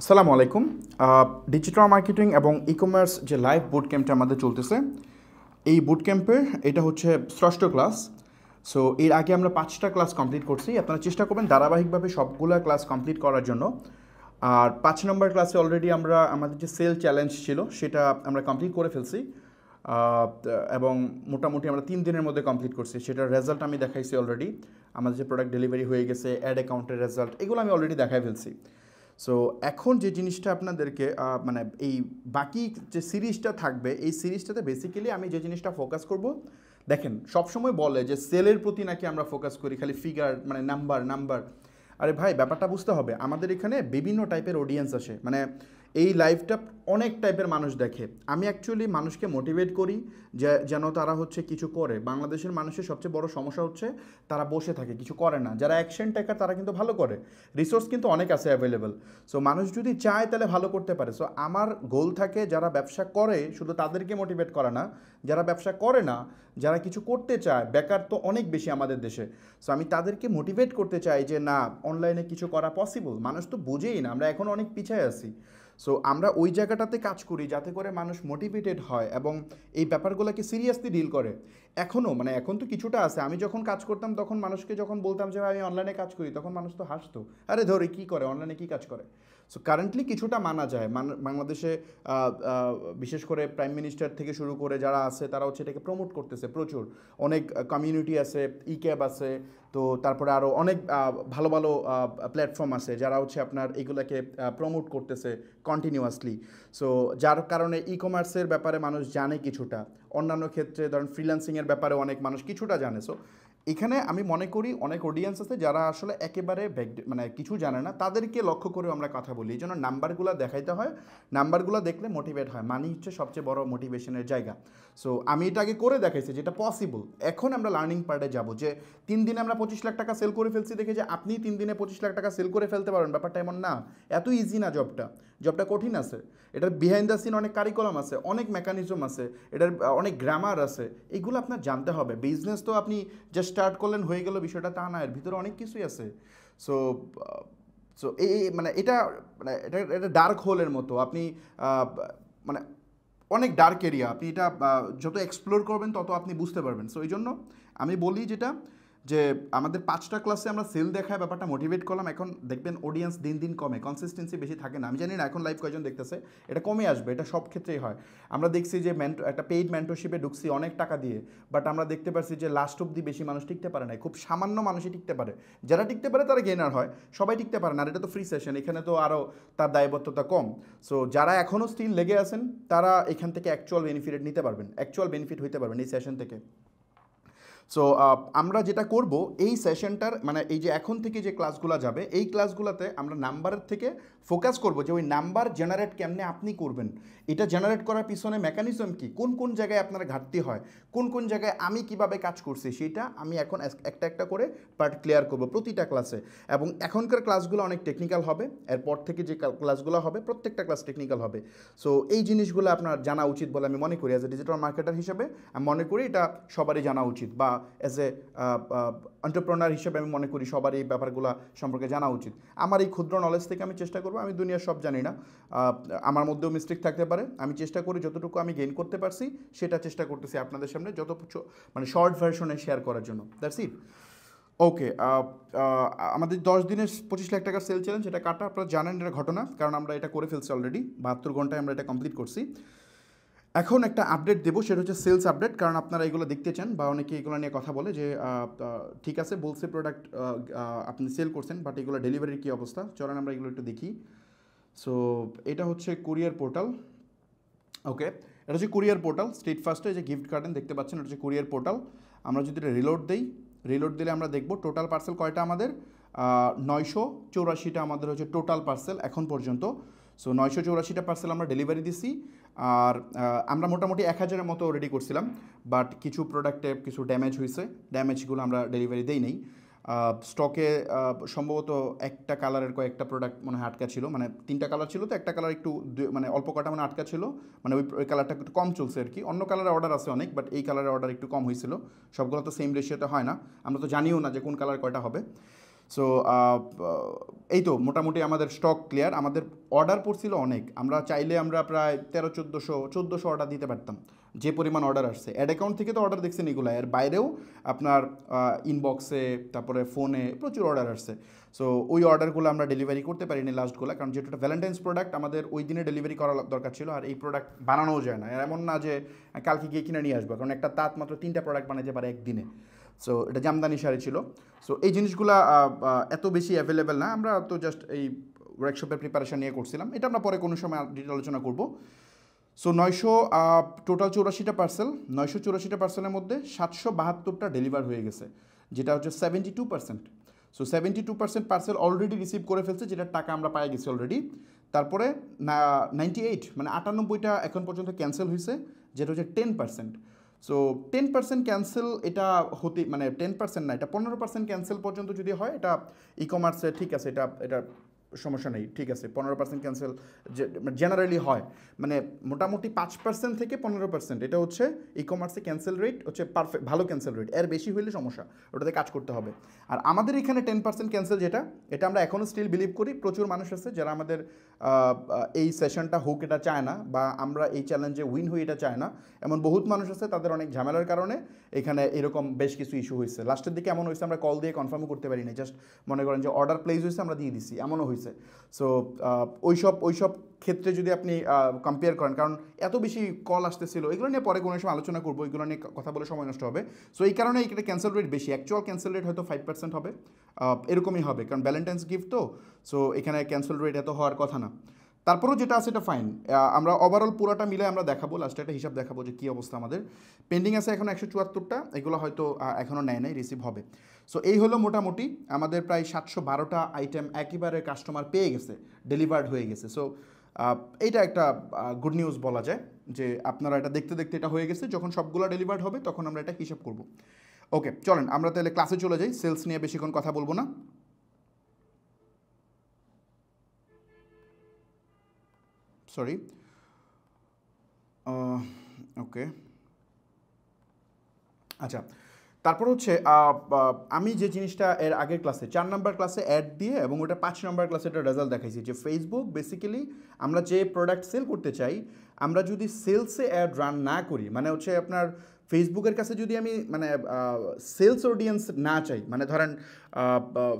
আসসালামু আলাইকুম। Digital marketing এবং ই কমার্স যে লাইভ বুট ক্যাম্পটা আমাদের চলতেছে, এই বুট ক্যাম্পের এটা হচ্ছে ষষ্ঠ ক্লাস। সো এর আগে আমরা 5টা ক্লাস কমপ্লিট করছি। আপনারা চেষ্টা করবেন ধারাবাহিকভাবে সবগুলা ক্লাস কমপ্লিট করার জন্য। আর 5 নম্বর ক্লাসে অলরেডি আমরা আমাদের যে সেল চ্যালেঞ্জ ছিল সেটা আমরা কমপ্লিট করে ফেলছি। এবং মোটামুটি আমরা 3 দিনের মধ্যে কমপ্লিট করছি। সেটার রেজাল্ট আমি দেখাইছি অলরেডি। আমাদের যে প্রোডাক্ট ডেলিভারি হয়ে গেছে, অ্যাড অ্যাকাউন্টের রেজাল্ট, এগুলো আমি অলরেডি দেখাই ফেলছি। সো এখন যে জিনিসটা আপনাদেরকে মানে এই বাকি যে সিরিজটা থাকবে, এই সিরিজটাতে বেসিক্যালি আমি যে জিনিসটা ফোকাস করব, দেখেন সবসময় বলে যে সেলের প্রতি নাকি আমরা ফোকাস করি, খালি ফিগার মানে নাম্বার। আরে ভাই, ব্যাপারটা বুঝতে হবে। আমাদের এখানে বিভিন্ন টাইপের অডিয়েন্স আসে, মানে এই লাইভটা অনেক টাইপের মানুষ দেখে। আমি অ্যাকচুয়ালি মানুষকে মোটিভেট করি যে যেন তারা হচ্ছে কিছু করে। বাংলাদেশের মানুষের সবচেয়ে বড় সমস্যা হচ্ছে তারা বসে থাকে, কিছু করে না। যারা অ্যাকশন টেকার তারা কিন্তু ভালো করে, রিসোর্স কিন্তু অনেক আছে অ্যাভেলেবেল। সো মানুষ যদি চায় তাহলে ভালো করতে পারে। সো আমার গোল থাকে যারা ব্যবসা করে শুধু তাদেরকে মোটিভেট করা না, যারা ব্যবসা করে না, যারা কিছু করতে চায়, বেকার তো অনেক বেশি আমাদের দেশে। সো আমি তাদেরকে মোটিভেট করতে চাই যে না, অনলাইনে কিছু করা পসিবল। মানুষ তো বুঝেই না, আমরা এখন অনেক পিছায় আছি। সো আমরা ওই জায়গাটাতে কাজ করি যাতে করে মানুষ মোটিভেটেড হয় এবং এই ব্যাপারগুলোকে সিরিয়াসলি ডিল করে। এখনও মানে এখন তো কিছুটা আছে। আমি যখন কাজ করতাম তখন মানুষকে যখন বলতাম যে আমি অনলাইনে কাজ করি, তখন মানুষ তো হাসতো, আরে ধরে কী করে, অনলাইনে কী কাজ করে। সো কারেন্টলি কিছুটা মানা যায়। বাংলাদেশে বিশেষ করে প্রাইম মিনিস্টার থেকে শুরু করে যারা আছে তারা হচ্ছে এটাকে প্রমোট করতেছে প্রচুর। অনেক কমিউনিটি আছে, ই ক্যাব আছে, তো তারপরে আরও অনেক ভালো ভালো প্ল্যাটফর্ম আছে যারা হচ্ছে আপনার এগুলোকে প্রমোট করতেছে কন্টিনিউয়াসলি। সো যার কারণে ই কমার্সের ব্যাপারে মানুষ জানে কিছুটা। অন্যান্য ক্ষেত্রে ধরেন ফ্রিল্যান্সিংয়ের ব্যাপারে অনেক মানুষ কিছুটা জানে। সো এখানে আমি মনে করি অনেক অডিয়েন্স আছে যারা আসলে একেবারে মানে কিছু জানে না, তাদেরকে লক্ষ্য করে আমরা কথা বলি। এই জন্য নাম্বারগুলো দেখাইতে হয়, নাম্বারগুলো দেখলে মোটিভেট হয়। মানি হচ্ছে সবচেয়ে বড় মোটিভেশনের জায়গা। সো আমি এটা আগে করে দেখাইছি যেটা পসিবল। এখন আমরা লার্নিং পার্টে যাব যে 3 দিনে আমরা 25 লাখ টাকা সেল করে ফেলছি দেখে যে আপনি 3 দিনে 25 লাখ টাকা সেল করে ফেলতে পারেন, ব্যাপারটা এমন না। এত ইজি না জবটা কঠিন আছে। এটার বিহাইন্ড দ্য সিন অনেক কারিকুলাম আছে, অনেক মেকানিজম আছে, এটার অনেক গ্রামার আছে। এগুলো আপনার জানতে হবে। বিজনেস তো আপনি জাস্ট স্টার্ট করলেন হয়ে গেল বিষয়টা তা না, এর ভিতরে অনেক কিছুই আছে। সো সো এই মানে এটা মানে এটা এটা ডার্ক হোলের মতো। আপনি মানে অনেক ডার্ক এরিয়া। আপনি এটা যত এক্সপ্লোর করবেন তত আপনি বুঝতে পারবেন। সো এই জন্য আমি বলি যেটা, যে আমাদের 5টা ক্লাসে আমরা সেল দেখায় ব্যাপারটা মোটিভেট করলাম। এখন দেখবেন অডিয়েন্স দিন দিন কমে, কনসিস্টেন্সি বেশি থাকে না। আমি জানি না এখন লাইভ কয়জন দেখতেছে, এটা কমে আসবে, এটা সব ক্ষেত্রেই হয়। আমরা দেখছি যে একটা পেইড মেন্টরশিপে ঢুকছি অনেক টাকা দিয়ে, বাট আমরা দেখতে পাচ্ছি যে লাস্ট অব্দি বেশি মানুষ টিকতে পারে না। খুব সামান্য মানুষই টিকতে পারে। যারা টিকতে পারে তারা গেনার হয়, সবাই টিকতে পারে না। আর এটা তো ফ্রি সেশন, এখানে তো আরও তার দায়বদ্ধতা কম। সো যারা এখনও স্টিল লেগে আছেন তারা এখান থেকে অ্যাকচুয়াল বেনিফিট নিতে পারবেন, অ্যাকচুয়াল বেনিফিট হইতে পারবেন এই সেশন থেকে। সো আমরা যেটা করব এই সেশনটার মানে এই যে এখন থেকে যে ক্লাসগুলো যাবে, এই ক্লাসগুলোতে আমরা নাম্বারের থেকে ফোকাস করব যে ওই নাম্বার জেনারেট কেমনে আপনি করবেন, এটা জেনারেট করার পিছনে মেকানিজম কি, কোন কোন জায়গায় আপনার ঘাটতি হয়, কোন কোন জায়গায় আমি কিভাবে কাজ করছি, সেটা আমি এখন একটা একটা করে পার্ট ক্লিয়ার করব প্রতিটা ক্লাসে। এবং এখনকার ক্লাসগুলো অনেক টেকনিক্যাল হবে, এরপর থেকে যে ক্লাসগুলো হবে প্রত্যেকটা ক্লাস টেকনিক্যাল হবে। সো এই জিনিসগুলো আপনার জানা উচিত বলে আমি মনে করি। অ্যাজ এ ডিজিটাল মার্কেটার হিসেবে আমি মনে করি এটা সবারই জানা উচিত, বা অ্যাজ এ এন্টারপ্রেনার হিসেবে আমি মনে করি সবারই এই ব্যাপারগুলো সম্পর্কে জানা উচিত। আমার এই ক্ষুদ্র নলেজ থেকে আমি চেষ্টা করব, আমি দুনিয়ার সব জানি না, আমার মধ্যেও মিস্টেক থাকতে পারে। আমি চেষ্টা করি যতটুকু আমি গেইন করতে পারছি সেটা চেষ্টা করতেছি আপনাদের সামনে যত মানে শর্ট ভার্সনে শেয়ার করার জন্য। That's it. ওকে, আমাদের 10 দিনের 25 লাখ টাকার সেল চ্যালেঞ্জ এটা কাটা, আপনারা জানেন এটা ঘটনা, কারণ আমরা এটা করে ফেলছি অলরেডি। 72 ঘন্টায় আমরা এটা কমপ্লিট করছি। এখন একটা আপডেট দেবো, সেটা হচ্ছে সেলস আপডেট, কারণ আপনারা এগুলো দেখতে চান বা অনেকে এগুলো নিয়ে কথা বলে যে ঠিক আছে বলছে প্রোডাক্ট আপনি সেল করছেন, বাট এগুলো ডেলিভারির কী অবস্থা। চলেন আমরা এগুলো একটু দেখি। সো এটা হচ্ছে কুরিয়ার পোর্টাল। ওকে, এটা হচ্ছে কুরিয়ার পোর্টাল। স্টেট ফার্স্টে যে গিফট গার্ডেন দেখতে পাচ্ছেন, এটা হচ্ছে কুরিয়ার পোর্টাল। আমরা যদি এটা রিলোড দিলে আমরা দেখব টোটাল পার্সেল কয়টা আমাদের, 984টা আমাদের হচ্ছে টোটাল পার্সেল এখন পর্যন্ত। সো 984টা পার্সেল আমরা ডেলিভারি দিছি। আর আমরা মোটামুটি 1000-এর মতো রেডি করছিলাম, বাট কিছু প্রোডাক্টে কিছু ড্যামেজ হয়েছে, ড্যামেজগুলো আমরা ডেলিভারি দেই নেই। স্টকে সম্ভবত একটা কালারের কয়েকটা প্রোডাক্ট মনে হয় আটকা ছিল, মানে 3টা কালার ছিল তো একটা কালার একটু মানে অল্প কটা মানে আটকা ছিল, মানে ওই কালারটা একটু কম চলছে আর কি। অন্য কালারের অর্ডার আছে অনেক, বাট এই কালারের অর্ডার একটু কম হয়েছিল। সবগুলো তো সেম রেশিওতে হয় না, আমরা তো জানিও না যে কোন কালার কয়টা হবে। সো এই তো মোটামুটি আমাদের স্টক ক্লিয়ার। আমাদের অর্ডার পড়ছিল অনেক, আমরা চাইলে আমরা প্রায় 1300-1400 অর্ডার দিতে পারতাম, যে পরিমাণ অর্ডার আসছে। অ্যাড অ্যাকাউন্ট থেকে তো অর্ডার দেখছেন এগুলো, এর বাইরেও আপনার ইনবক্সে তারপরে ফোনে প্রচুর অর্ডার আসছে। সো ওই অর্ডারগুলো আমরা ডেলিভারি করতে পারিনি লাস্টগুলো, কারণ যেটা ভ্যালেন্টাইন্স প্রোডাক্ট আমাদের ওই দিনে ডেলিভারি করা দরকার ছিল, আর এই প্রোডাক্ট বানানোও যায় না, এমন না যে কালকে গিয়ে কিনে নিয়ে আসবো, কারণ একটা তাঁত মাত্র 3টা প্রোডাক্ট বানাইতে পারে একদিনে। সো এটা জামদানি শাড়ি ছিল। সো এই জিনিসগুলো এত বেশি অ্যাভেলেবেল না, আমরা তো জাস্ট এই ওয়ার্কশপের প্রিপারেশন নিয়ে করছিলাম, এটা আমরা পরে কোনো সময় ডিটেল আলোচনা করব। সো 900 টোটাল 84টা পার্সেল, 984টা পার্সেলের মধ্যে 772টা ডেলিভার হয়ে গেছে, যেটা হচ্ছে 72%। সো 72% পার্সেল অলরেডি রিসিভ করে ফেলছে, যেটার টাকা আমরা পাই গেছি অলরেডি। তারপরে 98 মানে 98টা এখন পর্যন্ত ক্যান্সেল হয়েছে, যেটা হচ্ছে 10%। সো 10% ক্যান্সেল, এটা হতে মানে 10% না, এটা 15% ক্যান্সেল পর্যন্ত যদি হয়, এটা ই কমার্সে ঠিক আছে, এটা এটা সমস্যা নেই, ঠিক আছে। 15% ক্যান্সেল জেনারেলি হয়, মানে মোটামুটি 5% থেকে 15%, এটা হচ্ছে ই কমার্সে ক্যান্সেল রেট হচ্ছে পারফেক্ট, ভালো ক্যান্সেল রেট। এর বেশি হইলে সমস্যা, ওটাতে কাজ করতে হবে। আর আমাদের এখানে 10% ক্যান্সেল, যেটা এটা আমরা এখনও স্টিল বিলিভ করি। প্রচুর মানুষ আছে যারা আমাদের এই সেশনটা হোক এটা চায় না, বা আমরা এই চ্যালেঞ্জে উইন হই এটা চায় না। এমন বহুত মানুষ আছে, তাদের অনেক ঝামেলার কারণে এখানে এরকম বেশ কিছু ইস্যু হয়েছে। লাস্টের দিকে এমন হয়েছে আমরা কল দিয়ে কনফার্মও করতে পারি না, জাস্ট মনে করেন যে অর্ডার প্লেস হয়েছে আমরা দিয়ে দিছি, এমনও হয়েছে। সো ওইসব ক্ষেত্রে যদি আপনি কম্পেয়ার করেন, কারণ এত বেশি কল আসতেছিল, এগুলো নিয়ে পরে কোনো সময় আলোচনা করবো, এগুলো নিয়ে কথা বলে সময় নষ্ট হবে। সো এই কারণে এটা ক্যান্সেল রেট বেশি, অ্যাকচুয়াল ক্যান্সেল রেট হয়তো 5% হবে, এরকমই হবে, কারণ ভ্যালেন্টাইন্স গিফট তো। সো এখানে ক্যান্সেল রেট এত হওয়ার কথা না। তারপরেও যেটা আছে এটা ফাইন। আমরা ওভারঅল পুরোটা মিলে আমরা দেখাবো, লাস্টে একটা হিসাব দেখাবো যে কী অবস্থা আমাদের। পেন্ডিং আছে এখন 174টা, এগুলো হয়তো এখনও নেয় নাই, রিসিভ হবে। সো এই হলো মোটামুটি আমাদের প্রায় 712টা আইটেম একেবারে কাস্টমার পেয়ে গেছে, ডেলিভার্ড হয়ে গেছে। সো এইটা একটা গুড নিউজ বলা যায়, যে আপনারা এটা দেখতে দেখতে এটা হয়ে গেছে। যখন সবগুলো ডেলিভার্ড হবে তখন আমরা এটা হিসাব করব। ওকে, চলেন আমরা তাহলে ক্লাসে চলে যাই, সেলস নিয়ে বেশিক্ষণ কথা বলবো না। সরি, ওকে, আচ্ছা। তারপর হচ্ছে আমি যে জিনিসটা এর আগের ক্লাসে 4 নাম্বার ক্লাসে অ্যাড দিয়ে এবং ওটা 5 নাম্বার ক্লাসে একটা রেজাল্ট দেখাইছি, যে ফেসবুক বেসিক্যালি আমরা যে প্রোডাক্ট সেল করতে চাই, আমরা যদি সেলসে অ্যাড রান না করি, মানে হচ্ছে আপনার ফেসবুকের কাছে যদি আমি মানে সেলস অডিয়েন্স না চাই, মানে ধরেন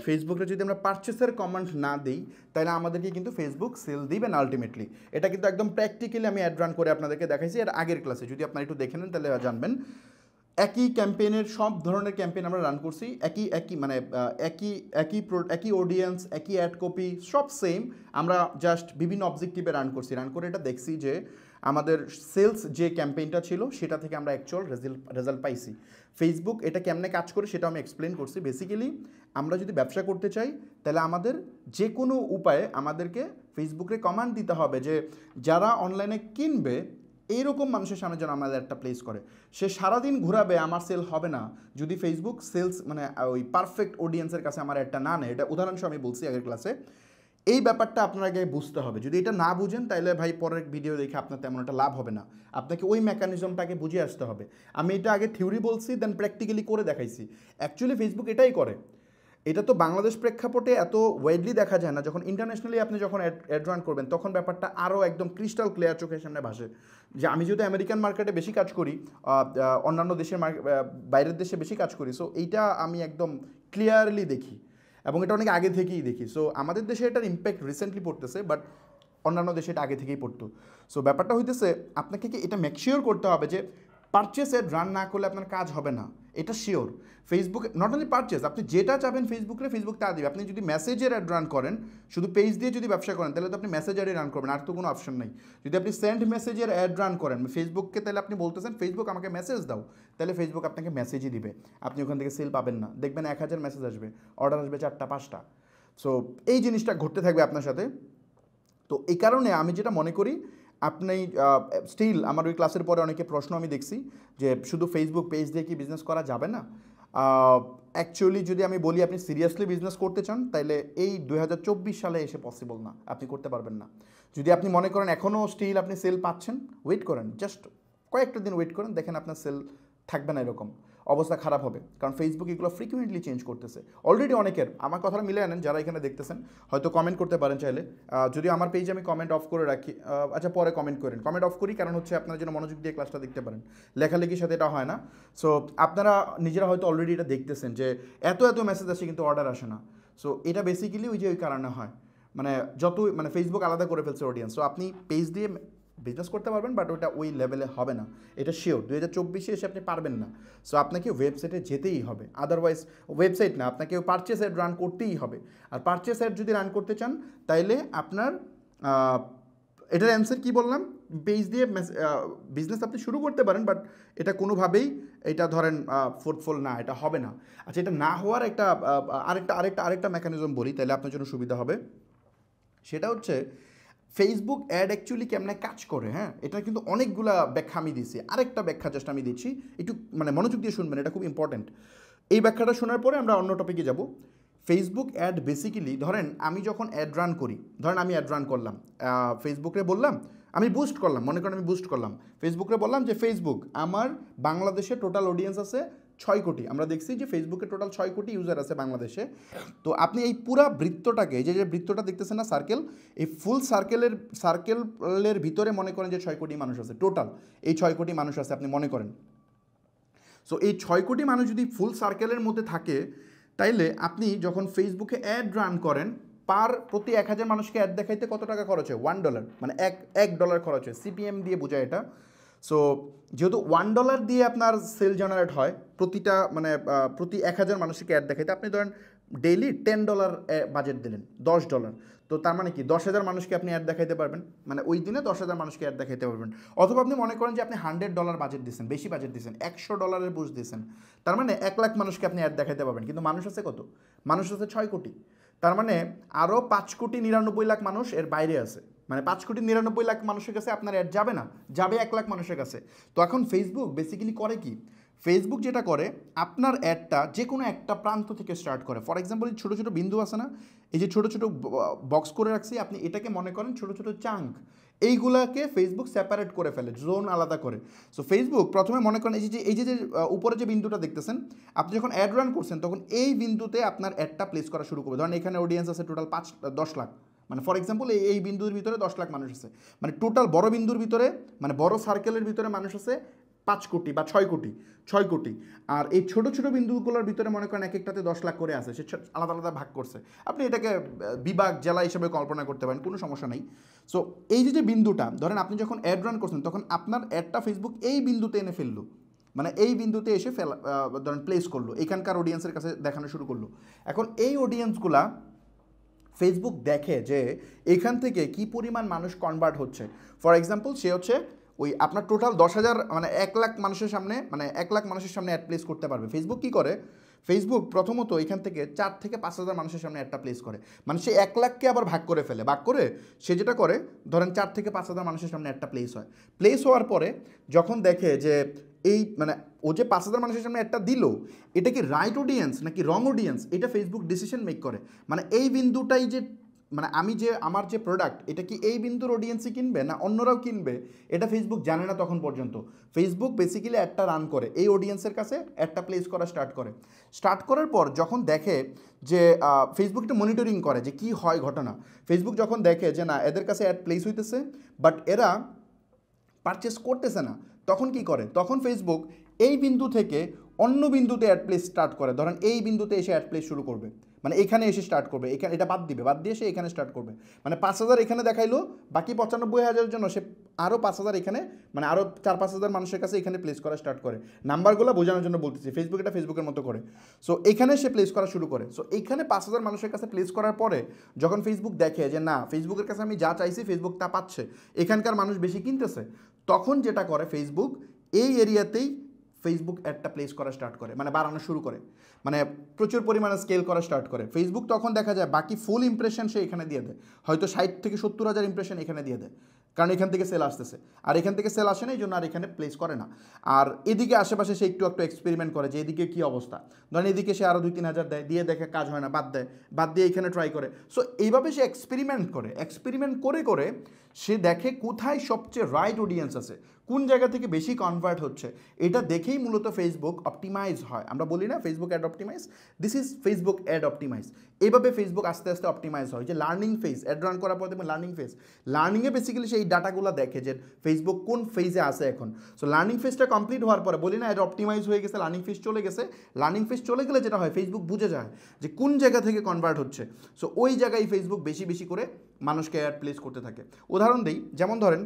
ফেসবুকে যদি আমরা পারচেসের কমেন্ট না দিই, তাহলে আমাদেরকে কিন্তু ফেসবুক সেল দিবে না আলটিমেটলি। এটা কিন্তু একদম প্র্যাকটিক্যালি আমি অ্যাড রান করে আপনাদেরকে দেখাইছি এর আগের ক্লাসে, যদি আপনারা একটু দেখে নেন তাহলে জানবেন। একই ক্যাম্পেইনের সব ধরনের ক্যাম্পেইন আমরা রান করছি, একই মানে একই অডিয়েন্স, একই অ্যাড কপি, সব সেম। আমরা জাস্ট বিভিন্ন অবজেক্টিভে রান করছি, রান করে এটা দেখছি যে আমাদের সেলস যে ক্যাম্পেইনটা ছিল সেটা থেকে আমরা অ্যাকচুয়াল রেজাল্ট পাইছি। ফেসবুক এটা কেমনে কাজ করে সেটা আমি এক্সপ্লেন করছি। বেসিক্যালি আমরা যদি ব্যবসা করতে চাই, তাহলে আমাদের যে কোনো উপায়ে আমাদেরকে ফেসবুকে কমান্ড দিতে হবে যে যারা অনলাইনে কিনবে এইরকম মানুষের সামনে যেন আমাদের একটা প্লেস করে। সে সারাদিন ঘোরাবে, আমার সেল হবে না যদি ফেসবুক সেলস মানে ওই পারফেক্ট অডিয়েন্সের কাছে আমার একটা না নেয়। এটা উদাহরণস্বরূপ আমি বলছি আগের ক্লাসে। এই ব্যাপারটা আপনার আগে বুঝতে হবে। যদি এটা না বুঝেন তাহলে ভাই পরের ভিডিও দেখে আপনার তেমন একটা লাভ হবে না। আপনাকে ওই মেকানিজমটাকে বুঝে আসতে হবে। আমি এটা আগে থিওরি বলছি, দেন প্র্যাকটিক্যালি করে দেখাইছি। অ্যাকচুয়ালি ফেসবুক এটাই করে। এটা তো বাংলাদেশ প্রেক্ষাপটে এত ওয়াইডলি দেখা যায় না, যখন ইন্টারন্যাশনালি আপনি যখন অ্যাড রান করবেন তখন ব্যাপারটা আরও একদম ক্রিস্টাল ক্লিয়ার চোখের সামনে ভাসে। যে আমি যদি আমেরিকান মার্কেটে বেশি কাজ করি, অন্যান্য দেশের বাইরের দেশে বেশি কাজ করি, সো এইটা আমি একদম ক্লিয়ারলি দেখি এবং এটা অনেক আগে থেকেই দেখি। সো আমাদের দেশে এটার ইম্প্যাক্ট রিসেন্টলি পড়তেছে, বাট অন্যান্য দেশে এটা আগে থেকেই পড়তো। সো ব্যাপারটা হইতেছে আপনাকে কি এটা মেকশিওর করতে হবে যে পারচেস অ্যাড রান না করলে আপনার কাজ হবে না, এটা sure. Facebook not only purchase, আপনি যেটা চাবেন ফেসবুক তা দিবে। আপনি যদি মেসেজের অ্যাড রান করেন, শুধু পেজ দিয়ে যদি ব্যবসা করেন, তাহলে তো আপনি মেসেজ অ্যাডে রান করবেন, আর তো কোনো অপশন নেই। যদি আপনি সেন্ড মেসেজের অ্যাড রান করেন ফেসবুককে, তাহলে আপনি বলতেছেন ফেসবুক আমাকে মেসেজ দাও, তাহলে ফেসবুক আপনাকে মেসেজই দিবে। আপনি ওখান থেকে সেল পাবেন না, দেখবেন 1000 মেসেজ আসবে, অর্ডার আসবে 4টা 5টা। সো এই জিনিসটা ঘটতে থাকবে আপনার সাথে। তো এই কারণে আমি যেটা মনে করি, আপনি স্টিল আমার ওই ক্লাসের পরে অনেকে প্রশ্ন আমি দেখছি যে শুধু ফেসবুক পেজ দিয়ে কি বিজনেস করা যাবে না। অ্যাকচুয়ালি যদি আমি বলি আপনি সিরিয়াসলি বিজনেস করতে চান, তাহলে এই 2024 সালে এসে পসিবল না, আপনি করতে পারবেন না। যদি আপনি মনে করেন এখনও স্টিল আপনি সেল পাচ্ছেন, ওয়েট করেন, জাস্ট কয়েকটা দিন ওয়েট করেন, দেখেন আপনার সেল থাকবে না এরকম। অবস্থা খারাপ হবে, কারণ ফেসবুক এগুলো ফ্রিকুয়েন্টলি চেঞ্জ করতেছে। অলরেডি অনেকের, আমার কথাটা মিলে আনেন যারা এখানে দেখতেছেন, হয়তো কমেন্ট করতে পারেন চাইলে। যদি আমার পেজে আমি কমেন্ট অফ করে রাখি, আচ্ছা পরে কমেন্ট করেন, কমেন্ট অফ করি কারণ হচ্ছে আপনারা যেন মনোযোগ দিয়ে ক্লাসটা দেখতে পারেন, লেখালেখির সাথে এটা হয় না। সো আপনারা নিজেরা হয়তো অলরেডি এটা দেখতেছেন যে এত এত মেসেজ আসে কিন্তু অর্ডার আসে না। সো এটা বেসিক্যালি ওই কারণে হয়, মানে যতই মানে ফেসবুক আলাদা করে ফেলছে অডিয়েন্স। সো আপনি পেজ দিয়ে বিজনেস করতে পারবেন, বাট ওটা ওই লেভেলে হবে না, এটা শিওর। 2024 এসে আপনি পারবেন না। সো আপনাকে ওয়েবসাইটে যেতেই হবে, আদারওয়াইজ ওয়েবসাইট না, আপনাকে পারচেস অ্যাড রান করতেই হবে। আর পারচেস অ্যাড যদি রান করতে চান তাইলে আপনার এটার অ্যান্সার কী বললাম, পেজ দিয়ে বিজনেস আপনি শুরু করতে পারেন, বাট এটা কোনোভাবেই এটা ধরেন ফ্রুটফুল না, এটা হবে না। আচ্ছা, এটা না হওয়ার একটা আরেকটা মেকানিজম বলি, তাহলে আপনার জন্য সুবিধা হবে। সেটা হচ্ছে ফেসবুক অ্যাড অ্যাকচুয়ালি কেমনে কাজ করে। হ্যাঁ, এটা কিন্তু অনেকগুলা ব্যাখ্যা আমি দিচ্ছি, আরেকটা ব্যাখ্যা জাস্ট আমি দিচ্ছি, একটু মানে মনোযোগ দিয়ে শুনবেন, এটা খুব ইম্পর্ট্যান্ট। এই ব্যাখ্যাটা শোনার পরে আমরা অন্য টপিকে যাব। ফেসবুক অ্যাড বেসিক্যালি, ধরেন আমি যখন অ্যাড রান করি, ধরেন আমি অ্যাড রান করলাম, ফেসবুকে বললাম আমি বুস্ট করলাম, মনে করেন আমি বুস্ট করলাম, ফেসবুকে বললাম যে ফেসবুক আমার বাংলাদেশে টোটাল অডিয়েন্স আছে 6 কোটি। আমরা দেখছি যে ফেসবুকে টোটাল 6 কোটি ইউজার আছে বাংলাদেশে। তো আপনি এই পুরা বৃত্তটাকে, এই যে বৃত্তটা দেখতেছেন না, সার্কেল, এই ফুল সার্কেলের ভিতরে মনে করেন যে 6 কোটি মানুষ আছে টোটাল, এই 6 কোটি মানুষ আছে আপনি মনে করেন। সো এই 6 কোটি মানুষ যদি ফুল সার্কেলের মধ্যে থাকে, তাইলে আপনি যখন ফেসবুকে অ্যাড রান করেন, প্রতি 1000 মানুষকে অ্যাড দেখাইতে কত টাকা খরচ হয়? $1, মানে $1 খরচ হয়। সিপিএম দিয়ে বোঝায় এটা। সো যেহেতু $1 দিয়ে আপনার সেল জেনারেট হয় প্রতিটা, মানে প্রতি 1000 মানুষকে অ্যাড দেখাইতে, আপনি ধরেন ডেইলি $10 বাজেট দিলেন, $10। তো তার মানে কি 10,000 মানুষকে আপনি অ্যাড দেখাইতে পারবেন, মানে ওই দিনে 10,000 মানুষকে অ্যাড দেখাইতে পারবেন। অথবা আপনি মনে করেন যে আপনি $100 বাজেট দিচ্ছেন, বেশি বাজেট দিচ্ছেন, $100 বুস্ট দিচ্ছেন, তার মানে 1 লাখ মানুষকে আপনি অ্যাড দেখাইতে পারবেন। কিন্তু মানুষ আছে কত? মানুষ আছে 6 কোটি। তার মানে আরও 5,99,00,000 মানুষ এর বাইরে আছে, মানে 5,99,00,000 মানুষের কাছে আপনার অ্যাড যাবে না, যাবে 1 লাখ মানুষের কাছে। তো এখন ফেসবুক বেসিক্যালি করে কি? ফেসবুক যেটা করে, আপনার অ্যাডটা যে কোনো একটা প্রান্ত থেকে স্টার্ট করে। ফর এক্সাম্পল, এই ছোটো ছোটো বিন্দু আছে না, এই যে ছোটো ছোটো বক্স করে রাখছি, আপনি এটাকে মনে করেন ছোটো ছোটো চাঙ্ক, এইগুলাকে ফেসবুক সেপারেট করে ফেলে, জোন আলাদা করে। সো ফেসবুক প্রথমে মনে করেন এই যে উপরে যে বিন্দুটা দেখতেছেন, আপনি যখন অ্যাড রান করছেন তখন এই বিন্দুতে আপনার অ্যাডটা প্লেস করা শুরু করবে। ধরেন এখানে অডিয়েন্স আছে টোটাল 10 লাখ, মানে ফর এক্সাম্পল এই বিন্দুর ভিতরে 10 লাখ মানুষ আছে, মানে টোটাল বড় বিন্দুর ভিতরে, মানে বড় সার্কেলের ভিতরে মানুষ আছে 5 কোটি বা 6 কোটি। আর এই ছোটো ছোটো বিন্দুগুলোর ভিতরে মনে করেন এক একটাতে 10 লাখ করে আছে, সে আলাদা আলাদা ভাগ করছে। আপনি এটাকে বিভাগ, জেলা হিসেবে কল্পনা করতে পারেন, কোনো সমস্যা নেই। সো এই যে বিন্দুটা, ধরেন আপনি যখন অ্যাড রান করছেন তখন আপনার অ্যাডটা ফেসবুক এই বিন্দুতে এনে ফেললো, মানে এই বিন্দুতে এসে ধরেন প্লেস করলো, এখানকার অডিয়েন্সের কাছে দেখানো শুরু করলো। এখন এই অডিয়েন্সগুলা ফেসবুক দেখে যে এখান থেকে কি পরিমাণ মানুষ কনভার্ট হচ্ছে। ফর এক্সাম্পল, সে হচ্ছে ওই আপনার টোটাল 10,000, মানে 1 লাখ মানুষের সামনে, মানে 1 লাখ মানুষের সামনে অ্যাড প্লেস করতে পারবে। ফেসবুক কী করে? ফেসবুক প্রথমত এখান থেকে 4 থেকে 5,000 মানুষের সামনে অ্যাডটা প্লেস করে, মানে সে 1 লাখকে আবার ভাগ করে ফেলে, ভাগ করে সে যেটা করে, ধরেন 4 থেকে 5,000 মানুষের সামনে অ্যাডটা প্লেস হয়। প্লেস হওয়ার পরে যখন দেখে যে এই, মানে ও যে 5,000 মানুষের সামনে একটা দিল, এটা কি রাইট অডিয়েন্স নাকি রং অডিয়েন্স, এটা ফেসবুক ডিসিশন মেক করে। মানে এই বিন্দুটাই যে, মানে আমার যে প্রোডাক্ট, এটা কি এই বিন্দুর অডিয়েন্সই কিনবে না অন্যরাও কিনবে, এটা ফেসবুক জানে না তখন পর্যন্ত। ফেসবুক বেসিক্যালি একটা রান করে এই অডিয়েন্সের কাছে, একটা প্লেস করা স্টার্ট করার পর যখন দেখে যে ফেসবুক একটা মনিটরিং করে যে কি হয় ঘটনা। ফেসবুক যখন দেখে যে না, এদের কাছে অ্যাড প্লেস হইতেছে বাট এরা পারচেস করতেছে না, তখন কি করে? তখন ফেসবুক এই বিন্দু থেকে অন্য বিন্দুতে অ্যাড প্লেস স্টার্ট করে। ধরেন এই বিন্দুতে এসে অ্যাড প্লেস শুরু করবে, মানে এখানে এসে স্টার্ট করবে, এখানে এটা বাদ দিয়ে সে এখানে স্টার্ট করবে। মানে 5,000 এখানে দেখাইলো, বাকি 95,000 জন্য সে আরও 5,000 এখানে, মানে আরও 4-5,000 মানুষের কাছে এখানে প্লেস করা স্টার্ট করে। নাম্বারগুলো বোঝানোর জন্য বলতেছি, ফেসবুক এটা ফেসবুকের মতো করে। সো এখানে সে প্লেস করা শুরু করে। সো এইখানে 5,000 মানুষের কাছে প্লেস করার পরে যখন ফেসবুক দেখে যে না, ফেসবুকের কাছে আমি যা চাইছি ফেসবুক তা পাচ্ছে, এখানকার মানুষ বেশি কিনতেছে, তখন যেটা করে ফেসবুক এই এরিয়াতেই ফেসবুক অ্যাডটা প্লেস করা স্টার্ট করে, মানে বাড়ানো শুরু করে, মানে প্রচুর পরিমাণে স্কেল করা স্টার্ট করে। ফেসবুক তখন দেখা যায় বাকি ফুল ইমপ্রেশন সে এখানে দিয়ে দেয়, হয়তো 60 থেকে 70 হাজার ইমপ্রেশন এখানে দিয়ে দেয়। কারণ এখান থেকে সেল আসতেছে, আর এখান থেকে সেল আসে না, এই জন্য আর এখানে প্লেস করে না। আর এদিকে আশেপাশে সে একটু এক্সপেরিমেন্ট করে যে এদিকে কী অবস্থা, ধরেন এদিকে সে আরও 2-3 হাজার দেয়, দিয়ে দেখে কাজ হয় না, বাদ দিয়ে এখানে ট্রাই করে। সো এইভাবে সে এক্সপেরিমেন্ট করে করে সে দেখে কোথায় সবচেয়ে রাইট অডিয়েন্স আছে, কোন জায়গা থেকে বেশি কনভার্ট হচ্ছে। এটা দেখেই মূলত ফেসবুক অপটিমাইজ হয়। আমরা বলি না Facebook ad optimise, this is Facebook ad optimise. এইভাবে ফেসবুক আস্তে আস্তে অপটিমাইজ হয়, যে লার্নিং ফেজ, অ্যাড রান করার পর দেখবেন লার্নিং ফেজ, লার্নিংয়ে বেসিক্যালি সেই ডাটাগুলো দেখে যে ফেসবুক কোন ফেজে আছে এখন। সো লার্নিং ফেজটা কমপ্লিট হওয়ার পরে বলি না অ্যাড অপটিমাইজ হয়ে গেছে, লার্নিং ফেজ চলে গেছে। লার্নিং ফেজ চলে গেলে যেটা হয়, ফেসবুক বুঝে যায় যে কোন জায়গা থেকে কনভার্ট হচ্ছে। সো ওই জায়গায় ফেসবুক বেশি বেশি করে মানুষকে অ্যাড প্লেস করতে থাকে। উদাহরণ দিই, যেমন ধরেন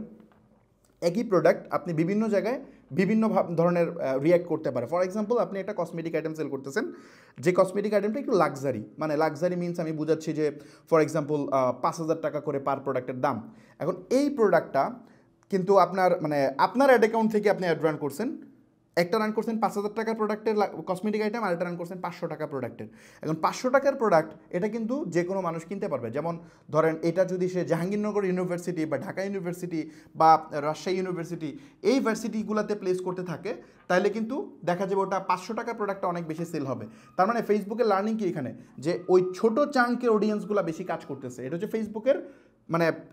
একই প্রোডাক্ট আপনি বিভিন্ন জায়গায় বিভিন্ন ধরনের রিয়্যাক্ট করতে পারে। ফর এক্সাম্পল, আপনি একটা কসমেটিক আইটেম সেল করতেছেন, যে কসমেটিক আইটেমটা একটু লাক্সারি, মানে লাক্সারি মিনস আমি বুঝাচ্ছি যে ফর এক্সাম্পল 5,000 টাকা করে পার প্রোডাক্টের দাম। এখন এই প্রোডাক্টটা কিন্তু আপনার অ্যাড অ্যাকাউন্ট থেকে আপনি অ্যাড রান করছেন, একটা রান করছেন 5,000 টাকার প্রোডাক্টের কসমেটিক আইটেম, আর একটা রান করছেন 500 টাকা প্রোডাক্টের। এখন 500 টাকার প্রোডাক্ট এটা কিন্তু যে কোনো মানুষ কিনতে পারবে। যেমন ধরেন এটা যদি সে জাহাঙ্গীরনগর ইউনিভার্সিটি বা ঢাকা ইউনিভার্সিটি বা রাজশাহী ইউনিভার্সিটি, এই ভার্সিটিগুলোতে প্লেস করতে থাকে, তাহলে কিন্তু দেখা যাবে ওটা 500 টাকার প্রোডাক্টটা অনেক বেশি সেল হবে। তার মানে ফেসবুকের লার্নিং কি এখানে, যে ওই ছোট চাঙ্কের অডিয়েন্সগুলো বেশি কাজ করতেছে। এটা হচ্ছে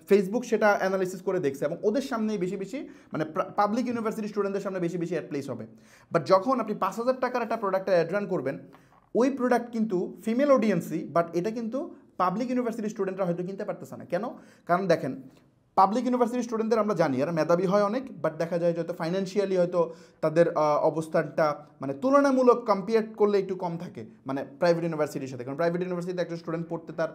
ফেসবুক সেটা অ্যানালিসিস করে দেখছে, এবং ওদের সামনেই বেশি বেশি পাবলিক ইউনিভার্সিটি স্টুডেন্টদের সামনে বেশি বেশি অ্যাড প্লেস হবে। বাট যখন আপনি 5,000 টাকার একটা প্রোডাক্টে অ্যাড রান করবেন, ওই প্রোডাক্ট কিন্তু ফিমেল অডিয়েন্সই, বাট এটা কিন্তু পাবলিক ইউনিভার্সিটি স্টুডেন্টরা হয়তো কিনতে পারতেছে না। কেন? কারণ দেখেন, পাবলিক ইউনিভার্সিটি স্টুডেন্টদের আমরা জানি এরা মেধাবী হয় অনেক, বাট দেখা যায় হয়তো ফাইন্যান্সিয়ালি হয়তো তাদের অবস্থানটা তুলনামূলক কম্পেয়ার করলে একটু কম থাকে প্রাইভেট ইউনিভার্সিটির সাথে। কারণ প্রাইভেট ইউনিভার্সিটিতে একটা স্টুডেন্ট পড়তে তার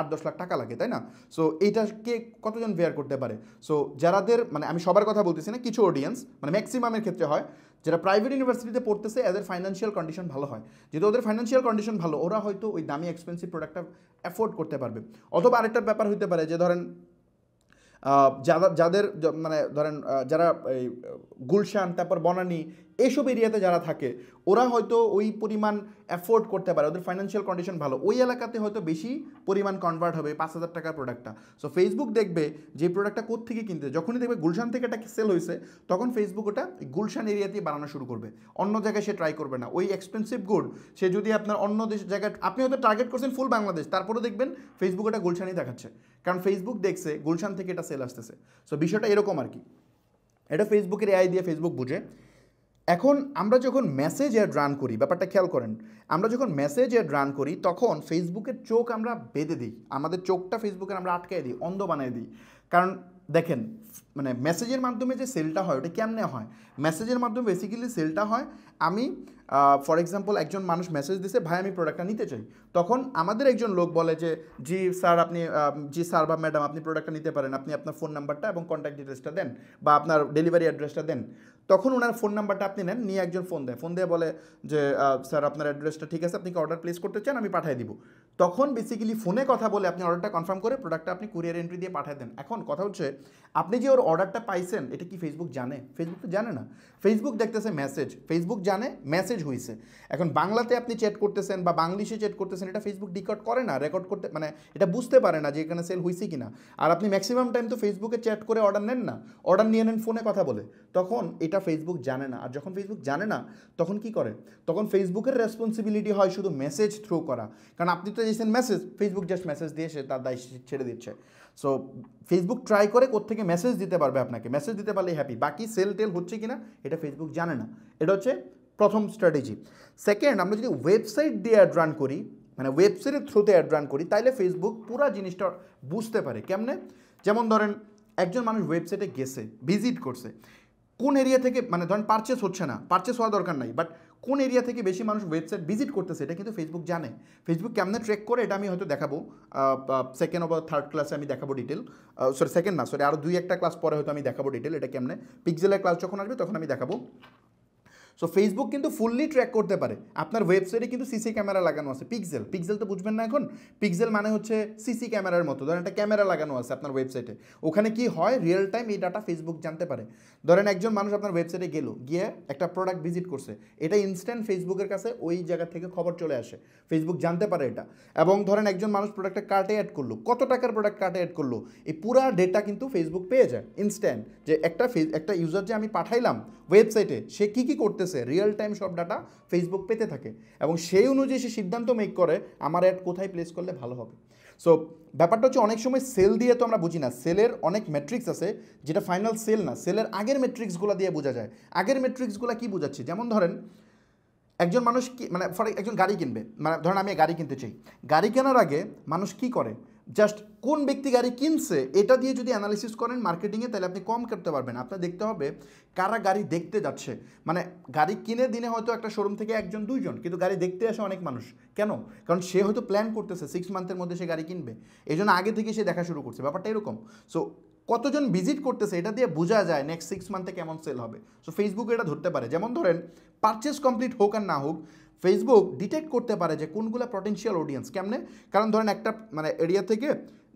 8-10 লাখ টাকা লাগে, তাই না? সো এইটাকে কতজন বেয়ার করতে পারে? সো যারাদের আমি সবার কথা বলতেছি না, কিছু অডিয়েন্স ম্যাক্সিমামের ক্ষেত্রে হয়, যারা প্রাইভেট ইউনিভার্সিটিতে পড়তেছে এদের ফাইন্যান্সিয়াল কন্ডিশন ভালো হয়। যেহেতু ওদের ফাইন্যান্সিয়াল কন্ডিশন ভালো, ওরা হয়তো ওই দামি এক্সপেন্সিভ প্রোডাক্টটা অ্যাফোর্ড করতে পারবে। অথবা আরেকটা ব্যাপার হতে পারে যে ধরেন যাদের ধরেন যারা এই গুলশান, তারপর বনানী, এইসব এরিয়াতে যারা থাকে, ওরা হয়তো ওই পরিমাণ অ্যাফোর্ড করতে পারে, ওদের ফাইন্যান্সিয়াল কন্ডিশন ভালো, ওই এলাকাতে হয়তো বেশি পরিমাণ কনভার্ট হবে 5,000 টাকার প্রোডাক্টটা। সো ফেসবুক দেখবে যে প্রোডাক্টটা কোত্থেকে কিনতে, যখনই দেখবে গুলশান থেকে এটা সেল হয়েছে, তখন ফেসবুক ওটা গুলশান এরিয়াতেই বানানো শুরু করবে, অন্য জায়গায় সে ট্রাই করবে না। ওই এক্সপেন্সিভ গুড সে যদি আপনার অন্য জায়গায়, আপনি হয়তো টার্গেট করছেন ফুল বাংলাদেশ, তারপরেও দেখবেন ফেসবুক এটা গুলশানই দেখাচ্ছে, কারণ ফেসবুক দেখছে গুলশান থেকে এটা সেল আসতেছে। সো বিষয়টা এরকম আর কি, এটা ফেসবুকের এআই দিয়ে ফেসবুক বুঝে। এখন আমরা যখন মেসেজ অ্যাড রান করি, ব্যাপারটা খেয়াল করেন, আমরা যখন মেসেজ অ্যাড রান করি তখন ফেসবুকের চোখ আমরা বেঁধে দিই, আমাদের চোখটা ফেসবুকের আমরা আটকাই দিই, অন্ধ বানিয়ে দিই। কারণ দেখেন, মেসেজের মাধ্যমে যে সেলটা হয় ওটা কেমনে হয়? মেসেজের মাধ্যমে বেসিক্যালি সেলটা হয়, আমি ফর এক্সাম্পল একজন মানুষ মেসেজ দিছে, ভাই আমি প্রোডাক্টটা নিতে চাই, তখন আমাদের একজন লোক বলে যে জি স্যার বা ম্যাডাম আপনি প্রোডাক্টটা নিতে পারেন, আপনি আপনার ফোন নাম্বারটা এবং কন্ট্যাক্ট ডিটেলসটা দেন বা আপনার ডেলিভারি অ্যাড্রেসটা দেন। তখন ওনার ফোন নাম্বারটা আপনি নেন, নিয়ে একজন ফোন দিয়ে বলে যে স্যার আপনার অ্যাড্রেসটা ঠিক আছে, আপনি কি অর্ডার প্লেস করতে চান, আমি পাঠিয়ে দিব। তখন বেসিক্যালি ফোনে কথা বলে আপনি অর্ডারটা কনফার্ম করে প্রোডাক্টটা আপনি কুরিয়ার এন্ট্রি দিয়ে পাঠিয়ে দেন। এখন কথা হচ্ছে, আপনি যে ওর অর্ডারটা পাইছেন এটা কি ফেসবুক জানে? ফেসবুক তো জানে না। ফেসবুক দেখতেছে মেসেজ, ফেসবুক জানে মেসেজ হয়েছে। এখন বাংলাতে আপনি চ্যাট করতেছেন বা বাংলিশে চ্যাট করতেছেন, এটা ফেসবুক ডিকোড করে না, রেকর্ড করতে এটা বুঝতে পারে না যে এখানে সেল হয়েছে কি না। আর আপনি ম্যাক্সিমাম টাইম তো ফেসবুকে চ্যাট করে অর্ডার নেন না, অর্ডার নিয়ে নেন ফোনে কথা বলে, তখন এটা ফেসবুক জানে না। আর যখন ফেসবুক জানে না, তখন কি করে? তখন ফেসবুকের রেসপন্সিবিলিটি হয় শুধু মেসেজ থ্রু করা, কারণ আপনি তো দিয়েছেন মেসেজ, ফেসবুক জাস্ট মেসেজ দিয়ে সে তার দায় ছেড়ে দিচ্ছে। সো ফেসবুক ট্রাই করে কোত্থেকে মেসেজ দিতে পারবে আপনাকে, মেসেজ দিতে পারলেই হ্যাপি, বাকি সেল টেল হচ্ছে কি না এটা ফেসবুক জানে না। এটা হচ্ছে প্রথম স্ট্র্যাটেজি। সেকেন্ড, আমরা যদি ওয়েবসাইট দিয়ে অ্যাড রান করি, ওয়েবসাইটের থ্রুতে অ্যাড রান করি, তাইলে ফেসবুক পুরো জিনিসটা বুঝতে পারে। কেমনে? যেমন ধরেন একজন মানুষ ওয়েবসাইটে গেছে, ভিজিট করছে, কোন এরিয়া থেকে ধরেন পারচেস হচ্ছে না, পারচেস হওয়া দরকার নাই, বাট কোন এরিয়া থেকে বেশি মানুষ ওয়েবসাইট ভিজিট করতেছে এটা কিন্তু ফেসবুক জানে। ফেসবুক কেমনে ট্র্যাক করে এটা আমি হয়তো দেখাবো সেকেন্ড অথবা থার্ড ক্লাসে, আমি দেখাবো ডিটেল, সেকেন্ড না আরও 2-1টা ক্লাস পরে হয়তো আমি দেখাবো ডিটেল এটা কেমনে, পিক্সেলের ক্লাস যখন আসবে তখন আমি দেখাবো। সো ফেসবুক কিন্তু ফুললি ট্র্যাক করতে পারে। আপনার ওয়েবসাইটে কিন্তু সিসি ক্যামেরা লাগানো আছে, পিক্সেল, পিক্সেল তো বুঝবেন না এখন, পিক্সেল মানে হচ্ছে সিসি ক্যামেরার মতো। ধরেন একটা ক্যামেরা লাগানো আছে আপনার ওয়েবসাইটে, ওখানে কি হয় রিয়েল টাইম এই ডাটা ফেসবুক জানতে পারে। ধরেন একজন মানুষ আপনার ওয়েবসাইটে গেল, গিয়ে একটা প্রোডাক্ট ভিজিট করছে, এটা ইনস্ট্যান্ট ফেসবুকের কাছে ওই জায়গা থেকে খবর চলে আসে, ফেসবুক জানতে পারে এটা। এবং ধরেন একজন মানুষ প্রোডাক্টটা কার্টে অ্যাড করলো, কত টাকার প্রোডাক্ট কার্টে অ্যাড করলো, এই পুরা ডেটা কিন্তু ফেসবুক পেয়ে যায় ইনস্ট্যান্ট, যে একটা ইউজার যে আমি পাঠাইলাম ওয়েবসাইটে সে কী কী করতেছে রিয়েল টাইম সব ডাটা ফেসবুক পেতে থাকে, এবং সেই অনুযায়ী সে সিদ্ধান্ত মেক করে আমার অ্যাড কোথায় প্লেস করলে ভালো হবে। সো ব্যাপারটা হচ্ছে অনেক সময় সেল দিয়ে তো আমরা বুঝি না, সেলের অনেক মেট্রিক্স আছে যেটা ফাইনাল সেল না, সেলের আগের মেট্রিক্সগুলো দিয়ে বোঝা যায়। আগের মেট্রিক্সগুলো কী বোঝাচ্ছে, যেমন ধরেন একজন মানুষ কি মানে একজন গাড়ি কিনবে, মানে ধরেন আমি গাড়ি কিনতে চাই, গাড়ি কেনার আগে মানুষ কি করে, জাস্ট কোন ব্যক্তি গাড়ি কিনছে এটা দিয়ে যদি অ্যানালিসিস করেন মার্কেটিংয়ে, তাহলে আপনি কম করতে পারবেন। আপনার দেখতে হবে কারা গাড়ি দেখতে যাচ্ছে, মানে গাড়ি কিনে দিনে হয়তো একটা শোরুম থেকে একজন দুইজন, কিন্তু গাড়ি দেখতে আসে অনেক মানুষ। কেন? কারণ সে হয়তো প্ল্যান করতেছে 6 মান্থের মধ্যে সে গাড়ি কিনবে, এই জন্য আগে থেকে সে দেখা শুরু করছে, ব্যাপারটা এরকম। সো কতজন ভিজিট করতেছে এটা দিয়ে বোঝা যায় নেক্সট 6 মান্থে কেমন সেল হবে। সো ফেসবুক এটা ধরতে পারে। যেমন ধরেন পারচেস কমপ্লিট হোক আর না হোক, ফেসবুক ডিটেক্ট করতে পারে যে কোনগুলো পটেনশিয়াল অডিয়েন্স। কেমনে? কারণ ধরেন একটা মানে এরিয়া থেকে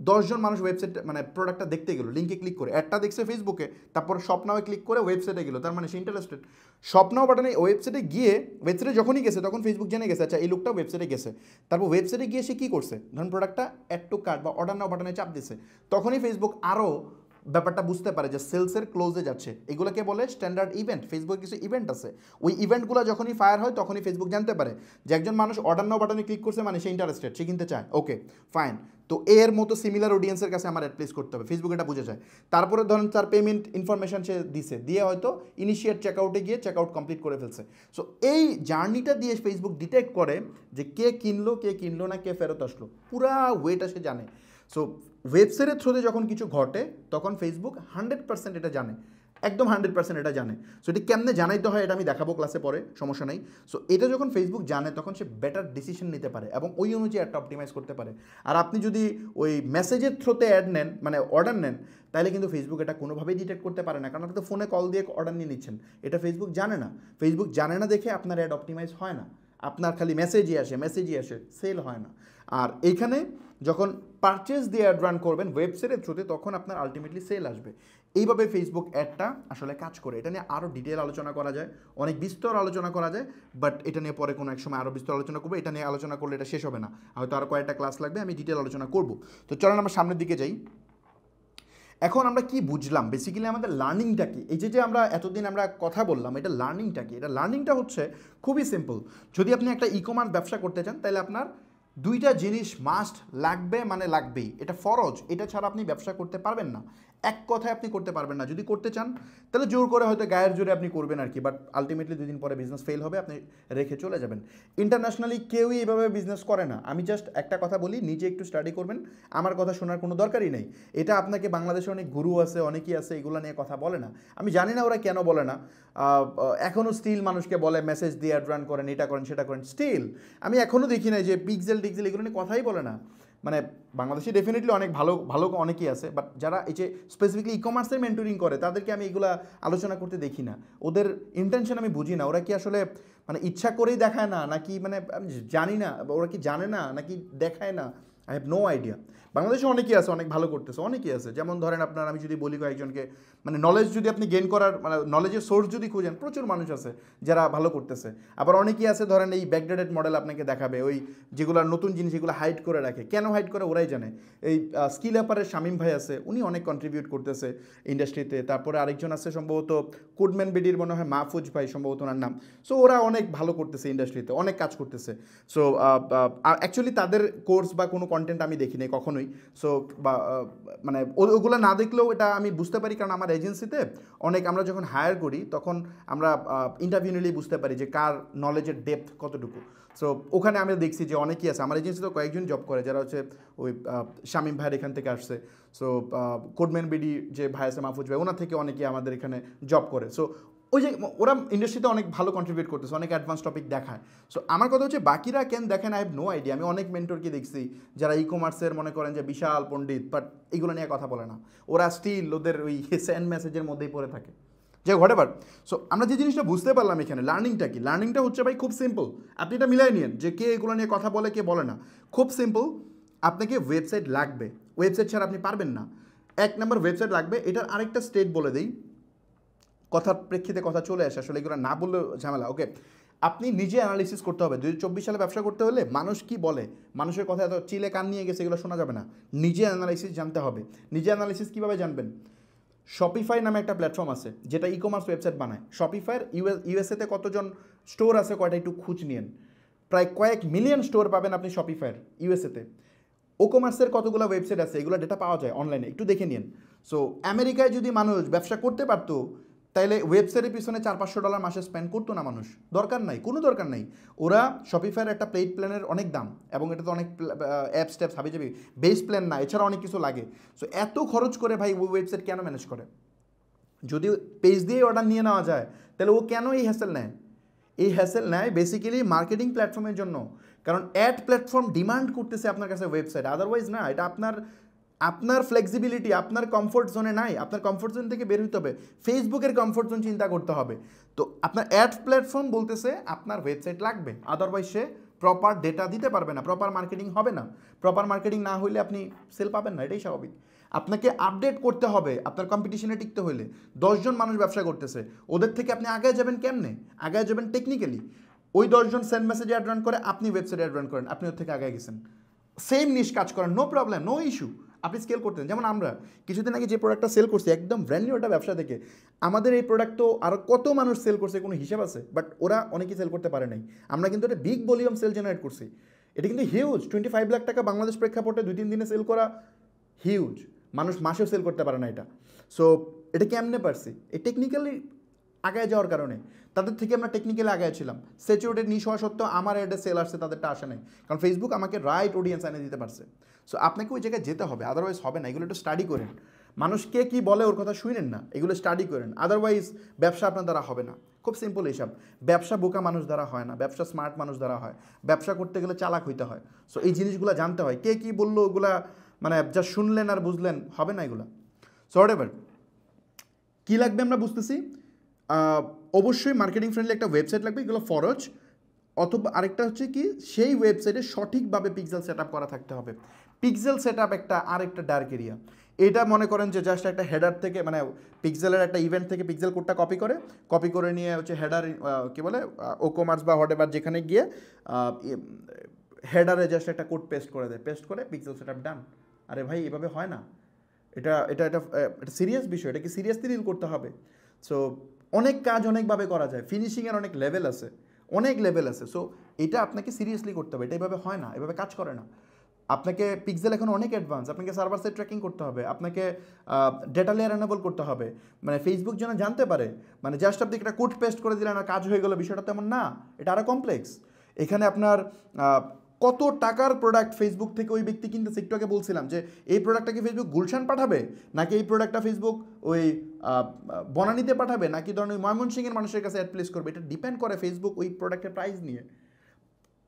10 জন মানুষ ওয়েবসাইট মানে প্রোডাক্টটা দেখতে গেলো, লিঙ্কে ক্লিক করে অ্যাডটা দেখছে ফেসবুকে, তারপর শপ নাও ক্লিক করে ওয়েবসাইটে গেলো, তার মানে সে ইন্টারেস্টেড। শপ নাও বাটনে ওয়েবসাইটে গিয়ে, ওয়েবসাইটে যখনই গেছে তখন ফেসবুক জেনে গেছে আচ্ছা এই লোকটা ওয়েবসাইটে গেছে, তারপর ওয়েবসাইটে গিয়ে সে কী করছে, ধরুন প্রোডাক্টটা অ্যাড টু কার্ট বা অর্ডার নাও বাটনে চাপ দিছে, তখনই ফেসবুক আরও ব্যাপারটা বুঝতে পারে যে সেলসের ক্লোজে যাচ্ছে। এগুলোকে বলে স্ট্যান্ডার্ড ইভেন্ট, ফেসবুকে কিছু ইভেন্ট আছে, ওই ইভেন্টগুলো যখনই ফায়ার হয় তখনই ফেসবুক জানতে পারে যে একজন মানুষ অর্ডার নাও বাটনে ক্লিক করছে মানে সে ইন্টারেস্টেড, সে কিনতে চায়, ওকে ফাইন। তো এর মতো সিমিলার অডিয়েন্সের কাছে আমার অ্যাড প্লেস করতে হবে, ফেসবুক এটা বুঝে যায়। তারপরে ধরেন তার পেমেন্ট ইনফরমেশন সে দিছে, দিয়ে হয়তো ইনিশিয়েট চেকআউটে গিয়ে চেকআউট কমপ্লিট করে ফেলছে। সো এই জার্নিটা দিয়ে ফেসবুক ডিটেক্ট করে যে কে কিনলো না, কে ফেরত আসলো, পুরা ওয়েটা সে জানে। সো ওয়েবসাইটের থ্রুতে যখন কিছু ঘটে তখন ফেসবুক 100% এটা জানে, একদম 100% এটা জানে। সো এটা কেমনে জানাইতে হয় এটা আমি দেখাবো ক্লাসে পরে, সমস্যা নেই। সো এটা যখন ফেসবুক জানে তখন সে বেটার ডিসিশন নিতে পারে এবং ওই অনুযায়ী অ্যাডটা অপটিমাইজ করতে পারে। আর আপনি যদি ওই মেসেজের থ্রুতে অ্যাড নেন, মানে অর্ডার নেন, তাহলে কিন্তু ফেসবুক এটা কোনোভাবেই ডিটেক্ট করতে পারে না, কারণ আপনি তো ফোনে কল দিয়ে অর্ডার নিয়ে নিচ্ছেন, এটা ফেসবুক জানে না। ফেসবুক জানে না দেখে আপনার অ্যাড অপটিমাইজ হয় না, আপনার খালি মেসেজই আসে, সেল হয় না। আর এইখানে যখন পারচেস দিয়ে অ্যাড রান করবেন ওয়েবসাইটের থ্রুতে তখন আপনার আলটিমেটলি সেল আসবে। এইভাবে ফেসবুক অ্যাডটা আসলে কাজ করে। এটা নিয়ে আরও ডিটেল আলোচনা করা যায়, অনেক বিস্তর আলোচনা করা যায়, বাট এটা নিয়ে পরে কোনো এক সময় আরও বিস্তর আলোচনা করবো। এটা নিয়ে আলোচনা করলে এটা শেষ হবে না, হয়তো আরও কয়েকটা ক্লাস লাগবে, আমি ডিটেল আলোচনা করব। তো চলেন আমরা সামনের দিকে যাই। এখন আমরা কি বুঝলাম বেসিক্যালি, আমাদের লার্নিংটা কি, এই যে আমরা এতদিন আমরা কথা বললাম, এটা লার্নিংটা কি? এটা লার্নিংটা হচ্ছে খুবই সিম্পল। যদি আপনি একটা ই কমার্স ব্যবসা করতে চান তাহলে আপনার দুইটা জিনিস মাস্ট লাগবে, মানে লাগবেই, এটা ফরজ, এটা ছাড়া আপনি ব্যবসা করতে পারবেন না, এক কথায় আপনি করতে পারবেন না। যদি করতে চান তাহলে জোর করে হয়তো গায়ের জোরে আপনি করবেন আর কি, বাট আলটিমেটলি 2 দিন পরে বিজনেস ফেল হবে, আপনি রেখে চলে যাবেন। ইন্টারন্যাশনালি কেউই এভাবে বিজনেস করে না। আমি জাস্ট একটা কথা বলি, নিজে একটু স্টাডি করবেন, আমার কথা শোনার কোনো দরকারই নেই। এটা আপনাকে বাংলাদেশে অনেক গুরু আছে, অনেকেই আছে, এগুলো নিয়ে কথা বলে না। আমি জানি না ওরা কেন বলে না, এখনও স্টিল মানুষকে বলে মেসেজ দিয়ে অ্যাড রান করেন, এটা করেন সেটা করেন, স্টিল আমি এখনও দেখি না যে পিক্সেল এগুলো নিয়ে কথাই বলে না। মানে বাংলাদেশে ডেফিনেটলি অনেক ভালো অনেকেই আছে, বাট যারা এই যে স্পেসিফিকলি ই কমার্সের মেন্টরিং করে তাদেরকে আমি এগুলো আলোচনা করতে দেখি না। ওদের ইন্টেনশন আমি বুঝি না, ওরা কি আসলে মানে ইচ্ছা করেই দেখায় না, নাকি মানে আমি জানি না, ওরা কি জানে না নাকি দেখায় না, আই হ্যাভ নো আইডিয়া। বাংলাদেশে অনেকেই আছে অনেক ভালো করতেছে, অনেকেই আছে। যেমন ধরেন আপনার আমি যদি বলি কয়েকজনকে, মানে নলেজ যদি আপনি গেইন করার মানে নলেজের সোর্স যদি খুঁজেন, প্রচুর মানুষ আছে যারা ভালো করতেছে। আবার অনেকেই আছে ধরেন এই ব্যাকডেটেড মডেল আপনাকে দেখাবে, ওই যেগুলো নতুন জিনিস এগুলো হাইড করে রাখে, কেন হাইড করে ওরাই জানে। এই স্কিল অ্যাপারের শামীম ভাই আছে, উনি অনেক কন্ট্রিবিউট করতেছে ইন্ডাস্ট্রিতে। তারপরে আরেকজন আছে সম্ভবত কোডম্যান বিডির মনে হয় মাহফুজ ভাই সম্ভবত ওনার নাম। সো ওরা অনেক ভালো করতেছে ইন্ডাস্ট্রিতে, অনেক কাজ করতেছে। সো অ্যাকচুয়ালি তাদের কোর্স বা কোনো কন্টেন্ট আমি দেখি নাই কখনোই। সো বা মানে ওগুলো না দেখলেও এটা আমি বুঝতে পারি, কারণ আমার এজেন্সিতে অনেক আমরা যখন হায়ার করি তখন আমরা ইন্টারভিউ নিলেই বুঝতে পারি যে কার নলেজের ডেপথ কতটুকু। সো ওখানে আমি দেখছি যে অনেকেই আছে, আমার এজেন্সিতে কয়েকজন জব করে যারা হচ্ছে ওই শামীম ভাইয়ের এখান থেকে আসছে। সো কোডম্যান বিডি যে ভাই আছে মাহফুজ ভাই, ওনার থেকে অনেকেই আমাদের এখানে জব করে। সো ওই যে ওরা ইন্ডাস্ট্রিতে অনেক ভালো কন্ট্রিবিউট করতেছে, অনেক অ্যাডভান্স টপিক দেখায়। সো আমার কথা হচ্ছে বাকিরা কেন দেখেন, আই হ্যাভ নো আইডিয়া। আমি অনেক মেন্টরকে দেখছি যারা ই কমার্সের মনে করেন যে বিশাল পণ্ডিত, বাট এগুলো নিয়ে কথা বলে না, ওরা স্টিল ওদের ওই সেন্ড মেসেজের মধ্যেই পড়ে থাকে। যে হোয়াটএভার। সো আমরা যে জিনিসটা বুঝতে পারলাম এখানে লার্নিংটা কি, লার্নিংটা হচ্ছে ভাই খুব সিম্পল। আপনি এটা মিলাই নিন যে কে এগুলো নিয়ে কথা বলে কে বলে না। খুব সিম্পল, আপনাকে ওয়েবসাইট লাগবে, ওয়েবসাইট ছাড়া আপনি পারবেন না। এক নম্বর ওয়েবসাইট লাগবে। এটার আরেকটা স্টেট বলে দিই, কথার প্রেক্ষিতে কথা চলে আসে, আসলে এগুলো না বললেও ঝামেলা। ওকে, আপনি নিজে অ্যানালিসিস করতে হবে। 2024 সালে ব্যবসা করতে হলে মানুষ কি বলে, মানুষের কথা এত চিলে কান নিয়ে গেছে এগুলো শোনা যাবে না। নিজে অ্যানালিসিস জানতে হবে। নিজে অ্যানালিসিস কীভাবে জানবেন? শপিফাই নামে একটা প্ল্যাটফর্ম আছে যেটা ই কমার্স ওয়েবসাইট বানায়। শপিফাইয়ের ইউএসএতে কতজন স্টোর আছে কয়টা একটু খুঁজ নিয়েন, প্রায় কয়েক মিলিয়ন স্টোর পাবেন আপনি শপিফাইয়ের ইউএসএতে। ও কমার্সের কতগুলো ওয়েবসাইট আছে, এগুলো ডেটা পাওয়া যায় অনলাইনে, একটু দেখে নিন। সো আমেরিকায় যদি মানুষ ব্যবসা করতে পারতো তাইলে ওয়েবসাইটের পিছনে $400-500 মাসে স্পেন্ড করতো না মানুষ। দরকার নাই, কোনো দরকার নাই। ওরা শপিফাইয়ের একটা পেইড প্ল্যানের অনেক দাম, এবং এটা তো অনেক অ্যাপস ট্যাপস হাবি যাবি, বেস প্ল্যান না, এছাড়া অনেক কিছু লাগে। সো এত খরচ করে ভাই ওই ওয়েবসাইট কেন ম্যানেজ করে? যদি পেজ দিয়ে অর্ডার নিয়ে নেওয়া যায় তাহলে ও কেন এই হ্যাসেল নেয়? এই হ্যাসেল নেয় বেসিক্যালি মার্কেটিং প্ল্যাটফর্মের জন্য, কারণ অ্যাড প্ল্যাটফর্ম ডিমান্ড করতেছে আপনার কাছে ওয়েবসাইট, আদারওয়াইজ না। এটা আপনার ফ্লেক্সিবিলিটি, আপনার কমফোর্ট জোনে নাই, আপনার কমফোর্ট জোন থেকে বের হতে হবে। ফেসবুকের কমফোর্ট জোন চিন্তা করতে হবে। তো আপনার অ্যাড প্ল্যাটফর্ম বলতেছে আপনার ওয়েবসাইট লাগবে, আদারওয়াইজ সে প্রপার ডেটা দিতে পারবে না, প্রপার মার্কেটিং হবে না। প্রপার মার্কেটিং না হইলে আপনি সেল পাবেন না, এটাই স্বাভাবিক। আপনাকে আপডেট করতে হবে আপনার কম্পিটিশনে টিকতে হইলে। 10 জন মানুষ ব্যবসা করতেছে, ওদের থেকে আপনি আগে যাবেন কেমনে? আগে যাবেন টেকনিক্যালি। ওই 10 জন সেন্ড মেসেজে অ্যাড রান করে, আপনি ওয়েবসাইটে অ্যাড রান করেন, আপনি ওর থেকে আগে গেছেন। সেম নিশ কাজ করেন, নো প্রবলেম, নো ইস্যু, আপনি স্কেল করতেন। যেমন আমরা কিছুদিন আগে যে প্রোডাক্টটা সেল করছি একদম ব্র্যান্ড নিউ একটা ব্যবসা থেকে, আমাদের এই প্রোডাক্ট তো আরও কত মানুষ সেল করছে কোনো হিসাব আছে, বাট ওরা অনেকেই সেল করতে পারে নাই। আমরা কিন্তু একটা বিগ ভলিউম সেল জেনারেট করছি। এটা কিন্তু হিউজ, 25 লাখ টাকা বাংলাদেশ প্রেক্ষাপটে 2-3 দিনে সেল করা হিউজ। মানুষ মাসেও সেল করতে পারে না এটা। সো এটা কেমনে পারছি? এই টেকনিক্যালি আগায় যাওয়ার কারণে। তাদের থেকে আমরা টেকনিক্যালি আগায় ছিলাম। স্যাচুরেটেড নিশ হওয়া সত্ত্বেও আমার অ্যাডে সেল আসছে, তাদেরটা আসে নাই, কারণ ফেসবুক আমাকে রাইট অডিয়েন্স এনে দিতে পারছে। সো আপনাকে ওই জায়গায় যেতে হবে, আদারওয়াইজ হবে না। এগুলো একটু স্টাডি করেন। মানুষ কে কী বলে ওর কথা শুনেন না, এগুলো স্টাডি করেন, আদারওয়াইজ ব্যবসা আপনার দ্বারা হবে না। খুব সিম্পল হিসাব। ব্যবসা বোকা মানুষ দ্বারা হয় না, ব্যবসা স্মার্ট মানুষ দ্বারা হয়। ব্যবসা করতে গেলে চালাক হইতে হয়। সো এই জিনিসগুলো জানতে হয়। কে কী বললো ওগুলা মানে যা শুনলেন আর বুঝলেন হবে না এগুলা। সো হোয়াটএভার কী লাগবে আমরা বুঝতেছি। অবশ্যই মার্কেটিং ফ্রেন্ডলি একটা ওয়েবসাইট লাগবে, এগুলো ফরজ। অথবা আরেকটা হচ্ছে কি, সেই ওয়েবসাইটে সঠিকভাবে পিক্সেল সেট আপ করা থাকতে হবে। পিক্সেল সেট আপ একটা আরেকটা ডার্ক এরিয়া। এটা মনে করেন যে জাস্ট একটা হেডার থেকে, মানে পিক্সেলের একটা ইভেন্ট থেকে পিক্সেল কোডটা কপি করে নিয়ে হচ্ছে হেডার কী বলে ও কমার্স বা হোয়াটএভার যেখানে গিয়ে হেডারে জাস্ট একটা কোড পেস্ট করে দেয়, পেস্ট করে পিক্সেল সেট আপ ডান। আরে ভাই এভাবে হয় না। এটা এটা এটা এটা সিরিয়াস বিষয়, এটাকে সিরিয়াসলি ডিল করতে হবে। সো অনেক কাজ অনেকভাবে করা যায়, ফিনিশিংয়ের অনেক লেভেল আছে, অনেক লেভেল আছে। সো এটা আপনাকে সিরিয়াসলি করতে হবে, এটা এভাবে হয় না, এভাবে কাজ করে না। আপনাকে পিক্সেল এখন অনেক অ্যাডভান্স, আপনাকে সার্ভার সাইড ট্র্যাকিং করতে হবে, আপনাকে ডেটা লেয়ার এনেবল করতে হবে। মানে ফেসবুক যেন জানতে পারে, মানে জাস্ট আপনি একটা কোড পেস্ট করে দিলেন আর কাজ হয়ে গেলো, বিষয়টা তেমন না, এটা আরও কমপ্লেক্স। এখানে আপনার কত টাকার প্রোডাক্ট ফেসবুক থেকে ওই ব্যক্তি কিনতেছে। একটু আগে বলছিলাম যে এই প্রোডাক্টটা কি ফেসবুক গুলশান পাঠাবে, নাকি এই প্রোডাক্টটা ফেসবুক ওই বনানীতে পাঠাবে, নাকি ধরুন ওই ময়মনসিংহের মানুষের কাছে অ্যাড প্লেস করবে। এটা ডিপেন্ড করে ফেসবুক ওই প্রোডাক্টের প্রাইস নিয়ে,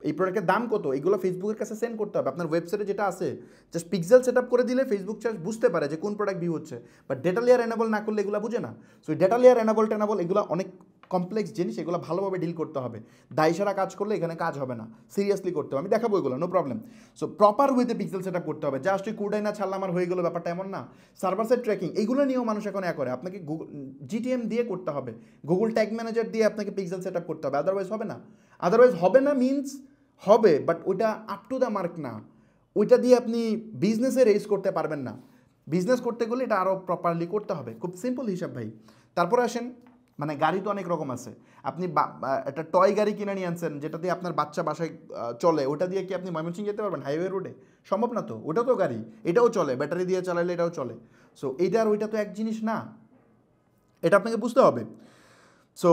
এই প্রোডাক্টের দাম কত, এগুলো ফেসবুকের কাছে সেন্ড করতে হবে। আপনার ওয়েবসাইটে যেটা আছে জাস্ট পিক্সেল সেট আপ করে দিলে ফেসবুক চার্জ বুঝতে পারে যে কোন প্রোডাক্ট ভিউ হচ্ছে, বাট ডেটা লেয়ার এনেবল না করলে এগুলো বুঝে না। সো ডেটা লেয়ার এনেবল এগুলো অনেক কমপ্লেক্স জিনিস, এগুলো ভালোভাবে ডিল করতে হবে। দায়সারা কাজ করলে এখানে কাজ হবে না, সিরিয়াসলি করতে হবে। আমি দেখাবো এগুলো, নো প্রবলেম। সো প্রপার ওয়েতে পিক্সেল সেট আপ করতে হবে, জাস্ট ওই কোডাই না ছাড়লাম আর হয়ে গেলো, ব্যাপারটা এমন না। সার্ভার সাইড ট্র্যাকিং এইগুলো নিয়েও মানুষ এখন করে, আপনাকে গুগল জিটিএম দিয়ে করতে হবে, গুগল ট্যাগ ম্যানেজার দিয়ে আপনাকে পিক্সেল সেট আপ করতে হবে, আদারওয়াইজ হবে না। আদারওয়াইজ হবে না মিনস হবে, বাট ওইটা আপ টু দ্য মার্ক না, ওইটা দিয়ে আপনি বিজনেসে রেজ করতে পারবেন না। বিজনেস করতে গেলে এটা আরও প্রপারলি করতে হবে। খুব সিম্পল হিসাব ভাই। তারপরে আসেন, মানে গাড়ি তো অনেক রকম আছে। আপনি একটা টয় গাড়ি কিনে নিয়ে আনছেন যেটা দিয়ে আপনার বাচ্চা বাসায় চলে, ওটা দিয়ে কি আপনি ময়মনসিংহ যেতে পারবেন হাইওয়ে রোডে? সম্ভব না তো। ওটাও তো গাড়ি, এটাও চলে, ব্যাটারি দিয়ে চালালে এটাও চলে। সো এইটা আর ওইটা তো এক জিনিস না, এটা আপনাকে বুঝতে হবে। সো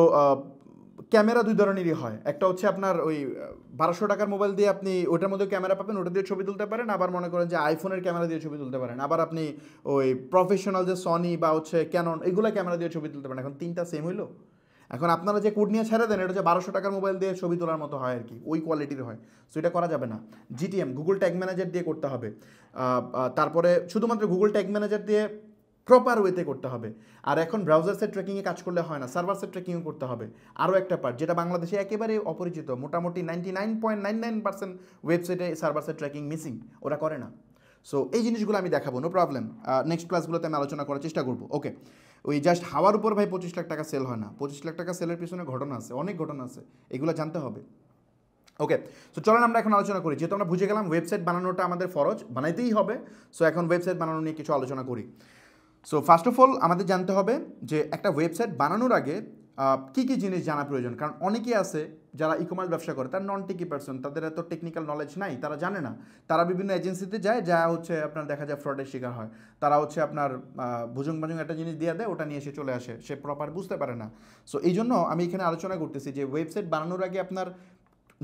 ক্যামেরা দুই ধরনেরই হয়। একটা হচ্ছে আপনার ওই 1200 টাকার মোবাইল দিয়ে আপনি ওটার মধ্যে ক্যামেরা পাবেন, ওটা দিয়ে ছবি তুলতে পারেন। আবার মনে করেন যে আইফোনের ক্যামেরা দিয়ে ছবি তুলতে পারেন। আবার আপনি ওই প্রফেশনাল যে সনি বা হচ্ছে ক্যানন এগুলো ক্যামেরা দিয়ে ছবি তুলতে পারেন। এখন তিনটা সেম হইলো? এখন আপনারা যে কোড নিয়ে ছেড়ে দেন এটা হচ্ছে 1200 টাকার মোবাইল দিয়ে ছবি তোলার মতো হয় আর কি, ওই কোয়ালিটির হয়। সো এটা করা যাবে না। জিটিএম গুগল ট্যাগ ম্যানেজার দিয়ে করতে হবে। তারপরে শুধুমাত্র গুগল ট্যাগ ম্যানেজার দিয়ে প্রপার ওয়েতে করতে হবে। আর এখন ব্রাউজার সাইড ট্র্যাকিংয়ে কাজ করলে হয় না, সার্ভার সাইড ট্র্যাকিংও করতে হবে। আরও একটা পার্ট যেটা বাংলাদেশে একেবারে অপরিচিত, মোটামুটি 99.99% ওয়েবসাইটে সার্ভার সাইড ট্র্যাকিং মিসিং, ওরা করে না। সো এই জিনিসগুলো আমি দেখাবো, নো প্রবলেম। নেক্সট ক্লাসগুলোতে আমি আলোচনা করার চেষ্টা করবো। ওকে, ওই জাস্ট হাওয়ার উপর ভাই 25 লাখ টাকা সেল হয় না। 25 লাখ টাকা সেলের পিছনে ঘটনা আছে, অনেক ঘটনা আছে, এগুলো জানতে হবে। ওকে, সো চলেন আমরা এখন আলোচনা করি। যেহেতু আমরা বুঝে গেলাম ওয়েবসাইট বানানোটা আমাদের ফরজ, বানাইতেই হবে। সো এখন ওয়েবসাইট বানানো নিয়ে কিছু আলোচনা করি। সো ফার্স্ট অফ অল আমাদের জানতে হবে যে একটা ওয়েবসাইট বানানোর আগে কী কী জিনিস জানা প্রয়োজন। কারণ অনেকেই আছে যারা ই কমার্স ব্যবসা করে, তারা নন টেকি পার্সন, তাদের এত টেকনিক্যাল নলেজ নাই, তারা জানে না। তারা বিভিন্ন এজেন্সিতে যায়, যা হচ্ছে আপনার দেখা যায় ফ্রডের শিকার হয়। তারা হচ্ছে আপনার ভুজুং ভাজুং একটা জিনিস দিয়ে দেয়, ওটা নিয়ে এসে চলে আসে, সে প্রপার বুঝতে পারে না। সো এই জন্য আমি এখানে আলোচনা করতেছি যে ওয়েবসাইট বানানোর আগে আপনার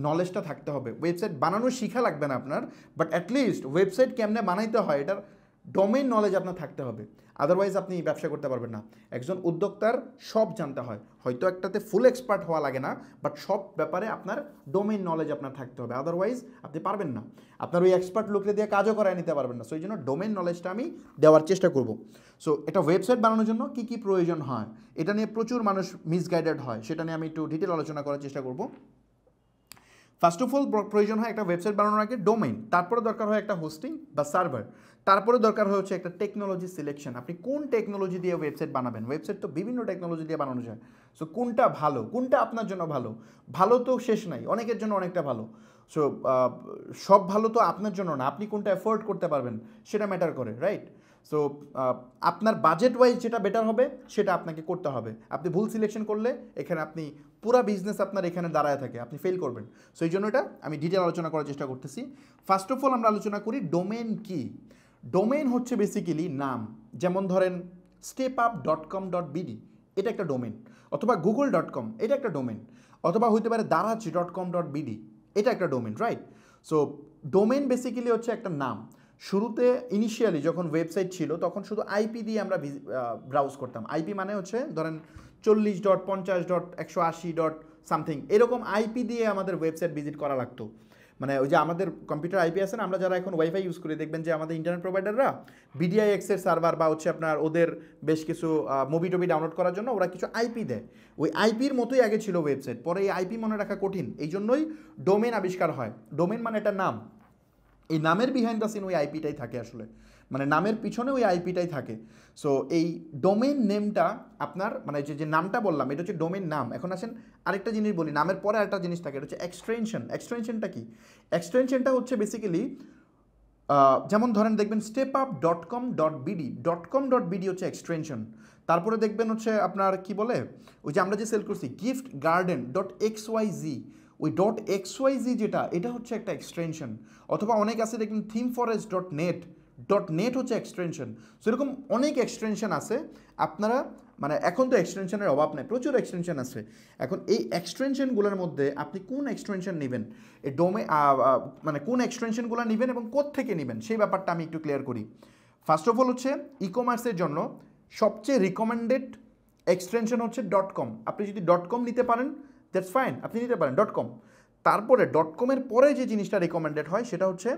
নলেজটা থাকতে হবে। ওয়েবসাইট বানানো শিখা লাগবে না আপনার, বাট অ্যাটলিস্ট ওয়েবসাইট কেমনে বানাইতে হয় এটার ডোমেইন নলেজ আপনার থাকতে হবে। আদারওয়াইজ আপনি ব্যবসা করতে পারবেন না। একজন উদ্যোক্তার সব জানতে হয়, হয়তো একটাতে ফুল এক্সপার্ট হওয়া লাগে না, বাট সব ব্যাপারে আপনার ডোমেইন নলেজ আপনার থাকতে হবে, আদারওয়াইজ আপনি পারবেন না। আপনার ওই এক্সপার্ট লোককে দিয়ে কাজও করায় নিতে পারবেন না। সো এই জন্য ডোমেইন নলেজটা আমি দেওয়ার চেষ্টা করব। সো এটা ওয়েবসাইট বানানোর জন্য কী কী প্রয়োজন হয়, এটা নিয়ে প্রচুর মানুষ মিসগাইডেড হয়, সেটা নিয়ে আমি একটু ডিটেল আলোচনা করার চেষ্টা করব। ফার্স্ট অফ অল প্রয়োজন হয় একটা ওয়েবসাইট বানানোর আগে ডোমেইন, তারপরে দরকার হয় একটা হোস্টিং বা সার্ভার, তারপরে দরকার হচ্ছে একটা টেকনোলজি সিলেকশন। আপনি কোন টেকনোলজি দিয়ে ওয়েবসাইট বানাবেন, ওয়েবসাইট তো বিভিন্ন টেকনোলজি দিয়ে বানানো যায়। সো কোনটা ভালো, কোনটা আপনার জন্য ভালো, ভালো তো শেষ নাই, অনেকের জন্য অনেকটা ভালো। সো সব ভালো তো আপনার জন্য না, আপনি কোনটা অ্যাফোর্ড করতে পারবেন সেটা ম্যাটার করে, রাইট? সো আপনার বাজেট ওয়াইজ যেটা বেটার হবে সেটা আপনাকে করতে হবে। আপনি ভুল সিলেকশন করলে এখানে আপনি পুরা বিজনেস আপনার এখানে দাঁড়ায় থাকে, আপনি ফেল করবেন। সো এই জন্য এটা আমি ডিটেল আলোচনা করার চেষ্টা করতেছি। ফার্স্ট অফ অল আমরা আলোচনা করি ডোমেন কি। ডোমেন হচ্ছে বেসিক্যালি নাম। যেমন ধরেন stepup.com.bd, এটা একটা ডোমেন, অথবা google.com, এটা একটা ডোমেন, অথবা হইতে পারে daraj.com.bd, এটা একটা domain, right? So domain basically হচ্ছে একটা নাম। শুরুতে ইনিশিয়ালি যখন ওয়েবসাইট ছিল তখন শুধু আইপি দিয়ে আমরা ব্রাউজ করতাম। আইপি মানে হচ্ছে ধরেন 40.50.180. সামথিং, এরকম আইপি দিয়ে আমাদের ওয়েবসাইট ভিজিট করা লাগতো। মানে ওই যে আমাদের কম্পিউটার আইপি আছে না, আমরা যারা এখন ওয়াইফাই ইউজ করি, দেখবেন যে আমাদের ইন্টারনেট প্রোভাইডাররা বিডিআইএক্সের সার্ভার বা হচ্ছে আপনার ওদের বেশ কিছু মুভি টুভি ডাউনলোড করার জন্য ওরা কিছু আইপি দেয়। ওই আইপির মতোই আগে ছিল ওয়েবসাইট, পরে এই আইপি মনে রাখা কঠিন, এই জন্যই ডোমেন আবিষ্কার হয়। ডোমেন মানে একটা নাম, এই নামের বিহাইন্ড দ্য সিন ওই আইপিটাই থাকে আসলে, মানে নামের পিছনে ওই আইপিটাই থাকে। সো এই ডোমেন নেমটা আপনার, মানে যে নামটা বললাম এটা হচ্ছে ডোমেন নাম। এখন আসেন আরেকটা জিনিস বলি, নামের পরে আরেকটা জিনিস থাকে, এটা হচ্ছে এক্সটেনশন। এক্সটেনশনটা কি? এক্সটেনশনটা হচ্ছে বেসিক্যালি যেমন ধরেন দেখবেন stepup.com.bd, .com.bd হচ্ছে এক্সটেনশন। তারপরে দেখবেন হচ্ছে আপনার কি বলে, ওই যে আমরা যে সেল করছি giftgarden.xyz, ওই .xyz যেটা, এটা হচ্ছে একটা এক্সটেনশন। অথবা অনেক আছে দেখবেন themeforest.net, .net হচ্ছে এক্সটেনশন। সো এরকম অনেক এক্সটেনশন আছে। আপনারা মানে এখন তো এক্সটেনশনের অভাব নেই, প্রচুর এক্সটেনশন আছে। এখন এই এক্সটেনশনগুলোর মধ্যে আপনি কোন এক্সটেনশন নেবেন, এই মানে কোন এক্সটেনশনগুলো নেবেন এবং কোত্থেকে নেবেন সেই ব্যাপারটা আমি একটু ক্লিয়ার করি। ফার্স্ট অফ অল হচ্ছে ই কমার্সের জন্য সবচেয়ে রিকমেন্ডেড এক্সটেনশন হচ্ছে .com। আপনি যদি .com নিতে পারেন দ্যাটস ফাইন, আপনি নিতে পারেন .com। তারপরে .com-এর পরে যে জিনিসটা রিকমেন্ডেড হয় সেটা হচ্ছে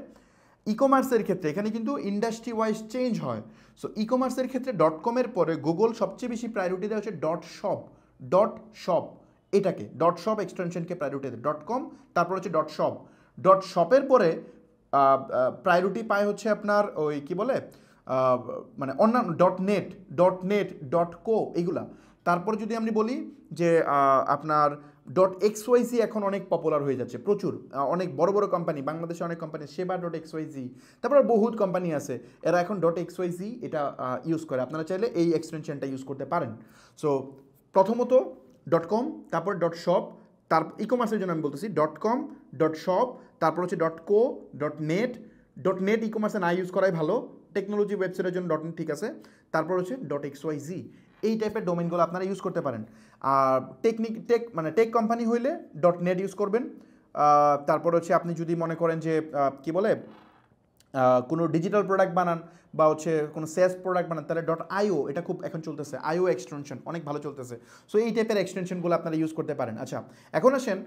ই কমার্সের ক্ষেত্রে, এখানে কিন্তু ইন্ডাস্ট্রি ওয়াইজ চেঞ্জ হয়। সো ই কমার্সের ক্ষেত্রে .com-এর পরে গুগল সবচেয়ে বেশি প্রায়োরিটি দেয় হচ্ছে .shop, এটাকে .shop এক্সটেনশনকে প্রায়োরিটি দেয়। .com তারপর হচ্ছে .shop, .shop-এর পরে প্রায়োরিটি পায় হচ্ছে আপনার ওই কি বলে মানে অন্যান্য .net, .co এগুলা। তারপর যদি আমি বলি যে আপনার .xyz এখন অনেক পপুলার হয়ে যাচ্ছে, প্রচুর অনেক বড় বড় কোম্পানি, বাংলাদেশে অনেক কোম্পানি, সেবা .xyz, তারপর বহুত কোম্পানি আছে, এরা এখন .xyz এটা ইউজ করে। আপনারা চাইলে এই এক্সটেনশনটা ইউজ করতে পারেন। সো প্রথমত .com, তারপর .shop, তারপর ই কমার্সের জন্য আমি বলতেছি .com, .shop, তারপর হচ্ছে .co, .net ই কমার্সে না ইউজ করাই ভালো, টেকনোলজি ওয়েবসাইটের জন্য .net ঠিক আছে। তারপর হচ্ছে .xyz, এই টাইপের ডোমেনগুলো আপনারা ইউজ করতে পারেন। আর টেক কোম্পানি হইলে .net ইউজ করবেন। তারপর হচ্ছে আপনি যদি মনে করেন যে কি বলে কোনো ডিজিটাল প্রোডাক্ট বানান বা হচ্ছে কোনো সেস প্রোডাক্ট বানান, তাহলে .io এটা খুব এখন চলতেছে, আইও এক্সটেনশন অনেক ভালো চলতেছে। সো এই টাইপের এক্সটেনশনগুলো আপনারা ইউজ করতে পারেন। আচ্ছা, এখন আসেন,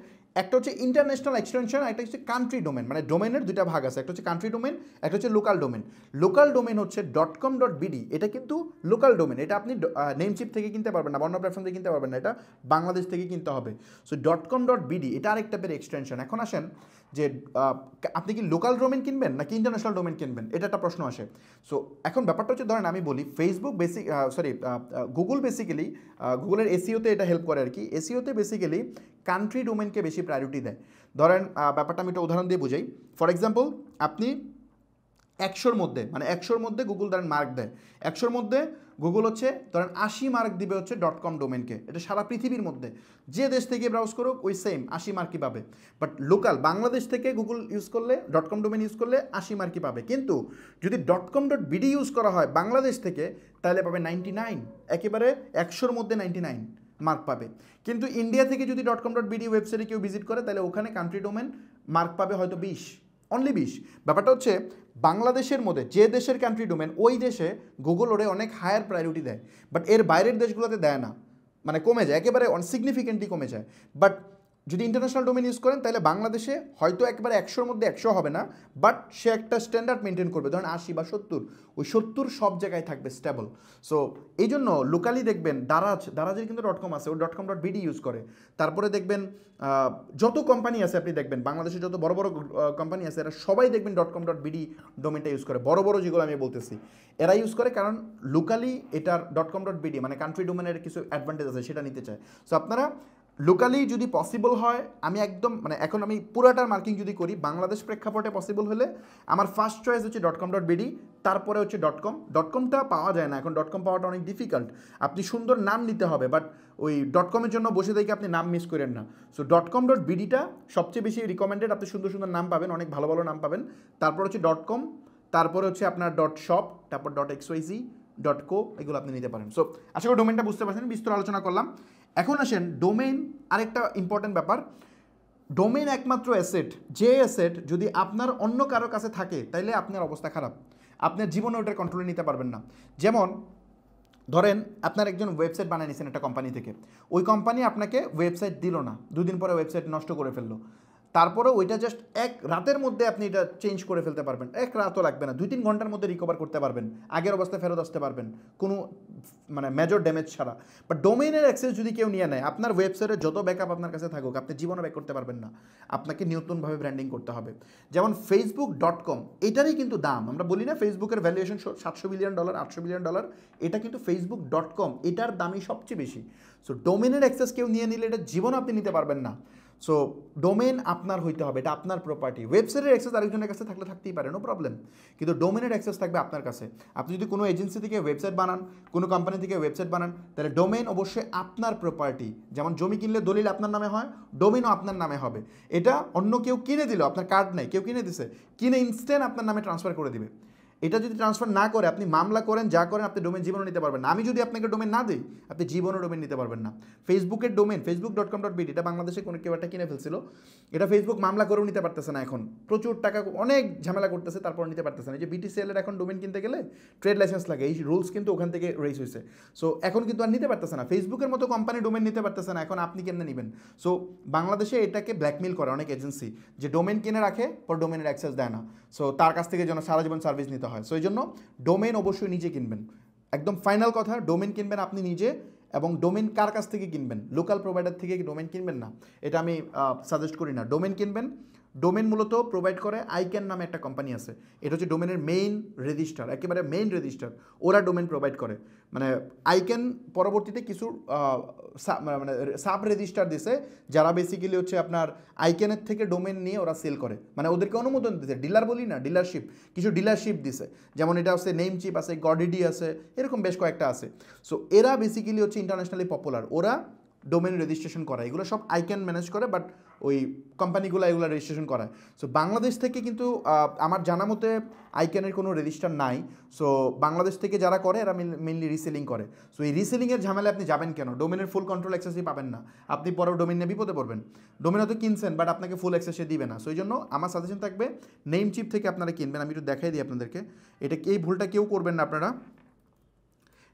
একটা হচ্ছে ইন্টারন্যাশনাল এক্সটেনশন, একটা হচ্ছে কান্ট্রি ডোমেন। মানে ডোমেনের দুইটা ভাগ আছে, একটা হচ্ছে কান্ট্রি ডোমেন, একটা হচ্ছে লোকাল ডোমেন। লোকাল ডোমেন হচ্ছে .com.bd, এটা কিন্তু লোকাল ডোমেন, এটা আপনি নেমচিপ থেকে কিনতে পারবেন না, বর্ণ প্ল্যাটফর্ম থেকে কিনতে পারবেন না, এটা বাংলাদেশ থেকে কিনতে হবে। সো .com.bd এটা আরেক টাইপের এক্সটেনশন। এখন আসেন যে আপনি কি লোকাল ডোমেন কিনবেন নাকি ইন্টারন্যাশনাল ডোমেন কিনবেন, এটা একটা প্রশ্ন আসে। সো এখন ব্যাপারটা হচ্ছে, ধরেন আমি বলি ফেসবুক গুগল বেসিক্যালি, গুগলের এসিওতে এটা হেল্প করে আর কি। এসিওতে বেসিক্যালি কান্ট্রি ডোমেনকে বেশি প্রায়োরিটি দেয়। ধরেন ব্যাপারটা আমি একটা উদাহরণ দিয়ে বুঝাই। ফর এক্সাম্পল, আপনি 100-র মধ্যে, মানে 100-র মধ্যে গুগল ধরেন মার্ক দেয়, 100-র মধ্যে গুগল হচ্ছে ধরেন 80 মার্ক দিবে হচ্ছে .com ডোমেনকে। এটা সারা পৃথিবীর মধ্যে যে দেশ থেকে ব্রাউজ করুক ওই সেম 80 মার্কই পাবে। বাট লোকাল বাংলাদেশ থেকে গুগল ইউজ করলে, .com ডোমেন ইউজ করলে 80 মার্কই পাবে। কিন্তু যদি .com.bd ইউজ করা হয় বাংলাদেশ থেকে, তাহলে পাবে 99, একেবারে 100-র মধ্যে 99 মার্ক পাবে। কিন্তু ইন্ডিয়া থেকে যদি .com.bd ওয়েবসাইটে কেউ ভিজিট করে, তাহলে ওখানে কান্ট্রি ডোমেন মার্ক পাবে হয়তো 20, অনলি 20। ব্যাপারটা হচ্ছে বাংলাদেশের মধ্যে যে দেশের কান্ট্রি ডোমেন, ওই দেশে গুগল ওরে অনেক হায়ার প্রায়োরিটি দেয়, বাট এর বাইরের দেশগুলোতে দেয় না, মানে কমে যায়, একেবারে সিগনিফিকেন্টলি কমে যায়। বাট যদি ইন্টারন্যাশনাল ডোমেন ইউজ করেন, তাহলে বাংলাদেশে হয়তো একবারে 100-র মধ্যে 100 হবে না, বাট সে একটা স্ট্যান্ডার্ড মেনটেন করবে, ধরেন 80 বা 70, ওই 70 সব জায়গায় থাকবে স্টেবল। সো এই জন্য লোকালি দেখবেন দারাজের কিন্তু .com আছে, ও .com.bd ইউজ করে। তারপরে দেখবেন যত কোম্পানি আছে আপনি দেখবেন, বাংলাদেশে যত বড় বড় কোম্পানি আছে, এরা সবাই দেখবেন .com.bd ডোমেনটা ইউজ করে। বড় বড় যেগুলো আমি বলতেছি এরা ইউজ করে, কারণ লোকালি এটার .com.bd মানে কান্ট্রি ডোমেনের কিছু অ্যাডভান্টেজ আছে, সেটা নিতে চায়। সো আপনারা লোকালি যদি পসিবল হয়, আমি একদম মানে এখন আমি পুরাটার মার্কিং যদি করি, বাংলাদেশ প্রেক্ষাপটে পসিবল হলে আমার ফার্স্ট চয়েস হচ্ছে .com.bd, তারপরে হচ্ছে .comটা পাওয়া যায় না এখন, .com পাওয়াটা অনেক ডিফিকাল্ট। আপনি সুন্দর নাম নিতে হবে, বাট ওই .comয়ের জন্য বসে থেকে আপনি নাম মিস করেন না। সো .com.bdটা সবচেয়ে বেশি রিকমেন্ডেড, আপনি সুন্দর সুন্দর নাম পাবেন, অনেক ভালো ভালো নাম পাবেন। তারপর হচ্ছে .com, তারপরে হচ্ছে আপনার .shop, তারপর .xyz, .co, এগুলো আপনি নিতে পারেন। সো আশা করি ডোমেনটা বুঝতে পারছেন, বিস্তর আলোচনা করলাম। এখন আসেন ডোমেন, আরেকটা ইম্পর্টেন্ট ব্যাপার, ডোমেন একমাত্র অ্যাসেট, যে অ্যাসেট যদি আপনার অন্য কারো কাছে থাকে, তাইলে আপনার অবস্থা খারাপ, আপনার জীবনে ওটার কন্ট্রোলে নিতে পারবেন না। যেমন ধরেন আপনার একজন ওয়েবসাইট বানিয়ে নিয়েছেন একটা কোম্পানি থেকে, ওই কোম্পানি আপনাকে ওয়েবসাইট দিল না, 2 দিন পরে ওয়েবসাইট নষ্ট করে ফেললো, তারপরে ওইটা জাস্ট এক রাতের মধ্যে আপনি এটা চেঞ্জ করে ফেলতে পারবেন, এক রাতও লাগবে না, 2-3 ঘন্টার মধ্যে রিকভার করতে পারবেন, আগের অবস্থায় ফেরত আসতে পারবেন কোনো মানে মেজর ড্যামেজ ছাড়া। বাট ডোমেইনের অ্যাক্সেস যদি কেউ নিয়ে নেয়, আপনার ওয়েবসাইটের যত ব্যাকআপ আপনার কাছে থাকুক, আপনি জীবনে ব্যাক করতে পারবেন না, আপনাকে নতুনভাবে ব্র্যান্ডিং করতে হবে। যেমন Facebook.com, এটারই কিন্তু দাম, আমরা বলি না ফেসবুকের ভ্যালুয়েশন $700 বিলিয়ন, $800 বিলিয়ন, এটা কিন্তু Facebook.com, এটার দামই সবচেয়ে বেশি। সো ডোমেনের অ্যাক্সেস কেউ নিয়ে নিলে এটা জীবনে আপনি নিতে পারবেন না। সো ডোমেন আপনার হইতে হবে, এটা আপনার প্রপার্টি। ওয়েবসাইটের অ্যাক্সেস আরেকজনের কাছে থাকলে থাকতেই পারে, নো প্রবলেম, কিন্তু ডোমেনের অ্যাক্সেস থাকবে আপনার কাছে। আপনি যদি কোনো এজেন্সি থেকে ওয়েবসাইট বানান, কোনো কোম্পানি থেকে ওয়েবসাইট বানান, তাহলে ডোমেন অবশ্যই আপনার প্রপার্টি। যেমন জমি কিনলে দলিল আপনার নামে হয়, ডোমেনও আপনার নামে হবে। এটা অন্য কেউ কিনে দিল, আপনার কার্ড নেই, কেউ কিনে দিছে, কিনে ইনস্ট্যান্ট আপনার নামে ট্রান্সফার করে দিবে। এটা যদি ট্রান্সফার না করে, আপনি মামলা করেন, যা করেন, আপনি ডোমেন জীবনও নিতে পারবেন না। আমি যদি আপনাকে ডোমেন না দিই, আপনি জীবনও ডোমেন নিতে পারবেন না। ফেসবুকের ডোমেন Facebook.com.bd, এটা বাংলাদেশে কোনো কেউ একটা কিনে ফেলছিল, এটা ফেসবুক মামলা করেও নিতে পারতেছে না এখন, প্রচুর টাকা অনেক ঝামেলা করতেছে, তারপর নিতে পারতেছে না। এই যে BTCL এর এখন ডোমেন কিনতে গেলে ট্রেড লাইসেন্স লাগে, এই রুলস কিন্তু ওখান থেকে রেইজ হয়েছে। সো এখন কিন্তু আর নিতে পারতেছে না, ফেসবুকের মতো কোম্পানি ডোমেন নিতে পারতেছে না, এখন আপনি কেমনে নেবেন? সো বাংলাদেশে এটাকে ব্ল্যাকমেল করে অনেক এজেন্সি, যে ডোমেন কিনে রাখে পর ডোমেনের অ্যাক্সেস দেয় না, সো তার কাছ থেকে যেন সারা জীবন সার্ভিস নিতে হয়। সো এই জন্য ডোমেন অবশ্যই নিজে কিনবেন, একদম ফাইনাল কথা, ডোমেন কিনবেন আপনি নিজে, এবং ডোমেন কার কাছ থেকে কিনবেন? লোকাল প্রোভাইডার থেকে ডোমেন কিনবেন না, এটা আমি সাজেস্ট করি না। ডোমেন কিনবেন, ডোমেন মূলত প্রোভাইড করে আইক্যান নামে একটা কোম্পানি আছে, এটা হচ্ছে ডোমেনের মেইন রেজিস্টার, একেবারে মেইন রেজিস্টার, ওরা ডোমেন প্রোভাইড করে। মানে আইক্যান পরবর্তীতে কিছু মানে সাব রেজিস্টার দিছে, যারা বেসিক্যালি হচ্ছে আপনার আইক্যানের থেকে ডোমেন নিয়ে ওরা সেল করে, মানে ওদেরকে অনুমোদন দিছে, ডিলার বলি না, ডিলারশিপ, কিছু ডিলারশিপ দিছে, যেমন এটা আছে নেমচিপ আছে, গডিডি আছে, এরকম বেশ কয়েকটা আছে। সো এরা বেসিক্যালি হচ্ছে ইন্টারন্যাশনালি পপুলার, ওরা ডোমেন রেজিস্ট্রেশন করা, এগুলো সব আইক্যান ম্যানেজ করে, বাট ওই কোম্পানিগুলো এগুলো রেজিস্ট্রেশন করায়। সো বাংলাদেশ থেকে কিন্তু আমার জানা মতে আইক্যানের কোনো রেজিস্টার নাই। সো বাংলাদেশ থেকে যারা করে এরা মেনলি রিসেলিং করে। সো এই রিসেলিংয়ের ঝামেলা আপনি যাবেন কেন? ডোমেনের ফুল কন্ট্রোল অ্যাক্সেসই পাবেন না, আপনি পরেও ডোমেন নিয়ে বিপদে পড়বেন। ডোমেন হয়তো কিনছেন বাট আপনাকে ফুল অ্যাক্সেস সে দিবে না। সো এই জন্য আমার সাজেশন থাকবে নেমচিপ থেকে আপনারা কিনবেন। আমি একটু দেখাই দিই আপনাদেরকে, এটা এই ভুলটা কেউ করবেন না আপনারা।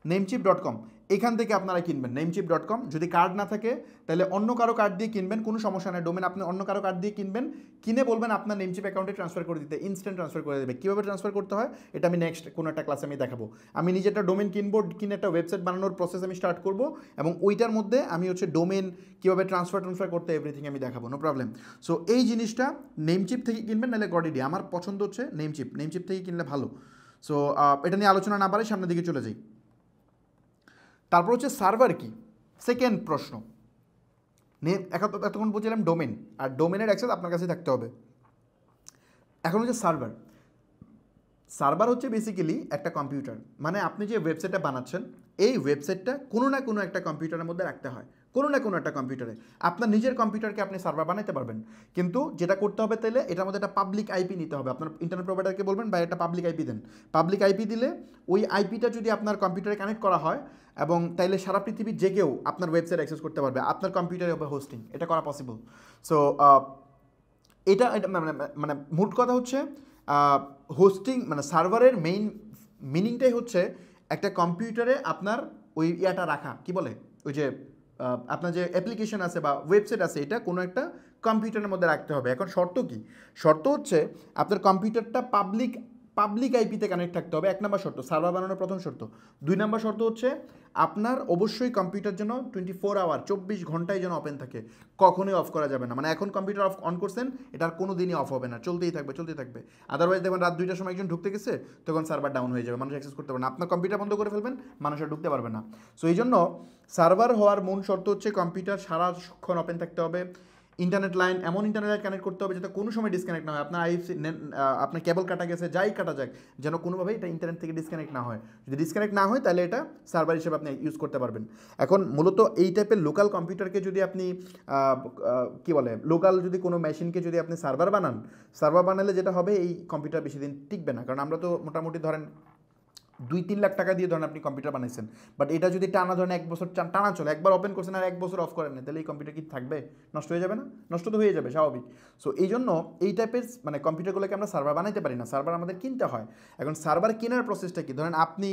namecheap.com এখান থেকে আপনারা কিনবেন, namecheap.com। যদি কার্ড না থাকে তাহলে অন্য কারো কার্ড দিয়ে কিনবেন, কোনো সমস্যা নেই। ডোমেন আপনি অন্য কারো কার্ড দিয়ে কিনবেন, কিনে বলবেন আপনার নেমচিপ অ্যাকাউন্টে ট্রান্সফার করে দিতে, ইনস্ট্যান্ট ট্রান্সফার করে দেবে। কীভাবে ট্রান্সফার করতে হয় এটা আমি নেক্সট কোনো একটা ক্লাসে আমি দেখাবো। আমি নিজে একটা ডোমেন কিনবো, কিনে একটা ওয়েবসাইট বানানোর প্রসেস আমি স্টার্ট করবো, এবং ওইটার মধ্যে আমি হচ্ছে ডোমেন কীভাবে ট্রান্সফার করতে এভরিথিং আমি দেখাবো, নো প্রবলেম। সো এই জিনিসটা নেমচিপ থেকে কিনবেন, নাহলে গডিডি। আমার পছন্দ হচ্ছে নেমচিপ থেকে কিনলে ভালো। সো এটা নিয়ে আলোচনা না বাড়াই, সামনের দিকে চলে যাই। তারপর হচ্ছে সার্ভার কি, সেকেন্ড প্রশ্ন। এতক্ষণ বলছিলাম ডোমেন, আর ডোমেনের অ্যাক্সেস আপনার কাছে থাকতে হবে। এখন হচ্ছে সার্ভার। সার্ভার হচ্ছে বেসিক্যালি একটা কম্পিউটার, মানে আপনি যে ওয়েবসাইটটা বানাচ্ছেন এই ওয়েবসাইটটা কোনো না কোনো একটা কম্পিউটারের মধ্যে রাখতে হয়, কোনো না কোনো একটা কম্পিউটারে। আপনার নিজের কম্পিউটারকে আপনি সার্ভার বানাতে পারবেন, কিন্তু যেটা করতে হবে তাহলে এটার মধ্যে একটা পাবলিক আইপি নিতে হবে। আপনার ইন্টারনেট প্রোভাইডারকে বলবেন বা একটা পাবলিক আইপি দেন। পাবলিক আইপি দিলে ওই আইপিটা যদি আপনার কম্পিউটারে কানেক্ট করা হয়, এবং তাইলে সারা পৃথিবীর যে কেউ আপনার ওয়েবসাইট অ্যাক্সেস করতে পারবে, আপনার কম্পিউটারে হবে হোস্টিং, এটা করা পসিবল। সো এটা মানে মোট কথা হচ্ছে হোস্টিং মানে সার্ভারের মেইন মিনিংটাই হচ্ছে একটা কম্পিউটারে আপনার ওই ইয়াটা রাখা, কি বলে ওই যে আপনার যে অ্যাপ্লিকেশন আছে বা ওয়েবসাইট আছে, এটা কোনো একটা কম্পিউটারের মধ্যে রাখতে হবে। এখন শর্ত কি? শর্ত হচ্ছে আপনার কম্পিউটারটা পাবলিক আইপিতে কানেক্ট থাকতে হবে, 1 নম্বর শর্ত, সার্ভার বানানোর প্রথম শর্ত। 2 নম্বর শর্ত হচ্ছে আপনার অবশ্যই কম্পিউটার যেন 24 আওয়ার 24 ঘন্টায় যেন ওপেন থাকে, কখনোই অফ করা যাবে না। মানে এখন কম্পিউটার অন করছেন, এটার কোনো দিনই অফ হবে না, চলতেই থাকবে। আদারওয়াইজ দেখবেন রাত 2টার সময় একজন ঢুকতে গেছে, তখন সার্ভার ডাউন হয়ে যাবে, মানুষ অ্যাক্সেস করতে পারবে না। আপনার কম্পিউটার বন্ধ করে ফেলবেন, মানুষ আর ঢুকতে পারবে না। সো এই জন্য সার্ভার হওয়ার মূল শর্ত হচ্ছে কম্পিউটার সারাক্ষণ ওপেন থাকতে হবে। ইন্টারনেট লাইন এমন ইন্টারনেট লাইন কানেক্ট করতে হবে যাতে কোনো সময় ডিসকানেক্ট না হয়। আপনার আপনার কেবল কাটা গেছে, যাই কাটা যাক, যেন কোনোভাবেই এটা ইন্টারনেট থেকে ডিসকানেক্ট না হয়। যদি ডিসকানেক্ট না হয় তাহলে এটা সার্ভার হিসেবে আপনি ইউজ করতে পারবেন। এখন মূলত এই টাইপের লোকাল কম্পিউটারকে যদি আপনি কী বলে লোকাল যদি কোনো মেশিনকে যদি আপনি সার্ভার বানালে যেটা হবে, এই কম্পিউটার বেশি দিন টিকবে না। কারণ আমরা তো মোটামুটি ধরেন 2-3 লাখ টাকা দিয়ে ধরেন আপনি কম্পিউটার বানাইছেন, বাট এটা যদি টানা ধরেন 1 বছর টানা চলে, একবার ওপেন করছেন আর 1 বছর অফ করেন না, তাহলে এই কম্পিউটার কি থাকবে? নষ্ট হয়ে যাবে না? নষ্ট তো হয়ে যাবে স্বাভাবিক। সো এই জন্য এই টাইপের মানে কম্পিউটারগুলোকে আমরা সার্ভার বানাইতে পারি না, সার্ভার আমাদের কিনতে হয়। এখন সার্ভার কেনার প্রসেসটা কি? ধরেন আপনি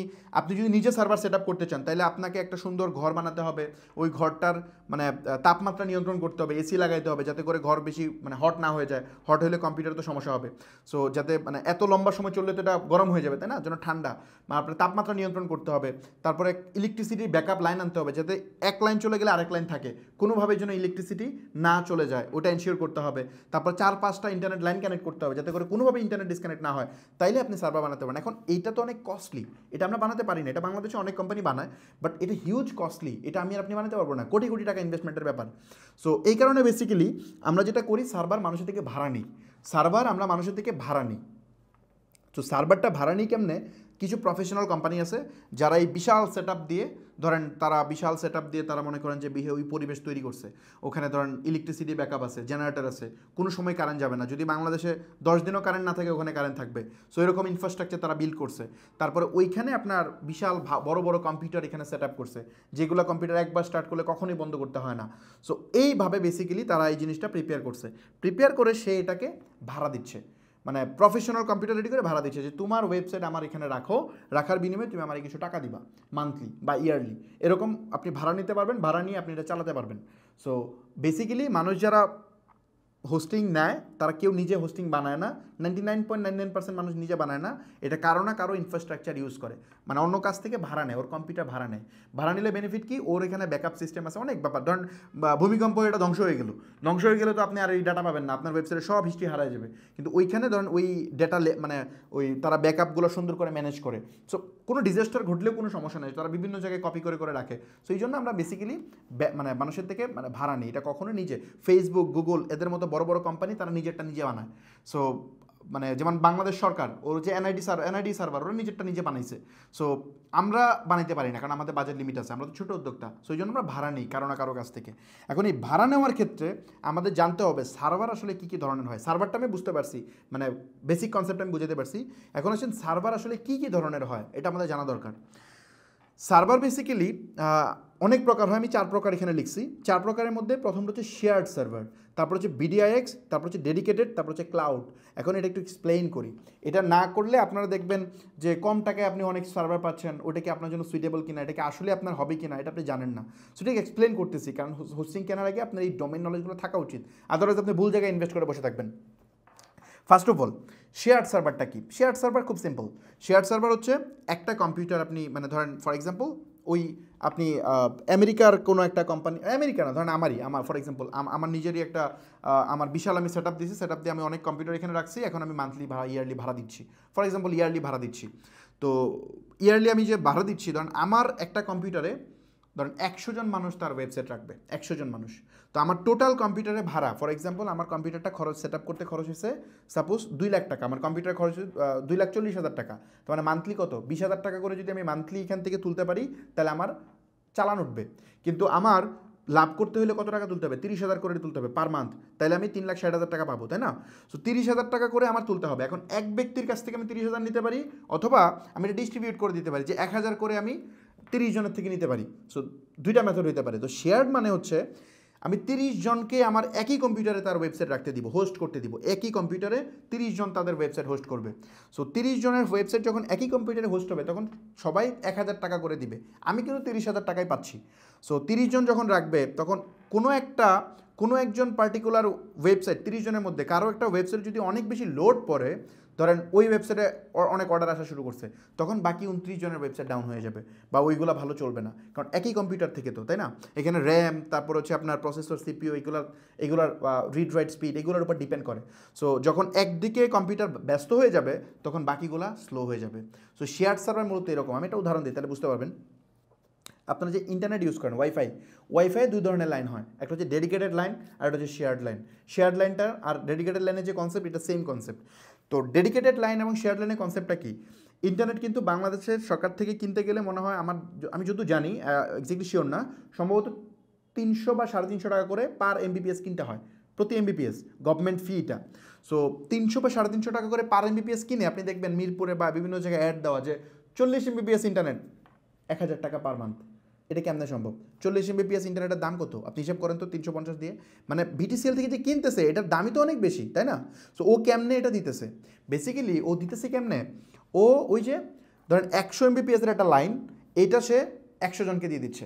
যদি নিজে সার্ভার সেট আপ করতে চান, তাহলে আপনাকে একটা সুন্দর ঘর বানাতে হবে, ওই ঘরটার মানে তাপমাত্রা নিয়ন্ত্রণ করতে হবে, এসি লাগাইতে হবে, যাতে করে ঘর বেশি মানে হট না হয়ে যায়। হট হলে কম্পিউটার তো সমস্যা হবে। সো যাতে মানে এত লম্বা সময় চললে তো এটা গরম হয়ে যাবে, তাই না? যেন ঠান্ডা, আপনার তাপমাত্রা নিয়ন্ত্রণ করতে হবে। তারপরে ইলেকট্রিসিটি ব্যাকআপ লাইন আনতে হবে, যাতে এক লাইন চলে গেলে আরেক লাইন থাকে, কোনোভাবে যেন ইলেকট্রিসিটি না চলে যায়, ওটা এনশিওর করতে হবে। তারপর 4-5টা ইন্টারনেট লাইন কানেক্ট করতে হবে, যাতে করে কোনোভাবে ইন্টারনেট ডিসকানেক্ট না হয়, তাইলে আপনি সার্ভার বানাতে পারেন। এখন এইটা তো অনেক কস্টলি, এটা আমরা বানাতে পারি না। এটা বাংলাদেশে অনেক কোম্পানি বানায়, বাট এটা হিউজ কস্টলি, এটা আমি আর আপনি বানাতে পারবো না, কোটি কোটি টাকা ইনভেস্টমেন্টের ব্যাপার। সো এই কারণে বেসিক্যালি আমরা যেটা করি, সার্ভার মানুষের থেকে ভাড়া নিই। তো সার্ভারটা ভাড়া নিই কেমনে? কিছু প্রফেশনাল কোম্পানি আছে যারা এই বিশাল সেট আপ দিয়ে তারা মনে করেন যে ওই পরিবেশ তৈরি করছে। ওখানে ধরেন ইলেকট্রিসিটি ব্যাকআপ আছে, জেনারেটর আছে, কোনো সময় কারেন্ট যাবে না। যদি বাংলাদেশে 10 দিনও কারেন্ট না থাকে, ওখানে কারেন্ট থাকবে। সো এরকম ইনফ্রাস্ট্রাকচার তারা বিল্ড করছে। তারপরে ওইখানে আপনার বিশাল বড় বড় কম্পিউটার এখানে সেট আপ করছে, যেগুলো কম্পিউটার একবার স্টার্ট করলে কখনোই বন্ধ করতে হয় না। সো এইভাবে বেসিক্যালি তারা এই জিনিসটা প্রিপেয়ার করে সে এটাকে ভাড়া দিচ্ছে, মানে প্রফেশনাল কম্পিউটার রেডি করে ভাড়া দিচ্ছে যে তোমার ওয়েবসাইট আমার এখানে রাখার বিনিময়ে তুমি আমার কিছু টাকা দিবা, মান্থলি বা ইয়ারলি, এরকম আপনি ভাড়া নিতে পারবেন। ভাড়া নিয়ে আপনি এটা চালাতে পারবেন। সো বেসিক্যালি মানুষ যারা হোস্টিং নেয় তারা কেউ নিজে হোস্টিং বানায় না, 99.99% মানুষ নিজে বানায় না। এটা কারো না কারো ইনফ্রাস্ট্রাকচার ইউজ করে, মানে অন্য কাছ থেকে ভাড়া নেয়, ওর কম্পিউটার ভাড়া নেয়। ভাড়া নিলে বেনিফিট কি? ওর এখানে ব্যাকআপ সিস্টেম আছে, অনেক ব্যাপার। ধরেন ভূমিকম্প, এটা ধ্বংস হয়ে গেলে তো আপনি আর এই ডাটা পাবেন না, আপনার ওয়েবসাইটে সব হিস্ট্রি হারায় যাবে। কিন্তু ওইখানে ধরেন ওই ডেটা মানে ওই তারা ব্যাকআপগুলো সুন্দর করে ম্যানেজ করে। সো কোনো ডিজাস্টার ঘটলেও কোনো সমস্যা নেই, তারা বিভিন্ন জায়গায় কপি করে রাখে। সো এই জন্য আমরা বেসিক্যালি মানে মানুষের থেকে মানে ভাড়া নিই, এটা কখনো নিজে। ফেসবুক, গুগল এদের মতো বড় বড় কোম্পানি তারা নিজেরটা নিজে বানায়। সো মানে যেমন বাংলাদেশ সরকার ওর যে এনআইডি সার্ভার ওরা নিজেরটা নিজে বানাইছে। সো আমরা বানাইতে পারি না, কারণ আমাদের বাজেট লিমিট আছে, আমরা তো ছোটো উদ্যোক্তা। সো এই জন্য আমরা ভাড়া নিই কারো না কারো কাছ থেকে। এখন এই ভাড়া নেওয়ার ক্ষেত্রে আমাদের জানতে হবে সার্ভার আসলে কী কী ধরনের হয়। সার্ভারটা আমি বুঝতে পারছি, মানে বেসিক কনসেপ্ট আমি বুঝতে পারছি। এখন আসেন সার্ভার আসলে কী কী ধরনের হয় এটা আমাদের জানা দরকার। সার্ভার বেসিক্যালি অনেক প্রকার হয়, আমি 4 প্রকার এখানে লিখছি। 4 প্রকারের মধ্যে প্রথমটা হচ্ছে শেয়ার্ড সার্ভার, তারপর হচ্ছে বিডিআইএক্স, তারপর হচ্ছে ডেডিকেটেড, তারপর হচ্ছে ক্লাউড। এখন এটা একটু এক্সপ্লেইন করি। এটা না করলে আপনারা দেখবেন যে কম টাকায় আপনি অনেক সার্ভার পাচ্ছেন, ওটা কি আপনার জন্য সুইটেবল কিনা, এটা কি আসলে আপনার হবে কিনা এটা আপনি জানেন না। সেটাকে এক্সপ্লেন করতেছি, কারণ হোস্টিং কেনার আগে আপনার এই ডোমেন নলেজগুলো থাকা উচিত, আদারওয়াইজ আপনি ভুল জায়গায় ইনভেস্ট করে বসে থাকবেন। ফার্স্ট অফ অল শেয়ার্ড সার্ভারটা কি? শেয়ার্ড সার্ভার খুব সিম্পল। শেয়ার্ড সার্ভার হচ্ছে একটা কম্পিউটার আপনি, মানে ধরেন ফর এক্সাম্পল ওই আপনি আমেরিকার কোনো একটা কোম্পানি, আমেরিকা না, ধরেন আমার ফর এক্সাম্পল আমার নিজেরই একটা আমার বিশাল আমি সেট আপ দিয়েছি, সেট আপ দিয়ে আমি অনেক কম্পিউটার এখানে রাখছি। এখন আমি মান্থলি ভাড়া, ইয়ারলি ভাড়া দিচ্ছি, ফর এক্সাম্পল ইয়ারলি ভাড়া দিচ্ছি। তো ইয়ারলি আমি যে ভাড়া দিচ্ছি, ধরেন আমার একটা কম্পিউটারে ধরেন 100 জন মানুষ তার ওয়েবসাইট রাখবে, 100 জন মানুষ। তো আমার টোটাল কম্পিউটারে ভাড়া, ফর এক্সাম্পল আমার কম্পিউটারটা খরচ সেট আপ করতে খরচ হয়েছে সাপোজ 2 লাখ টাকা, আমার কম্পিউটার খরচ 2,40,000 টাকা। তো মানে মান্থলি কত? 20,000 টাকা করে যদি আমি মান্থলি এখান থেকে তুলতে পারি তাহলে আমার চালান উঠবে। কিন্তু আমার লাভ করতে হলে কত টাকা তুলতে হবে? 30,000 করে তুলতে হবে পার মান্থ, তাহলে আমি 3,60,000 টাকা পাবো, তাই না? সো 30,000 টাকা করে আমার তুলতে হবে। এখন এক ব্যক্তির কাছ থেকে আমি 30,000 নিতে পারি, অথবা আমি এটা ডিস্ট্রিবিউট করে দিতে পারি যে 1,000 করে আমি 30 জনের থেকে নিতে পারি। সো দুইটা মেথড হতে পারে। তো শেয়ার্ড মানে হচ্ছে আমি 30 জনকে আমার একই কম্পিউটারে তার ওয়েবসাইট রাখতে দিব, হোস্ট করতে দিব। একই কম্পিউটারে 30 জন তাদের ওয়েবসাইট হোস্ট করবে। সো 30 জনের ওয়েবসাইট যখন একই কম্পিউটারে হোস্ট হবে তখন সবাই 1,000 টাকা করে দিবে, আমি কিন্তু 30,000 টাকায় পাচ্ছি। সো 30 জন যখন রাখবে তখন কোনো একজন পার্টিকুলার ওয়েবসাইট 30 জনের মধ্যে কারো একটা ওয়েবসাইট যদি অনেক বেশি লোড পড়ে, ধরেন ওই ওয়েবসাইটে অনেক অর্ডার আসা শুরু করছে, তখন বাকি 29 জনের ওয়েবসাইট ডাউন হয়ে যাবে বা ওইগুলো ভালো চলবে না, কারণ একই কম্পিউটার থেকে তো, তাই না? এখানে র্যাম, তারপর হচ্ছে আপনার প্রসেসর, সিপিইউ, এগুলার রিড রাইট স্পিড এগুলোর উপর ডিপেন্ড করে। সো যখন একদিকে কম্পিউটার ব্যস্ত হয়ে যাবে তখন বাকিগুলা স্লো হয়ে যাবে। সো শেয়ার্ড সার্ভার মূলত এরকম। আমি একটা উদাহরণ দিই তাহলে বুঝতে পারবেন। আপনারা যে ইন্টারনেট ইউজ করেন, ওয়াইফাই 2 ধরনের লাইন হয়, একটা হচ্ছে ডেডিকেটেড লাইন আর একটা হচ্ছে শেয়ার্ড লাইন। শেয়ার্ড লাইনটা আর ডেডিকেটেড লাইনের যে কনসেপ্ট, এটা সেম কনসেপ্ট। তো ডেডিকেটেড লাইন এবং শেয়ার্ড লাইনের কনসেপ্টটা কি? ইন্টারনেট কিন্তু বাংলাদেশের সরকার থেকে কিনতে গেলে মনে হয় আমি যত জানি, এক্স্যাক্টলি শিওর না, সম্ভবত 300 বা 350 টাকা করে পার এমবিপিএস কিনতে হয়, প্রতি এমবিপিএস গভর্নমেন্ট ফিটা। সো 300 বা 350 টাকা করে পার এমবিপিএস কিনে আপনি দেখবেন মিরপুরে বা বিভিন্ন জায়গায় অ্যাড দেওয়া যে 40 এমবিপিএস ইন্টারনেট 1,000 টাকা পার মান্থ। এটা কেমনে সম্ভব? 40 এমবিপিএস ইন্টারনেটের দাম কত আপনি হিসাব করেন তো, 350 দিয়ে, মানে বিটিসিএল থেকে যে কিনতেছে এটার দামই তো অনেক বেশি, তাই না? সো ও কেমনে এটা দিতেছে? বেসিক্যালি ও দিতেছে কেমনে, ও ওই যে ধরেন 100 এমবিপিএসের একটা লাইন, এইটা সে 100 জনকে দিয়ে দিচ্ছে,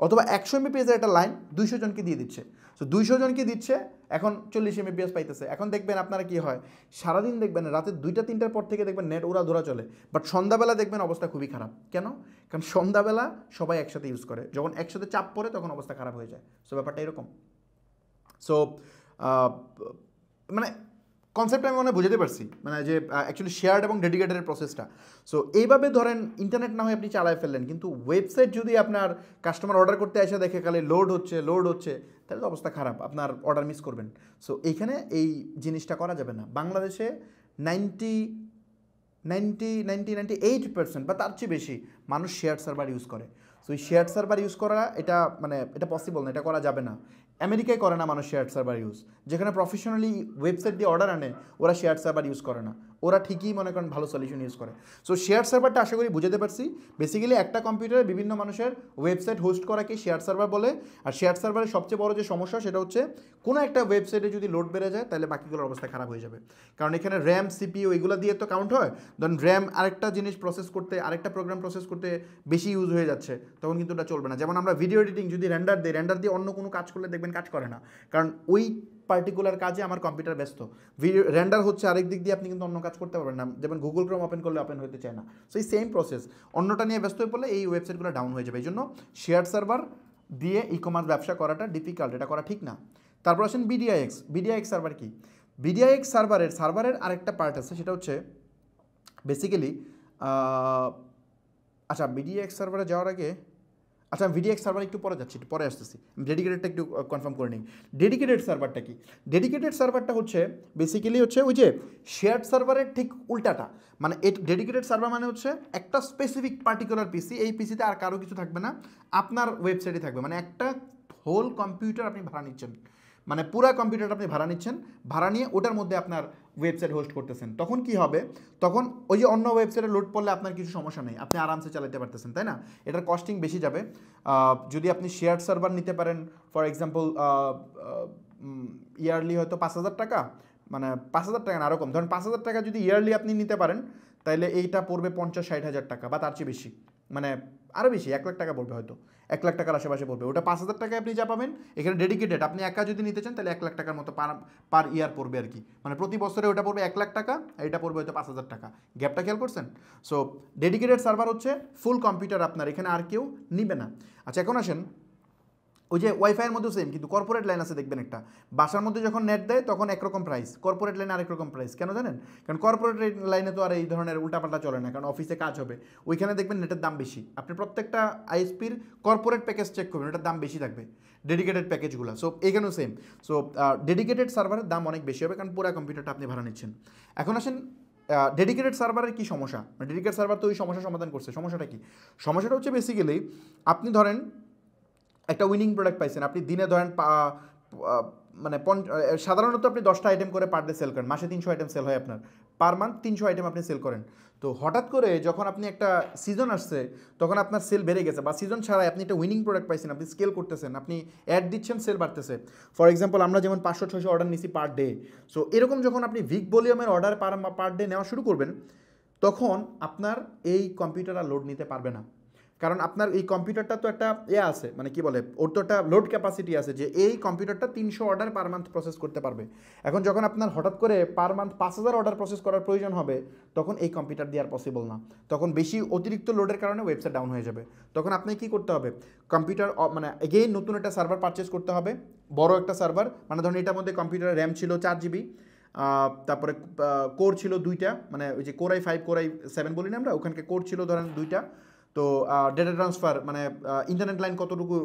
অথবা 100 এমবিপিএসের একটা লাইন 200 জনকে দিয়ে দিচ্ছে। সো 200 জনকে দিচ্ছে, এখন 40 এমবিপিএস পাইতেছে। এখন দেখবেন আপনারা কি হয়, সারাদিন দেখবেন রাতে 2টা-3টার পর থেকে দেখবেন নেট উড়াধুরা চলে, বাট সন্ধ্যাবেলা দেখবেন অবস্থা খুবই খারাপ। কেন? কারণ সন্ধ্যাবেলা সবাই একসাথে ইউজ করে, যখন একসাথে চাপ পড়ে তখন অবস্থা খারাপ হয়ে যায়। সো ব্যাপারটা এরকম। সো মানে কনসেপ্টটা আমি মনে বুঝতে পারছি, মানে যে অ্যাকচুয়ালি শেয়ার্ড এবং ডেডিকেটেডের প্রসেসটা। সো এইভাবে ধরেন ইন্টারনেট না হয় আপনি চালায় ফেললেন, কিন্তু ওয়েবসাইট যদি আপনার কাস্টমার অর্ডার করতে এসে দেখে খালি লোড হচ্ছে তাহলে তো অবস্থা খারাপ, আপনার অর্ডার মিস করবেন। সো এইখানে এই জিনিসটা করা যাবে না। বাংলাদেশে 98% বা তার চেয়ে বেশি মানুষ শেয়ার্ড সার্ভার ইউজ করে। সো এই শেয়ার্ড সার্ভার ইউজ করা এটা পসিবল না, এটা করা যাবে না। আমেরিকায় করে না মানুষ শেয়ার্ড সার্ভার ইউজ, যেখানে প্রফেশনালি ওয়েবসাইট দিয়ে অর্ডার আনে ওরা শেয়ার্ড সার্ভার ইউজ করে না, ওরা ঠিকই মনে করেন ভালো সলিউশন ইউজ করে। সো শেয়ার্ড সার্ভারটা আশা করি বুঝতে পারছি। বেসিক্যালি একটা কম্পিউটারে বিভিন্ন মানুষের ওয়েবসাইট হোস্ট করাকে শেয়ার্ড সার্ভার বলে। আর শেয়ার্ড সার্ভারের সবচেয়ে বড় যে সমস্যা সেটা হচ্ছে কোনো একটা ওয়েবসাইটে যদি লোড বেড়ে যায় তাহলে বাকিগুলোর অবস্থা খারাপ হয়ে যাবে, কারণ এখানে র্যাম, সিপিইউ এগুলো দিয়ে তো কাউন্ট হয়। ধরুন র্যাম আরেকটা জিনিস প্রসেস করতে, আরেকটা প্রোগ্রাম প্রসেস করতে বেশি ইউজ হয়ে যাচ্ছে, তখন কিন্তু এটা চলবে না। যেমন আমরা ভিডিও এডিটিং যদি রেন্ডার দিয়ে অন্য কোনো কাজ করলে দেখবেন কাজ করে না, কারণ ওই পার্টিকুলার কাজে আমার কম্পিউটার ব্যস্ত। ভিডিও রেন্ডার হচ্ছে আরেক দিক দিয়ে, আপনি কিন্তু অন্য কাজ করতে পারবেন না, যেমন গুগল ক্রোম ওপেন করলে ওপেন হতে চায় না। সো এই সেম প্রসেস, অন্যটা নিয়ে ব্যস্ত হয়ে পড়লে এই ওয়েবসাইটগুলো ডাউন হয়ে যাবে। এই জন্য শেয়ার্ড সার্ভার দিয়ে ই কমার্স ব্যবসা করাটা ডিফিকাল্ট, এটা করা ঠিক না। তারপর আসেন বিডিআইএক্স সার্ভার কি? বিডিআইএক্স সার্ভারের আরেকটা পার্ট আছে, সেটা হচ্ছে বেসিক্যালি আচ্ছা বিডিএক্স সার্ভারে যাওয়ার আগে আচ্ছা আমি ভিডিএক্স সার্ভার একটু পরে যাচ্ছি, একটু পরে আসতেছি, ডেডিকেটেডটা একটু কনফার্ম করে নিই। ডেডিকেটেড সার্ভারটা কি? ডেডিকেটেড সার্ভারটা হচ্ছে বেসিক্যালি হচ্ছে ওই যে শেয়ার্ড সার্ভারের ঠিক উল্টাটা। মানে ডেডিকেটেড সার্ভার মানে হচ্ছে একটা স্পেসিফিক পার্টিকুলার পিসি, এই পিসিতে আর কারো কিছু থাকবে না, আপনার ওয়েবসাইটে থাকবে। মানে একটা হোল কম্পিউটার আপনি ভাড়া নিচ্ছেন, মানে পুরা কম্পিউটারটা আপনি ভাড়া নিচ্ছেন, ভাড়া নিয়ে ওটার মধ্যে আপনার ওয়েবসাইট হোস্ট করতেছেন। তখন কি হবে, তখন ওই যে অন্য ওয়েবসাইটে লোড পড়লে আপনার কিছু সমস্যা নেই, আপনি আরামসে চালাতে পারতেছেন, তাই না? এটার কস্টিং বেশি যাবে। যদি আপনি শেয়ার সার্ভার নিতে পারেন, ফর এক্সাম্পল ইয়ারলি হয়তো 5,000 টাকা, মানে 5,000 টাকা না আরকম, ধরেন 5,000 টাকা যদি ইয়ারলি আপনি নিতে পারেন, তাহলে এইটা পড়বে 50-60 হাজার টাকা বা তার চেয়ে বেশি, মানে আরও বেশি, 1 লাখ টাকা পড়বে, হয়তো 1 লাখ টাকার আশেপাশে পড়বে। ওটা 5,000 টাকায় আপনি যা পাবেন, এখানে ডেডিকেটেড আপনি একা যদি নিতে চান তাহলে 1 লাখ টাকার মতো পার ইয়ার পড়বে আর কি। মানে প্রতি বছরে ওটা পড়বে 1 লাখ টাকা, আর এটা পড়বে হয়তো 5,000 টাকা। গ্যাপটা খেয়াল করছেন? সো ডেডিকেটেড সার্ভার হচ্ছে ফুল কম্পিউটার আপনার, এখানে আর কেউ নিবে না। আচ্ছা এখন আসেন, ওই যে ওয়াইফাইয়ের মধ্যেও সেম, কিন্তু কর্পোরেট লাইন আছে দেখবেন একটা, বাসার মধ্যে যখন নেট দেয় তখন একরকম প্রাইস, কর্পোরেট লাইনে আরেক রকম প্রাইস। কেন জানেন? কারণ কর্পোরেট লাইনে তো আর এই ধরনের উল্টাপাল্টা চলে না, কারণ অফিসে কাজ হবে, ওইখানে দেখবেন নেটের দাম বেশি। আপনি প্রত্যেকটা আইএসপির কর্পোরেট প্যাকেজ চেক করবেন, এটার দাম বেশি থাকবে ডেডিকেটেড প্যাকেজগুলো। সো এখানেও সেম। সো ডেডিকেটেড সার্ভারের দাম অনেক বেশি হবে, কারণ পুরো কম্পিউটারটা আপনি ভাড়া নিচ্ছেন। এখন আসেন ডেডিকেটেড সার্ভারের কী সমস্যা? ডেডিকেটেড সার্ভার তো ওই সমস্যা সমাধান করছে। সমস্যাটা কি? সমস্যাটা হচ্ছে বেসিক্যালি আপনি ধরেন একটা উইনিং প্রোডাক্ট পাইছেন, আপনি দিনে ধরেন মানে সাধারণত আপনি 10টা আইটেম করে পার ডে সেল করেন, মাসে 300 আইটেম সেল হয় আপনার, পার মান্থ 300 আইটেম আপনি সেল করেন। তো হঠাৎ করে যখন আপনি একটা সিজন আসছে, তখন আপনার সেল বেড়ে গেছে, বা সিজন ছাড়াই আপনি একটা উইনিং প্রোডাক্ট পাইছেন, আপনি স্কেল করতেছেন, আপনি অ্যাড দিচ্ছেন, সেল বাড়তেছে। ফর এক্সাম্পল আমরা যেমন 500-600 অর্ডার নিছি পার ডে। সো এরকম যখন আপনি ভিক ভলিউমের অর্ডার পার ডে নেওয়া শুরু করবেন, তখন আপনার এই কম্পিউটার আর লোড নিতে পারবে না। কারণ আপনার এই কম্পিউটারটা তো একটা আছে, মানে কি বলে, ওর তো একটা লোড ক্যাপাসিটি আছে, যে এই কম্পিউটারটা 300 অর্ডার পার মান্থ প্রসেস করতে পারবে। এখন যখন আপনার হঠাৎ করে পার মান্থ 5,000 অর্ডার প্রসেস করার প্রয়োজন হবে, তখন এই কম্পিউটার দিয়ে আর পসিবল না। তখন বেশি অতিরিক্ত লোডের কারণে ওয়েবসাইট ডাউন হয়ে যাবে। তখন আপনি কি করতে হবে, কম্পিউটার মানে এগেইন নতুন একটা সার্ভার পারচেস করতে হবে, বড় একটা সার্ভার। মানে ধরুন এটার মধ্যে কম্পিউটারের র্যাম ছিল 4 GB, তারপরে কোর ছিল 2টা, মানে ওই যে কোর i5 কোর i7 বলি না আমরা, ওখানকে কোর ছিল ধরেন 2টা। তো ডেটা ট্রান্সফার মানে ইন্টারনেট লাইন কতটুকু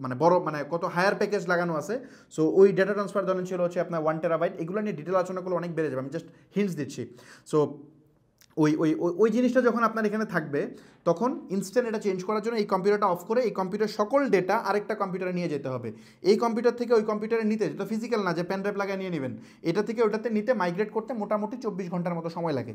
মানে বড়, মানে কত হায়ার প্যাকেজ লাগানো আছে। সো ওই ডেটা ট্রান্সফার ধরেন ছিল হচ্ছে আপনার 1 টেরাবাইট। এগুলো নিয়ে ডিটেল আলোচনা করলে অনেক বেড়ে যাবে, আমি জাস্ট হিন্টস দিচ্ছি। সো ওই ওই ওই জিনিসটা যখন আপনার এখানে থাকবে, তখন ইনস্ট্যান্ট এটা চেঞ্জ করার জন্য এই কম্পিউটারটা অফ করে এই কম্পিউটার সকল ডেটা আরেকটা কম্পিউটারে নিয়ে যেতে হবে। এই কম্পিউটার থেকে ওই কম্পিউটারে নিতে, যেটা ফিজিক্যাল না যে পেন ড্রাইভ লাগিয়ে নিয়ে নেবেন, এটা থেকে ওটাতে নিতে মাইগ্রেট করতে মোটামুটি 24 ঘন্টার মতো সময় লাগে,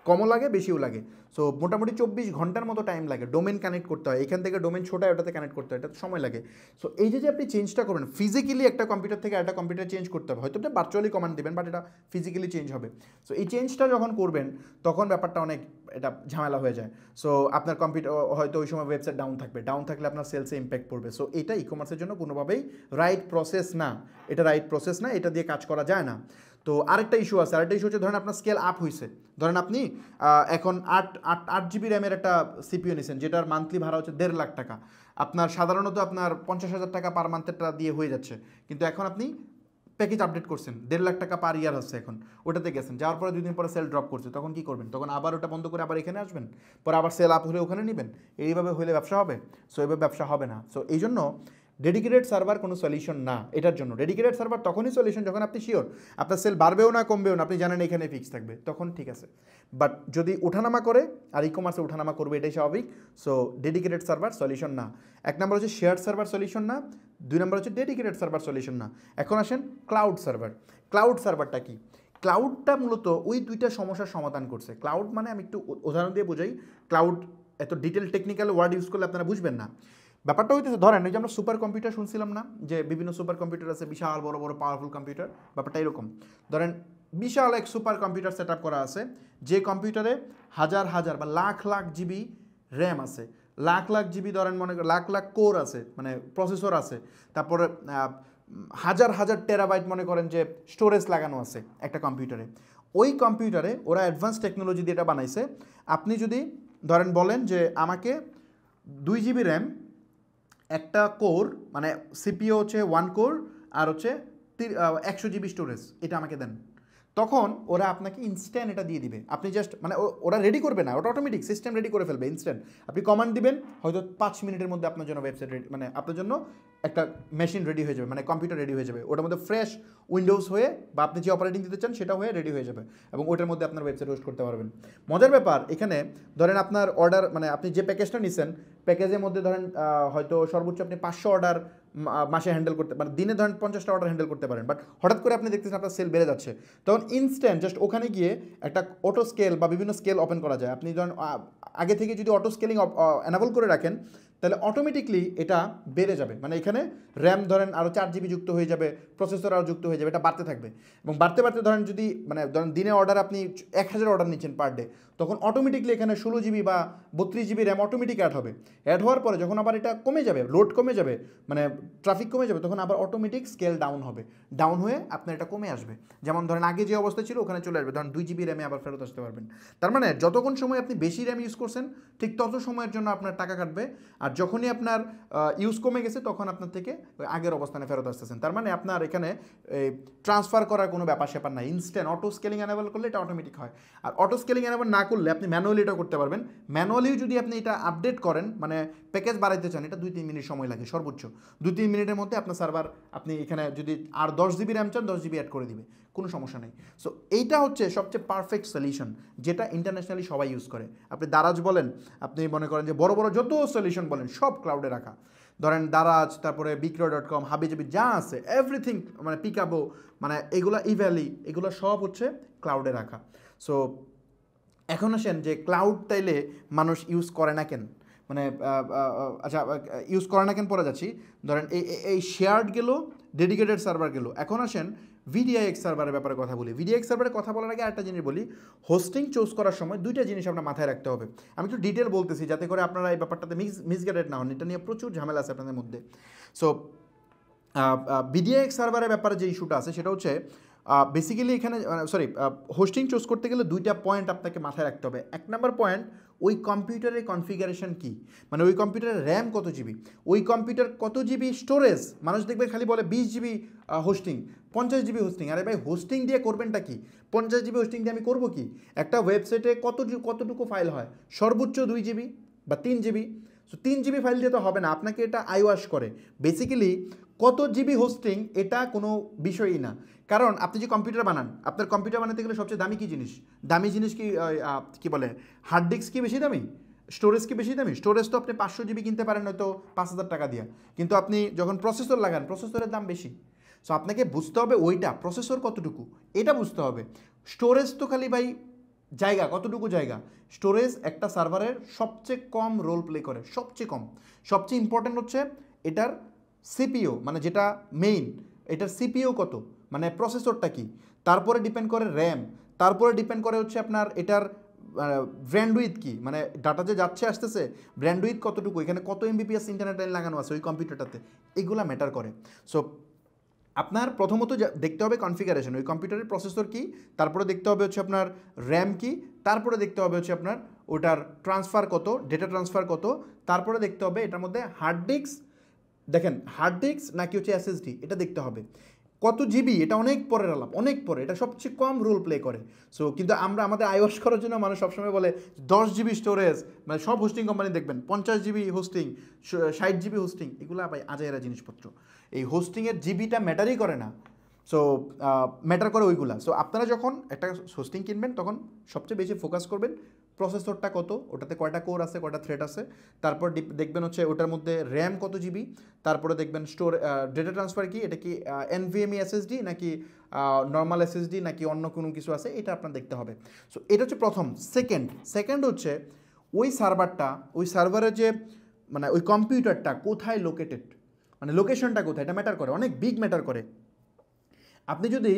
কমও লাগে বেশিও লাগে। সো মোটামুটি 24 ঘন্টার মতো টাইম লাগে। ডোমেন কানেক্ট করতে হয়, এখান থেকে ডোমেন ছোটায় ওটাতে কানেক্ট করতে হয়, এটাতে সময় লাগে। সো এই যে আপনি চেঞ্জটা করবেন, ফিজিক্যালি একটা কম্পিউটার থেকে একটা কম্পিউটার চেঞ্জ করতে হবে, হয়তো এটা ভার্চুয়ালি কমান্ড দেবেন, বাট এটা ফিজিক্যালি চেঞ্জ হবে। সো এই চেঞ্জটা যখন করবেন, তখন ব্যাপারটা অনেক এটা ঝামেলা হয়ে যায়। সো আপনার কম্পিউটার হয়তো ওই সময় ওয়েবসাইট ডাউন থাকবে, ডাউন থাকলে আপনার সেলসে ইম্প্যাক্ট পড়বে। সো এটা ই কমার্সের জন্য কোনোভাবেই রাইট প্রসেস না, এটা রাইট প্রসেস না, এটা দিয়ে কাজ করা যায় না। তো আরেকটা ইস্যু আছে, আরেকটা ইস্যু হচ্ছে ধরেন আপনার স্কেল আপ হয়েছে, ধরেন আপনি এখন 8 GB র্যামের একটা সিপিইউ নিয়েছেন, যেটার মান্থলি ভাড়া হচ্ছে 1.5 লাখ টাকা। আপনার সাধারণত আপনার 50,000 টাকা পার মান্থেরটা দিয়ে হয়ে যাচ্ছে, কিন্তু এখন আপনি প্যাকেজ আপডেট করছেন, 1.5 লাখ টাকা পার ইয়ার হচ্ছে এখন, ওটাতে গেছেন, যাওয়ার পরে 2 দিন পরে সেল ড্রপ করছে, তখন কি করবেন? তখন আবার ওটা বন্ধ করে আবার এখানে আসবেন, পরে আবার সেল আপ হলে ওখানে নেবেন, এইভাবে হলে ব্যবসা হবে? সো এইভাবে ব্যবসা হবে না। সো এই জন্য ডেডিকেটেড সার্ভার কোনো সলিউশন না এটার জন্য। ডেডিকেটেড সার্ভার তখনই সলিউশন যখন আপনি শিওর আপনার সেল বাড়বেও না কমবেও না, আপনি জানেন এখানে ফিক্স থাকবে, তখন ঠিক আছে। বাট যদি ওঠানামা করে, আর ই কমার্সে ওঠানামা করবে, এটাই স্বাভাবিক। সো ডেডিকেটেড সার্ভার সলিউশন না। 1 নম্বর হচ্ছে শেয়ার সার্ভার সলিউশন না, 2 নম্বর হচ্ছে ডেডিকেটেড সার্ভার সলিউশন না। এখন আসেন ক্লাউড সার্ভার। ক্লাউড সার্ভারটা কি? ক্লাউডটা মূলত ওই 2টা সমস্যার সমাধান করছে। ক্লাউড মানে আমি একটু উদাহরণ দিয়ে বোঝাই, ক্লাউড এত ডিটেল টেকনিক্যাল ওয়ার্ড ইউজ করলে আপনারা বুঝবেন না। ব্যাপারটা হইতেছে, ধরেন ওই যে আমরা সুপার কম্পিউটার শুনছিলাম না, যে বিভিন্ন সুপার কম্পিউটার আছে, বিশাল বড় বড় পাওয়ারফুল কম্পিউটার। ব্যাপারটা এরকম, ধরেন বিশাল এক সুপার কম্পিউটার সেট আপ করা আছে, যে কম্পিউটারে হাজার হাজার বা লাখ লাখ জিবি র্যাম আছে, লাখ লাখ জিবি, ধরেন মনে করেন লাখ লাখ কোর আছে, মানে প্রসেসর আছে, তারপরে হাজার হাজার টেরাবাইট মনে করেন যে স্টোরেজ লাগানো আছে একটা কম্পিউটারে। ওই কম্পিউটারে ওরা অ্যাডভান্স টেকনোলজি দিয়ে এটা বানাইছে। আপনি যদি ধরেন বলেন যে আমাকে 2 GB র্যাম, একটা কোর, মানে সিপিইউ হচ্ছে 1 কোর, আর হচ্ছে 100 GB স্টোরেজ, এটা আমাকে দেন, তখন ওরা আপনাকে ইনস্ট্যান্ট এটা দিয়ে দিবে। আপনি জাস্ট মানে ওরা রেডি করবে না, ওটা অটোমেটিক সিস্টেম রেডি করে ফেলবে ইনস্ট্যান্ট। আপনি কমান্ড দিবেন, হয়তো 5 মিনিটের মধ্যে আপনার জন্য ওয়েবসাইট রেডি, মানে আপনার জন্য একটা মেশিন রেডি হয়ে যাবে, মানে কম্পিউটার রেডি হয়ে যাবে, ওটার মধ্যে ফ্রেশ উইন্ডোজ হয়ে বা আপনি যে অপারেটিং দিতে চান সেটা হয়ে রেডি হয়ে যাবে এবং ওটার মধ্যে আপনার ওয়েবসাইট হোস্ট করতে পারবেন। মজার ব্যাপার এখানে, ধরেন আপনার অর্ডার, মানে আপনি যে প্যাকেজটা নিছেন, প্যাকেজের মধ্যে ধরেন হয়তো সর্বোচ্চ আপনি 500 অর্ডার মাসে হ্যান্ডেল করতে, মানে দিনে ধরেন 50টা অর্ডার হ্যান্ডেল করতে পারেন, বাট হঠাৎ করে আপনি দেখতেছেন আপনার সেল বেড়ে যাচ্ছে, তখন ইনস্ট্যান্ট জাস্ট ওখানে গিয়ে একটা অটো স্কেল বা বিভিন্ন স্কেল ওপেন করা যায়। আপনি ধরেন আগে থেকে যদি অটো স্কেলিং এনাবল করে রাখেন, তাহলে অটোমেটিকলি এটা বেড়ে যাবে। মানে এখানে র্যাম ধরেন আরও 4 জিবি যুক্ত হয়ে যাবে, প্রসেসর আরও যুক্ত হয়ে যাবে, এটা বাড়তে থাকবে এবং বাড়তে বাড়তে ধরেন যদি মানে ধরেন দিনে অর্ডার আপনি 1000 অর্ডার নিচ্ছেন পার ডে, তখন অটোমেটিকলি এখানে 16 জিবি বা 32 জিবি র্যাম অটোমেটিক অ্যাড হবে। অ্যাড হওয়ার পরে যখন আবার এটা কমে যাবে, লোড কমে যাবে, মানে ট্রাফিক কমে যাবে, তখন আবার অটোমেটিক স্কেল ডাউন হবে, ডাউন হয়ে আপনার এটা কমে আসবে। যেমন ধরেন আগে যে অবস্থা ছিল ওখানে চলে আসবে, ধরেন 2 জিবি র্যামে আবার ফেরত আসতে পারবেন। তার মানে যতক্ষণ সময় আপনি বেশি র্যাম ইউজ করছেন ঠিক তত সময়ের জন্য আপনার টাকা কাটবে, আর যখনই আপনার ইউজ কমে গেছে তখন আপনার থেকে আগের অবস্থানে ফেরত আসতেছেন। তার মানে আপনার এখানে ট্রান্সফার করার কোনো ব্যাপার স্যাপার নাই, ইনস্ট্যান্ট অটো স্কেলিং এনেবল করলে এটা অটোমেটিক হয়। আর অটো স্কেলিং এনেবল না করলে আপনি ম্যানুয়ালি এটা করতে পারবেন। ম্যানুয়ালিও যদি আপনি এটা আপডেট করেন, মানে প্যাকেজ বাড়াইতে চান, এটা 2-3 মিনিট সময় লাগে সর্বোচ্চ। 2-3 মিনিটের মধ্যে আপনার সার্ভার, আপনি এখানে যদি আর 10 জিবি র্যাম চান 10 জিবি অ্যাড করে দিবে, কোনো সমস্যা নেই। সো এইটা হচ্ছে সবচেয়ে পারফেক্ট সলিউশন যেটা ইন্টারন্যাশনালি সবাই ইউজ করে। আপনি দারাজ বলেন, আপনি মনে করেন যে বড় বড় যত সলিউশন বলেন সব ক্লাউডে রাখা, ধরেন দারাজ, তারপরে বিক্রয়.com, হাবিজাবি যা আছে এভরিথিং, মানে পিকাবো, মানে এগুলা ইভ্যালি, এগুলো সব হচ্ছে ক্লাউডে রাখা। সো এখন আসেন যে ক্লাউড তাইলে মানুষ ইউজ করে না কেন, মানে আচ্ছা ইউজ করে না কেন পরে যাচ্ছি। ধরেন এই শেয়ার্ড গেল, ডেডিকেটেড সার্ভার গেল, এখন আসেন ভিডিআইএক্স সার্ভারের ব্যাপারে কথা বলি। ভিডিআইএক্স সার্ভারের কথা বলার আগে একটা জিনিস বলি, হোস্টিং চুজ করার সময় দুইটা জিনিস আপনার মাথায় রাখতে হবে। আমি একটু ডিটেল বলতেছি যাতে করে আপনারা এই ব্যাপারটাতে মিসগাইডেড না হন, এটা নিয়ে প্রচুর ঝামেলা আছে আপনাদের মধ্যে। সো ভিডিআইএক্স সার্ভারের ব্যাপারে যে ইস্যুটা আছে সেটা হচ্ছে বেসিক্যালি এখানে হোস্টিং চুজ করতে গেলে দুইটা পয়েন্ট আপনাকে মাথায় রাখতে হবে। 1 নম্বর পয়েন্ট, ওই কম্পিউটারের কনফিগারেশন কী, মানে ওই কম্পিউটারের র্যাম কত জিবি, ওই কম্পিউটার কত জিবি স্টোরেজ। মানুষ দেখবে খালি বলে 20 জিবি হোস্টিং, 50 জিবি হোস্টিং। আরে ভাই হোস্টিং দিয়ে করবেনটা কি? 50 জিবি হোস্টিং দিয়ে আমি করবো কি? একটা ওয়েবসাইটে কতটুকু ফাইল হয়? সর্বোচ্চ 2 জিবি বা 3 জিবি। সো 3 জিবি ফাইল দিয়ে তো হবে না, আপনাকে এটা আইওয়াশ করে। বেসিক্যালি কত জিবি হোস্টিং এটা কোনো বিষয়ই না, কারণ আপনি যে কম্পিউটার বানান, আপনার কম্পিউটার বানাতে গেলে সবচেয়ে দামি কী জিনিস? দামি জিনিস কি বলে, হার্ড ডিস্ক কি বেশি দামি? স্টোরেজ কি বেশি দামি? স্টোরেজ তো আপনি 500 জিবি কিনতে পারেন হয়তো 5000 টাকা দিয়ে, কিন্তু আপনি যখন প্রসেসর লাগান প্রসেসরের দাম বেশি। সো আপনাকে বুঝতে হবে ওইটা প্রসেসর কতটুকু, এটা বুঝতে হবে। স্টোরেজ তো খালি ভাই জায়গা, কতটুকু জায়গা। স্টোরেজ একটা সার্ভারের সবচেয়ে কম রোল প্লে করে, সবচেয়ে কম। সবচেয়ে ইম্পর্ট্যান্ট হচ্ছে এটার সিপিইউ, মানে যেটা মেইন, এটার সিপিইউ কত, মানে প্রসেসরটা কি, তারপরে ডিপেন্ড করে র্যাম, তারপরে ডিপেন্ড করে হচ্ছে আপনার এটার ব্র্যান্ডউইথ কি, মানে ডাটা যে যাচ্ছে আসতেছে ব্র্যান্ডউইথ কতটুকু, এখানে কত এমবিপিএস ইন্টারনেট লাইন লাগানো আছে ওই কম্পিউটারটাতে, এগুলা ম্যাটার করে। সো আপনার প্রথমত দেখতে হবে কনফিগারেশন, ওই কম্পিউটারের প্রসেসর কি, তারপরে দেখতে হবে হচ্ছে আপনার র্যাম কি, তারপরে দেখতে হবে হচ্ছে আপনার ওটার ট্রান্সফার কত, ডেটা ট্রান্সফার কত, তারপরে দেখতে হবে এটার মধ্যে হার্ড ডিস্ক, দেখেন হার্ড ডিস্ক নাকি হচ্ছে এসএসডি, এটা দেখতে হবে। কত জিবি এটা অনেক পরের আলাপ, অনেক পরে, এটা সবচেয়ে কম রোল প্লে করে। সো কিন্তু আমরা আমাদের আইওয়াশ করার জন্য মানুষ সবসময় বলে 10 জিবি স্টোরেজ, মানে সব হোস্টিং কোম্পানি দেখবেন 50 জিবি হোস্টিং, 60 জিবি হোস্টিং, এগুলো ভাই আজাইরা জিনিসপত্র। এই হোস্টিংয়ের জিবিটা ম্যাটারই করে না। সো ম্যাটার করে ওইগুলা। সো আপনারা যখন একটা হোস্টিং কিনবেন তখন সবচেয়ে বেশি ফোকাস করবেন প্রসেসরটা কত, ওটাতে কয়টা কোর আছে, কয়টা থ্রেড আছে, তারপর দেখবেন হচ্ছে ওটার মধ্যে র্যাম কত জিবি, তারপরে দেখবেন ডেটা ট্রান্সফার কি, এটা কি এনভিএমই এসএসডি নাকি নর্মাল এসএসডি নাকি অন্য কোনো কিছু আছে, এটা আপনার দেখতে হবে। সো এটা হচ্ছে প্রথম। সেকেন্ড হচ্ছে ওই সার্ভারটা, ওই সার্ভারের যে মানে ওই কম্পিউটারটা কোথায় লোকেটেড, মানে লোকেশনটা কোথায়, এটা ম্যাটার করে, অনেক বিগ ম্যাটার করে। আপনি যদি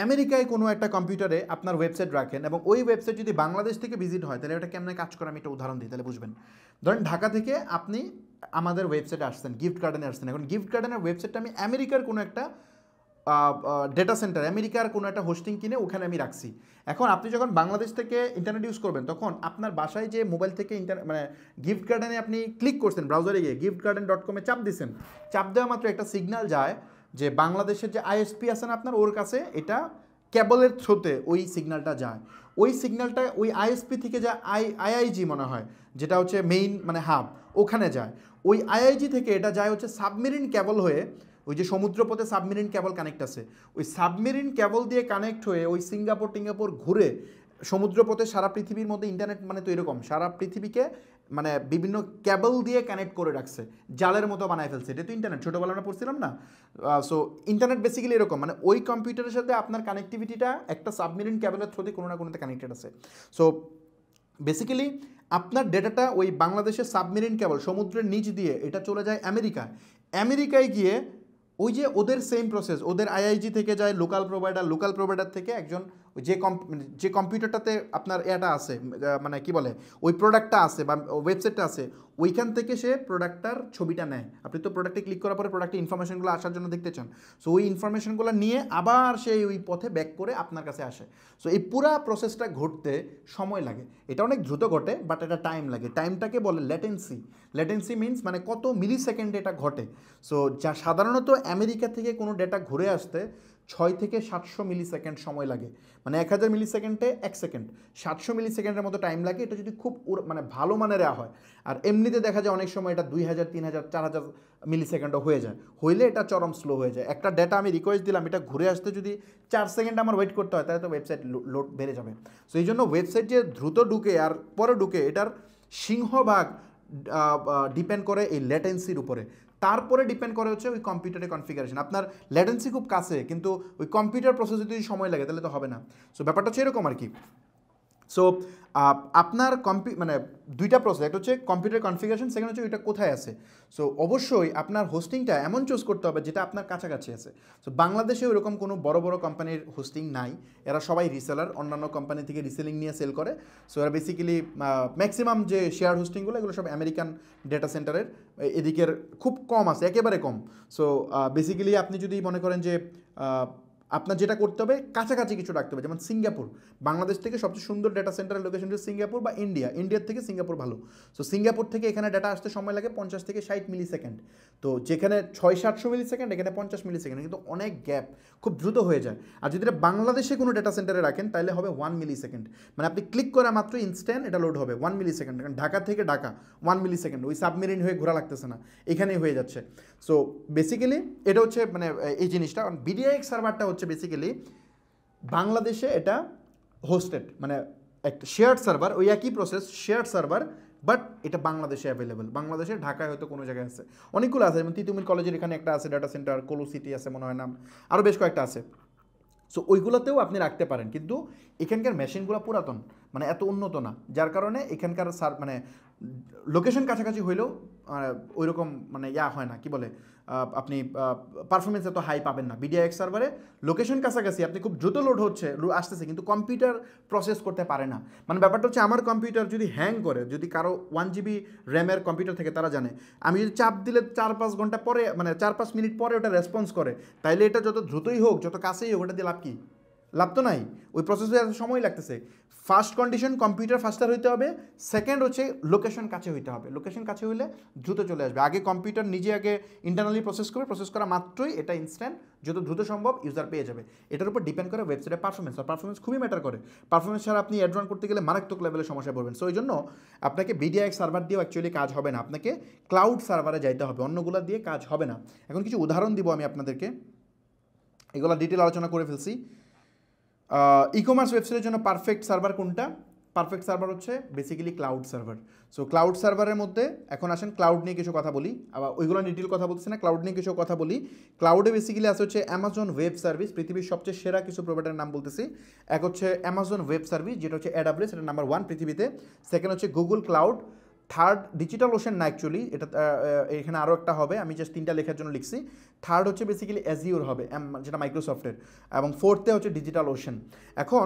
আমেরিকায় কোনো একটা কম্পিউটারে আপনার ওয়েবসাইট রাখেন এবং ওই ওয়েবসাইট যদি বাংলাদেশ থেকে ভিজিট হয়, তাহলে ওটা কেমন কাজ করে আমি একটা উদাহরণ দিই, তাহলে বুঝবেন। ধরেন ঢাকা থেকে আপনি আমাদের ওয়েবসাইটে আসছেন, গিফট গার্ডেনে আসছেন। এখন গিফট গার্ডেনের ওয়েবসাইটটা আমি আমেরিকার কোনো একটা ডেটা সেন্টার, আমেরিকার কোনো একটা হোস্টিং কিনে ওখানে আমি রাখছি। এখন আপনি যখন বাংলাদেশ থেকে ইন্টারনেট ইউজ করবেন তখন আপনার বাসায় যে মোবাইল থেকে মানে গিফট গার্ডেনে আপনি ক্লিক করছেন, ব্রাউজারে গিয়ে giftgarden.com চাপ দিচ্ছেন, চাপ দেওয়া মাত্র একটা সিগন্যাল যায় যে বাংলাদেশের যে আইএসপি আছেন আপনার ওর কাছে এটা কেবলের থ্রুতে ওই সিগন্যালটা যায়, ওই সিগন্যালটা ওই আইএসপি থেকে যায় আইআইজি মনে হয়, যেটা হচ্ছে মেইন মানে হাব, ওখানে যায়। ওই আইআইজি থেকে এটা যায় হচ্ছে সাবমেরিন কেবল হয়ে, ওই যে সমুদ্রপথে সাবমেরিন কেবল কানেক্ট আছে, ওই সাবমেরিন কেবল দিয়ে কানেক্ট হয়ে ওই সিঙ্গাপুর ঘুরে সমুদ্রপথে সারা পৃথিবীর মধ্যে ইন্টারনেট মানে তো এরকম সারা পৃথিবীকে মানে বিভিন্ন কেবল দিয়ে কানেক্ট করে রাখছে, জালের মতো বানায় ফেলছে। এটা তো ইন্টারনেট, ছোটোবেলা আমরা পড়ছিলাম না? সো ইন্টারনেট বেসিক্যালি এরকম, মানে ওই কম্পিউটারের সাথে আপনার কানেক্টিভিটিটা একটা সাবমেরিন কেবলের থ্রুতে কোনো না কোনোতে কানেক্টেড আছে। সো বেসিক্যালি আপনার ডেটাটা ওই বাংলাদেশের সাবমেরিন কেবল সমুদ্রের নিচ দিয়ে এটা চলে যায় আমেরিকায় গিয়ে ওই যে ওদের সেম প্রসেস, ওদের আইআইজি থেকে যায় লোকাল প্রোভাইডার থেকে একজন যে কম্পিউটারটাতে আপনার এটা আছে মানে কি বলে ওই প্রোডাক্টটা আছে বা ওয়েবসাইটটা আছে, ওইখান থেকে সে প্রোডাক্টটার ছবিটা নেয়। আপনি তো প্রোডাক্টে ক্লিক করার পরে প্রোডাক্টের ইনফরমেশনগুলো আসার জন্য দেখতে চান, সো ওই ইনফরমেশনগুলো নিয়ে আবার সেই ওই পথে ব্যাক করে আপনার কাছে আসে। সো এই পুরা প্রসেসটা ঘটতে সময় লাগে, এটা অনেক দ্রুত ঘটে বাট এটা টাইম লাগে। টাইমটাকে বলে ল্যাটেন্সি মিনস মানে কত মিলি সেকেন্ডে এটা ঘটে। সো যা সাধারণত আমেরিকা থেকে কোনো ডেটা ঘুরে আসতে 6 থেকে 700 মিলি সেকেন্ড সময় লাগে, মানে 1000 মিলি সেকেন্ডে 1 সেকেন্ড, 700 মিলি সেকেন্ডের মতো টাইম লাগে। এটা যদি খুব মানে ভালো মানের হয়, আর এমনিতে দেখা যায় অনেক সময় এটা 2000, 3000, 4000 মিলি সেকেন্ডও হয়ে যায়, হইলে এটা চরম স্লো হয়ে যায়। একটা ডেটা আমি রিকোয়েস্ট দিলাম, এটা ঘুরে আসতে যদি 4 সেকেন্ড আমার ওয়েট করতে হয়, তাহলে তো ওয়েবসাইট লোড বেড়ে যাবে। সো এই জন্য ওয়েবসাইট যে দ্রুত ঢুকে আর পরে ঢুকে, এটার সিংহভাগ ডিপেন্ড করে এই ল্যাটেন্সির উপরে। তারপরে ডিপেন্ড করে হচ্ছে ওই কম্পিউটারের কনফিগারেশন। আপনার ল্যাটেন্সি খুব কাছে, কিন্তু ওই কম্পিউটার প্রসেস যদি সময় লাগে তাহলে তো হবে না। সো ব্যাপারটা হচ্ছে এরকম আর কি। সো আপনার মানে দুইটা প্রসেস, একটা হচ্ছে কম্পিউটার কনফিগারেশন, সেকেন্ড হচ্ছে ওইটা কোথায় আছে। সো অবশ্যই আপনার হোস্টিংটা এমন চুজ করতে হবে যেটা আপনার কাছাকাছি আছে। সো বাংলাদেশে ওইরকম কোনো বড় বড় কোম্পানির হোস্টিং নাই, এরা সবাই রিসেলার, অন্যান্য কোম্পানি থেকে রিসেলিং নিয়ে সেল করে। সো এরা বেসিক্যালি ম্যাক্সিমাম যে শেয়ার হোস্টিংগুলো এগুলো সব আমেরিকান ডেটা সেন্টারের, এদিকের খুব কম আছে, একেবারে কম। সো বেসিক্যালি আপনি যদি মনে করেন যে আপনার যেটা করতে হবে কাছাকাছি কিছু রাখতে হবে, যেমন সিঙ্গাপুর, বাংলাদেশ থেকে সবচেয়ে সুন্দর ডেটা সেন্টারের লোকেশন হচ্ছে সিঙ্গাপুর বা ইন্ডিয়ার থেকে সিঙ্গাপুর ভালো। সো সিঙ্গাপুর থেকে এখানে ডেটা আসতে সময় লাগে 50 থেকে 60 মিলি সেকেন্ড, তো যেখানে 600-700 মিলি সেকেন্ড এখানে 50 মিলি সেকেন্ড, কিন্তু অনেক গ্যাপ, খুব দ্রুত হয়ে যায়। আর যদি এটা বাংলাদেশে কোনো ডেটা সেন্টারে রাখেন তাহলে হবে 1 মিলি সেকেন্ড, মানে আপনি ক্লিক করা মাত্র ইনস্ট্যান্ট এটা লোড হবে 1 মিলি সেকেন্ড। কারণ ঢাকা থেকে ঢাকা 1 মিলি সেকেন্ড, ওই সাবমেরিন হয়ে ঘোরা লাগতেছে না, এখানেই হয়ে যাচ্ছে। সো বেসিক্যালি এটা হচ্ছে মানে এই জিনিসটা। বিডিআইএক্স সার্ভারটা হচ্ছে বেসিক্যালি বাংলাদেশে এটা হোস্টেড, মানে একটা শেয়ার্ড সার্ভার, ওই একই প্রসেস শেয়ার্ড সার্ভার, বাট এটা বাংলাদেশে অ্যাভেলেবেল। বাংলাদেশে ঢাকায় হয়তো কোনো জায়গায় আছে, অনেকগুলো আছে, যেমন তিতুমির কলেজের এখানে একটা আছে ডাটা সেন্টার, কোলো সিটি আছে মনে হয় নাম, আরও বেশ কয়েকটা আছে। সো ওইগুলোতেও আপনি রাখতে পারেন, কিন্তু এখানকার মেশিনগুলো পুরাতন, মানে এত উন্নত না, যার কারণে এখানকার মানে লোকেশন কাছাকাছি হইলেও ওই রকম মানে হয় না, কি বলে আপনি পারফরমেন্স এত হাই পাবেন না। বিডিআইএক্স সার্ভারে লোকেশন কাছাকাছি, আপনি খুব দ্রুত লোড আসতেছে, কিন্তু কম্পিউটার প্রসেস করতে পারে না। মানে ব্যাপারটা হচ্ছে আমার কম্পিউটার যদি হ্যাং করে, যদি কারো 1 GB র্যামের কম্পিউটার থেকে, তারা জানে আমি যদি চাপ দিলে 4-5 ঘন্টা পরে, মানে 4-5 মিনিট পরে ওটা রেসপন্স করে, তাইলে এটা যত দ্রুতই হোক, যত কাছেই হোক, ওটা দিয়ে লাভ কি? লাভ তো নাই, ওই প্রসেসে এত সময় লাগতেছে। ফার্স্ট কন্ডিশন কম্পিউটার ফাস্টার হইতে হবে, সেকেন্ড হচ্ছে লোকেশন কাছে হইতে হবে, লোকেশন কাছে হইলে দ্রুত চলে আসবে। আগে কম্পিউটার নিজে আগে ইন্টারনালি প্রসেস করবে, প্রসেস করা মাত্রই এটা ইনস্ট্যান্ট যত দ্রুত সম্ভব ইউজার পেয়ে যাবে। এটার উপর ডিপেন্ড করে ওয়েবসাইটের পারফরমেন্স, আর পারফরমেন্স খুবই ম্যাটার করে। পারফরমেন্স ছাড়া আপনি অ্যাড রান করতে গেলে মারাত্মক লেভেলের সমস্যায় পড়বেন। সো ওই জন্য আপনাকে বিডিআইএক্স সার্ভার দিয়েও অ্যাকচুয়ালি কাজ হবে না, আপনাকে ক্লাউড সার্ভারে যাইতে হবে, অন্যগুলো দিয়ে কাজ হবে না। এখন কিছু উদাহরণ দিব আমি আপনাদেরকে, এগুলো ডিটেল আলোচনা করে ফেলছি। ই কমার্স ওয়েবসাইটের জন্য পারফেক্ট সার্ভার কোনটা? পারফেক্ট সার্ভার হচ্ছে basically cloud server. So cloud সার্ভারের মধ্যে এখন আসেন ক্লাউড নিয়ে কিছু কথা বলি, আবার ওইগুলো ডিটেল কথা বলছি না, ক্লাউড নিয়ে কিছু কথা বলি। ক্লাউডে বেসিক্যালি আছে হচ্ছে অ্যামাজন ওয়েব সার্ভিস, পৃথিবীর সবচেয়ে সেরা কিছু প্রোভাইডারের নাম বলতেছি। এক হচ্ছে অ্যামাজন ওয়েব সার্ভিস, যেটা হচ্ছে AWS, এটা নাম্বার 1 পৃথিবীতে। সেকেন্ড হচ্ছে Google cloud. Third digital ocean না, অ্যাকচুয়ালি এটা এখানে আরও একটা হবে, আমি জাস্ট 3টা লেখার জন্য লিখছি। থার্ড হচ্ছে বেসিক্যালি অ্যাজিওর হবে, যেটা মাইক্রোসফটের, এবং ফোর্থে হচ্ছে ডিজিটাল ওশেন। এখন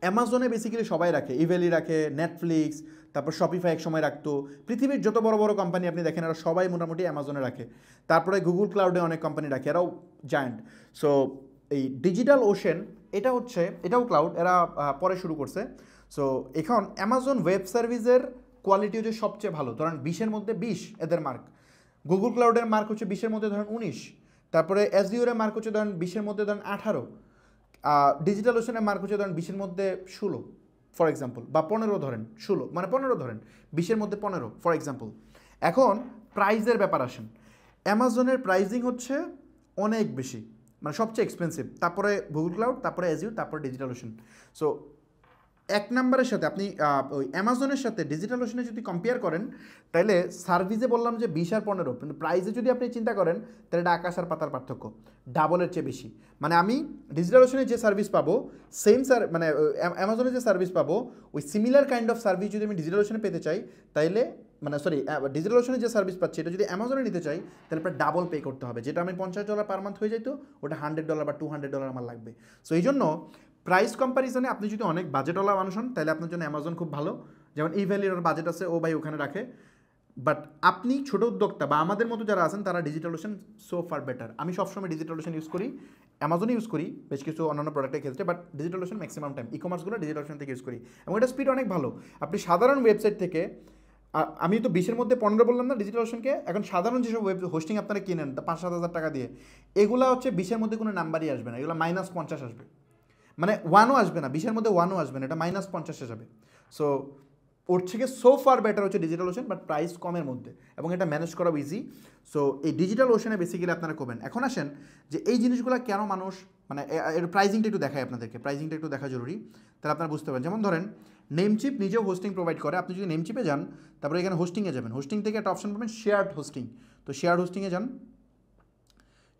অ্যামাজনে বেসিক্যালি সবাই রাখে, ইভেলি রাখে, নেটফ্লিক্স, তারপর শপিফাই এক সময় রাখতো, পৃথিবীর যত বড় বড় কোম্পানি আপনি দেখেন এরা সবাই মোটামুটি অ্যামাজনে রাখে। তারপরে গুগল ক্লাউডে অনেক কোম্পানি রাখে, এরাও জায়ান্ট। সো এই ডিজিটাল ওশেন এটাও ক্লাউড, এরা পরে শুরু করছে। সো এখন অ্যামাজন ওয়েব সার্ভিসের কোয়ালিটি হচ্ছে সবচেয়ে ভালো, ধরেন 20-এর মধ্যে 20 এদের মার্ক। গুগল ক্লাউডের মার্ক হচ্ছে 20-এর মধ্যে ধরেন 19, তারপরে অ্যাজিওরের মার্ক হচ্ছে ধরেন 20-এর মধ্যে ধরেন 18, ডিজিটাল ওশনের মার্ক হচ্ছে ধরেন 20-এর মধ্যে 16 ফর এক্সাম্পল, বা 15 ধরেন, 16 মানে 15 ধরেন, 20-এর মধ্যে 15 ফর এক্সাম্পল। এখন প্রাইজের ব্যাপার আসেন, অ্যামাজনের প্রাইজিং হচ্ছে অনেক বেশি, মানে সবচেয়ে এক্সপেন্সিভ, তারপরে গুগল ক্লাউড, তারপরে অ্যাজিউর, তারপরে ডিজিটাল ওশন। সো এক নাম্বারের সাথে আপনি ওই অ্যামাজনের সাথে ডিজিটাল ওশনে যদি কম্পেয়ার করেন, তাহলে সার্ভিসে বললাম যে 20 আর 15, কিন্তু প্রাইসে যদি আপনি চিন্তা করেন তাহলে এটা আকাশ আর পাতার পার্থক্য, ডাবলের চেয়ে বেশি। মানে আমি ডিজিটাল ওশনে যে সার্ভিস পাবো, মানে অ্যামাজনে যে সার্ভিস পাবো, ওই সিমিলার কাইন্ড অফ সার্ভিস যদি আমি ডিজিটাল ওশনে পেতে চাই, তাইলে মানে সরি ডিজিটাল ওশনে যে সার্ভিস পাচ্ছি এটা যদি অ্যামাজনে নিতে চাই, তাহলে প্রায় ডাবল পে করতে হবে। যেটা আমি $50 পার মান্থ হয়ে যেত, ওটা $100 বা $200 আমার লাগবে। সো এই জন্য প্রাইস কম্প্যারিজনে আপনি যদি অনেক বাজেটওয়ালা মানুষ হন, তাহলে আপনার জন্য অ্যামাজন খুব ভালো। যেমন ই ভ্যালির বাজেট আছে, ও ভাই ওখানে রাখে। বাট আপনি ছোট উদ্যোক্তা বা আমাদের মতো যারা আছেন, তারা digital ocean so far better. আমি সবসময় ডিজিটাল ওশন ইউজ করি, অ্যামাজনে ইউজ করি বেশ কিছু অন্যান্য প্রোডাক্টের ক্ষেত্রে, but Digital Ocean maximum time ই কমার্সগুলো ডিজিটাল ওশন থেকে ইউজ করি, এবং এটা স্পিড অনেক ভালো। আপনি সাধারণ ওয়েবসাইট থেকে, আমি তো 20-এর মধ্যে 15 বললাম না ডিজিটাল ওশনকে, এখন সাধারণ যেসব ওয়েব হোস্টিং আপনারা কিনেন 5-7 হাজার টাকা দিয়ে, এগুলো হচ্ছে 20-এর মধ্যে কোনো নাম্বারই আসবে না, এগুলো -50 আসবে, মানে 1ও আসবে না, 20-এর মধ্যে 1ও আসবে না, এটা -50 যাবে। সো ওর থেকে সো ফার বেটার হচ্ছে ডিজিটাল ওশন, বাট প্রাইস কমের মধ্যে, এবং এটা ম্যানেজ করা ইজি। সো এই ডিজিটাল ওশনে বেসিক্যালি আপনারা করবেন। এখন আসেন যে এই জিনিসগুলো কেন মানুষ, মানে এর প্রাইজিংটা একটু দেখায় আপনাদেরকে, প্রাইজিংটা একটু দেখা জরুরি, তাহলে আপনারা বুঝতে পারেন। যেমন ধরেন নেমচিপ নিজেও হোস্টিং প্রোভাইড করে, আপনি যদি নেমচিপে যান, তারপরে এখানে হোস্টিংয়ে যাবেন, হোস্টিং থেকে একটা অপশন পাবেন শেয়ার্ড হোস্টিং, তো শেয়ার্ড হোস্টিংয়ে যান।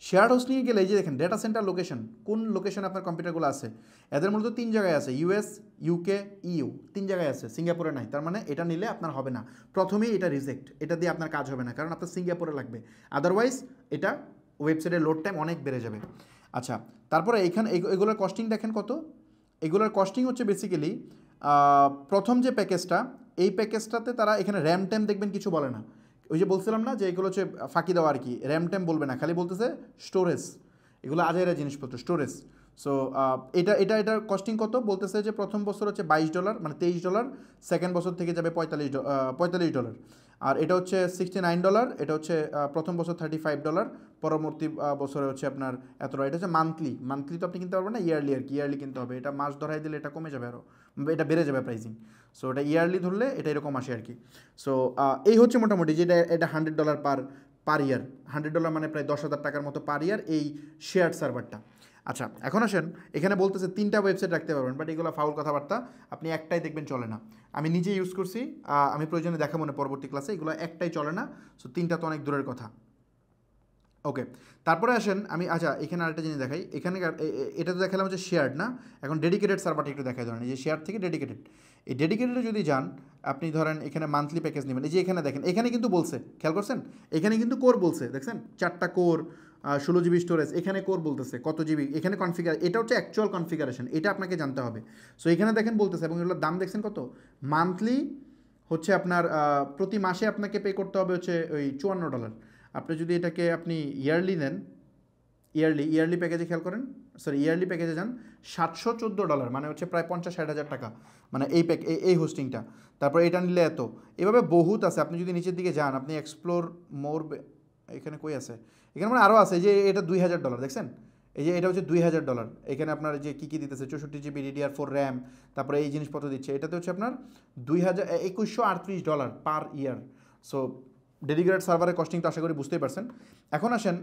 শেয়ার্ড হোস্টিংয়ে গেলে এই যে দেখেন ডেটা সেন্টার লোকেশন, কোন লোকেশনে আপনার কম্পিউটারগুলো আছে, এদের মূলত 3 জায়গায় আছে, US, UK, EU, 3 জায়গায় আছে, সিঙ্গাপুরে নাই। তার মানে এটা নিলে আপনার হবে না, প্রথমেই এটা রিজেক্ট, এটা দিয়ে আপনার কাজ হবে না, কারণ আপনার সিঙ্গাপুরে লাগবে, আদারওয়াইজ এটা ওয়েবসাইটের লোড টাইম অনেক বেড়ে যাবে। আচ্ছা, তারপরে এইখানে এগুলোর কস্টিং দেখেন কত, এগুলোর কস্টিং হচ্ছে বেসিক্যালি প্রথম যে প্যাকেজটা, এই প্যাকেজটাতে তারা এখানে র্যাম ট্যাম দেখবেন কিছু বলে না, ওই যে বলছিলাম না যে এগুলো হচ্ছে ফাঁকি দেওয়া আর কি, র্যাম ট্যাম বলবে না, খালি বলতেছে স্টোরেজ, এগুলো আজাইরা জিনিসপত্র স্টোরেজ। সো এটার কস্টিং কত বলতেছে যে প্রথম বছর হচ্ছে $22, মানে $23, সেকেন্ড বছর থেকে যাবে $45, আর এটা হচ্ছে $69, এটা হচ্ছে প্রথম বছর $35, পরবর্তী বছরে হচ্ছে আপনার এতটা। এটা হচ্ছে মান্থলি তো আপনি কিনতে পারবেন না, ইয়ারলি আর কি, ইয়ারলি কিনতে হবে, এটা মাস ধরাই দিলে এটা কমে যাবে আরও, এটা বেড়ে যাবে প্রাইসিং। সো এটা ইয়ারলি ধরলে এটা এরকম আসে আর কি। সো এই হচ্ছে মোটামুটি যেটা, এটা $100 পার ইয়ার, $100 মানে প্রায় 10,000 টাকার মতো পার ইয়ার এই শেয়ার সার্ভারটা। আচ্ছা, এখন আসেন এখানে বলতেছে 3টা ওয়েবসাইট রাখতে পারবেন, বাট এগুলো ফাউল কথাবার্তা, আপনি একটাই দেখবেন চলে না। আমি নিজে ইউজ করছি, আমি প্রয়োজনে দেখাবো না পরবর্তী ক্লাসে, এগুলো একটাই চলে না। সো 3টা তো অনেক দূরের কথা। ওকে, তারপরে আসেন আমি, আচ্ছা এখানে আরেকটা জিনিস দেখাই, এখানে এটা তো দেখালাম হচ্ছে শেয়ার্ড না, এখন ডেডিকেটেড সার্ভারটা একটু দেখাই। ধরেন এই যে শেয়ার থেকে ডেডিকেটেড, এই ডেডিকেটেডে যদি যান, আপনি ধরেন এখানে মান্থলি প্যাকেজ নেবেন, এই যে এখানে দেখেন, এখানে কিন্তু বলছে, খেয়াল করছেন, এখানে কিন্তু কোর বলছে, দেখছেন 4টা কোর, 16 GB স্টোরেজ, এখানে কোর বলতেছে কত জিবি, এখানে কনফিগার, এটা হচ্ছে অ্যাকচুয়াল কনফিগারেশন, এটা আপনাকে জানতে হবে। সো এখানে দেখেন বলতেছে, এবং এগুলোর দাম দেখছেন কত, মান্থলি হচ্ছে আপনার প্রতি মাসে আপনাকে পে করতে হবে হচ্ছে ওই $54। আপনি যদি এটাকে আপনি ইয়ারলি নেন, ইয়ারলি প্যাকেজে খেয়াল করেন, সরি ইয়ারলি প্যাকেজে যান, $714, মানে হচ্ছে প্রায় 50-60 হাজার টাকা, মানে এই হোস্টিংটা। তারপর এটা নিলে এত, এভাবে বহুত আছে। আপনি যদি নিচের দিকে যান, আপনি এক্সপ্লোর মোর, এখানে কই আছে, এখানে মানে আরও আছে, যে এটা $2,000 দেখছেন, এই যে এটা হচ্ছে $2,000, এখানে আপনার যে কী কী দিতেছে, 64 GB DDR4 র্যাম, তারপরে এই জিনিসপত্র দিচ্ছে, এটাতে হচ্ছে আপনার $2,138 পার ইয়ার। সো ডেডিকেটেড সার্ভারের কস্টিংটা আশা করি বুঝতেই পারছেন। এখন আসেন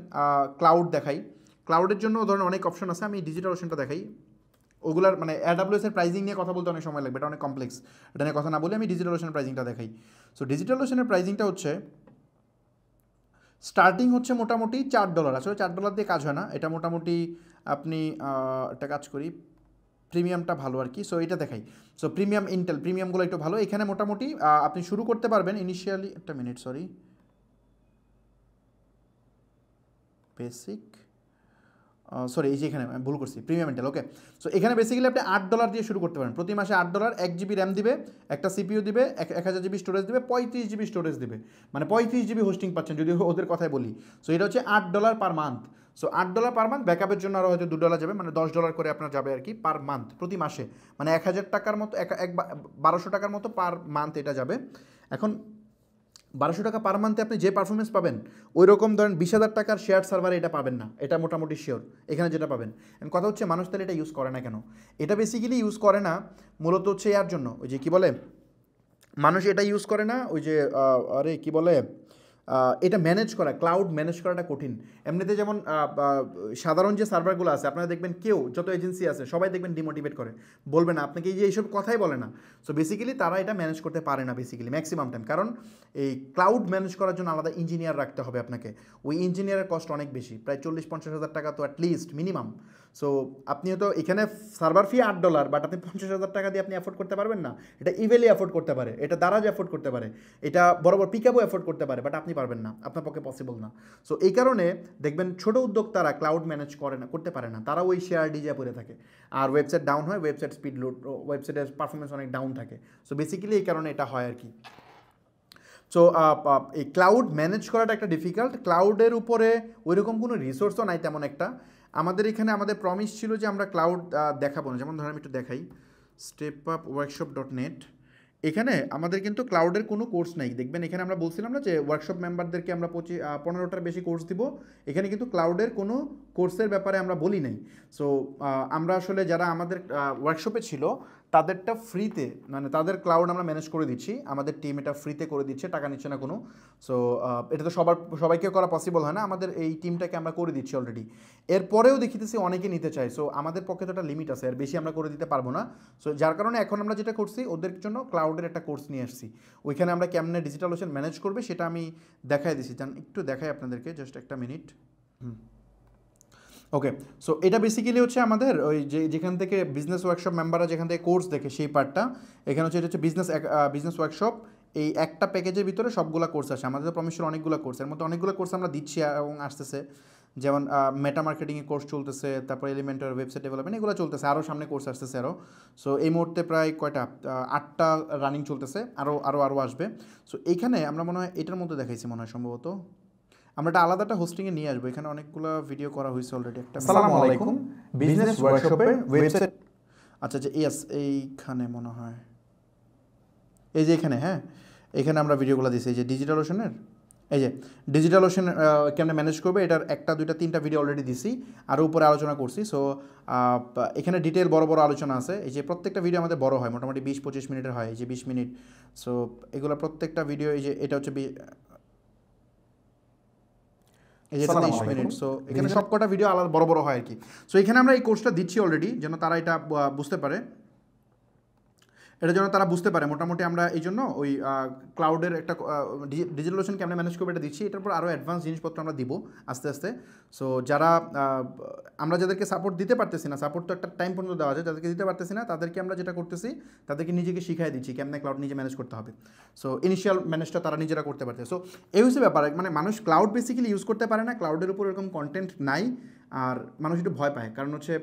ক্লাউড দেখাই, ক্লাউডের জন্য ধরনের অনেক অপশন আছে, আমি ডিজিটাল ওশনটা দেখাই। ওগুলার মানে AWS এর প্রাইজিং নিয়ে কথা বলতে অনেক সময় লাগবে, এটা অনেক কমপ্লেক্স, এটা নিয়ে কথা না বলে আমি ডিজিটাল ওশনের প্রাইজিংটা দেখাই। সো ডিজিটাল ওশনের প্রাইজিংটা হচ্ছে স্টার্টিং হচ্ছে মোটামুটি $4, আসলে $4 দিয়ে কাজ হয় না, এটা মোটামুটি আপনি একটা কাজ করি, প্রিমিয়ামটা ভালো আর কি। সো এটা দেখাই, সো প্রিমিয়াম ইন্টেল প্রিমিয়ামগুলো একটু ভালো, এখানে মোটামুটি আপনি শুরু করতে পারবেন ইনিশিয়ালি, একটা মিনিট সরি, বেসিক, সরি এই যে এখানে আমি ভুল করছি, প্রিমিয়াম ইন্টেল। ওকে, সো এখানে বেসিক্যালি আপনি $8 দিয়ে শুরু করতে পারেন, প্রতি মাসে $8, 1 GB র্যাম দিবে, একটা CPU দিবে, 1000 GB স্টোরেজ দিবে, 35 GB স্টোরেজ দিবে, মানে 35 GB হোস্টিং পাচ্ছেন যদি ওদের কথাই বলি। সো এটা হচ্ছে $8 per month. So $8 per month, ব্যাকআপের জন্য আরও হয়তো $2 যাবে, মানে $10 করে আপনার যাবে আর কি পার মান্থ, প্রতি মাসে, মানে 1000 টাকার মতো, 1200 টাকার মতো পার মান্থ এটা যাবে। এখন 1200 টাকা পার মান্থে আপনি যে পারফরমেন্স পাবেন ওই রকম ধরেন 20,000 টাকার শেয়ার সার্ভারে এটা পাবেন না, এটা মোটামুটি শিওর এখানে যেটা পাবেন। কথা হচ্ছে মানুষ তাহলে এটা ইউজ করে না কেন? এটা বেসিক্যালি ইউজ করে না মূলত হচ্ছে এর জন্য, ওই যে কী বলে, মানুষ এটা ইউজ করে না ওই যে আরে কি বলে, এটা ম্যানেজ করা, ক্লাউড ম্যানেজ করাটা কঠিন। এমনিতে যেমন সাধারণ যে সার্ভারগুলো আছে আপনারা দেখবেন কেউ যত এজেন্সি আছে সবাই দেখবেন ডিমোটিভেট করে, বলবে না আপনাকে এই যে এইসব কথাই বলে না। সো বেসিক্যালি তারা এটা ম্যানেজ করতে পারে না বেসিক্যালি ম্যাক্সিমাম টাইম, কারণ এই ক্লাউড ম্যানেজ করার জন্য আলাদা ইঞ্জিনিয়ার রাখতে হবে আপনাকে, ওই ইঞ্জিনিয়ারের কস্ট অনেক বেশি, প্রায় 40-50 হাজার টাকা তো অ্যাটলিস্ট মিনিমাম। সো আপনি হয়তো এখানে সার্ভার ফি $8, বাট আপনি 50,000 টাকা দিয়ে আপনি অ্যাফোর্ড করতে পারবেন না। এটা ইভেলি অ্যাফোর্ড করতে পারে, এটা দারাজ অ্যাফোর্ড করতে পারে, এটা বড় বড় পিকআপও অ্যাফোর্ড করতে পারে, বাট আপনি পারবেন না, আপনার পক্ষে পসিবল না। সো এই কারণে দেখবেন ছোটো উদ্যোক্তারা ক্লাউড ম্যানেজ করে না, করতে পারে না, তারা ওই শেয়ার ডিজে পড়ে থাকে, আর ওয়েবসাইট ডাউন হয়, ওয়েবসাইট স্পিড লোড, ওয়েবসাইটের পারফরমেন্স অনেক ডাউন থাকে। সো বেসিক্যালি এই কারণে এটা হয় আর কি। সো এই ক্লাউড ম্যানেজ করাটা একটা ডিফিকাল্ট, ক্লাউডের উপরে ওইরকম কোনো রিসোর্সও নাই তেমন একটা। আমাদের এখানে আমাদের প্রমিস ছিল যে আমরা ক্লাউড দেখাবো না, যেমন ধরেন আমি একটু দেখাই stepupworkshop.net, এখানে আমাদের কিন্তু ক্লাউডের কোনো কোর্স নেই। দেখবেন এখানে আমরা বলছিলাম না যে ওয়ার্কশপ মেম্বারদেরকে আমরা 15টার বেশি কোর্স দিব, এখানে কিন্তু ক্লাউডের কোনো কোর্সের ব্যাপারে আমরা বলি নাই। সো আমরা আসলে যারা আমাদের ওয়ার্কশপে ছিল তাদেরটা ফ্রিতে, মানে তাদের ক্লাউড আমরা ম্যানেজ করে দিচ্ছি, আমাদের টিম এটা ফ্রিতে করে দিচ্ছে, টাকা নিচ্ছে না কোনো। সো এটা তো সবাইকে করা পসিবল হয় না, আমাদের এই টিমটাকে আমরা করে দিচ্ছি অলরেডি। এরপরেও দেখিতেছি অনেকে নিতে চায়, সো আমাদের পক্ষে তো একটা লিমিট আছে, এর বেশি আমরা করে দিতে পারবো না। সো যার কারণে এখন আমরা যেটা করছি ওদের জন্য ক্লাউডের একটা কোর্স নিয়ে আসছি, ওইখানে আমরা কেমনে ডিজিটাল ওশেন ম্যানেজ করবে সেটা আমি দেখাই দিছি, একটু দেখাই আপনাদেরকে, জাস্ট একটা মিনিট। ওকে, সো এটা বেসিক্যালি হচ্ছে আমাদের ওই যেখান থেকে বিজনেস ওয়ার্কশপ মেম্বাররা যেখান থেকে কোর্স দেখে সেই পার্টটা, এখানে হচ্ছে এটা হচ্ছে বিজনেস ওয়ার্কশপ। এই একটা প্যাকেজের ভিতরে সবগুলো কোর্স আছে, আমাদের প্রমিসের অনেকগুলো কোর্স, এর মধ্যে অনেকগুলো কোর্স আমরা দিচ্ছি এবং আসতেছে, যেমন মেটা মার্কেটিংয়ের কোর্স চলতেছে, তারপর এলিমেন্টার ওয়েবসাইট ডেভেলপমেন্ট এগুলো চলতেছে, আরও সামনে কোর্স আসতেছে আরও। সো এই মুহূর্তে প্রায় 8টা রানিং চলতেছে, আরও আসবে। সো এইখানে আমরা মনে হয় এটার মধ্যে দেখাইছি মনে হয় সম্ভবত, আমরা একটা আলাদাটা হোস্টিংয়ে নিয়ে আসবো, এখানে অনেকগুলো ভিডিও করা হয়েছে অলরেডি। একটা আসসালামু আলাইকুম, বিজনেস ওয়ার্কশপের ওয়েবসাইট। আচ্ছা ইয়েস, এইখানে মনে হয় এই যে এখানে, হ্যাঁ এখানে আমরা ভিডিওগুলো দিচ্ছি, এই যে ডিজিটাল ওশনের, এই যে ডিজিটাল ওশন কেমনে ম্যানেজ করবে এটার 1টা 2টা 3টা ভিডিও অলরেডি দিছি, আরও উপরে আলোচনা করছি। সো এখানে ডিটেল বড় বড় আলোচনা আছে, এই যে প্রত্যেকটা ভিডিও আমাদের বড় হয়, মোটামুটি 20-25 মিনিটের হয়, এই যে 20 মিনিট। সো এগুলো প্রত্যেকটা ভিডিও, এই যে এটা হচ্ছে এই যে 30 মিনিট। সো এখানে সব কটা ভিডিও আলাদা বড় বড় হয় আর কি। সো এখানে আমরা এই কোর্সটা দিচ্ছি অলরেডি, যেন তারা এটা বুঝতে পারে, এটার জন্য তারা বুঝতে পারে মোটামুটি আমরা এই জন্য ওই ক্লাউডের একটা ডিজিটাল ওশন কেমন ম্যানেজ করবে এটা দিচ্ছি, এটার পর আরও অ্যাডভান্স জিনিসপত্র আমরা দিব আস্তে আস্তে। সো যারা আমরা যাদেরকে সাপোর্ট দিতে পারতেছি না, সাপোর্ট তো একটা টাইম পর্যন্ত দেওয়া যায়, যাদেরকে দিতে পারতেছি না তাদেরকে আমরা যেটা করতেছি তাদেরকে নিজেকে শিখাই দিচ্ছি কেমনে ক্লাউড নিজে ম্যানেজ করতে হবে। সো ইনিশিয়াল ম্যানেজটা তারা নিজেরা করতে পারছে। সো এই হচ্ছে ব্যাপার, মানে মানুষ ক্লাউড বেসিক্যালি ইউজ করতে পারে না, ক্লাউডের উপর এরকম কন্টেন্ট নাই, আর মানুষ একটু ভয় পায়, কারণ হচ্ছে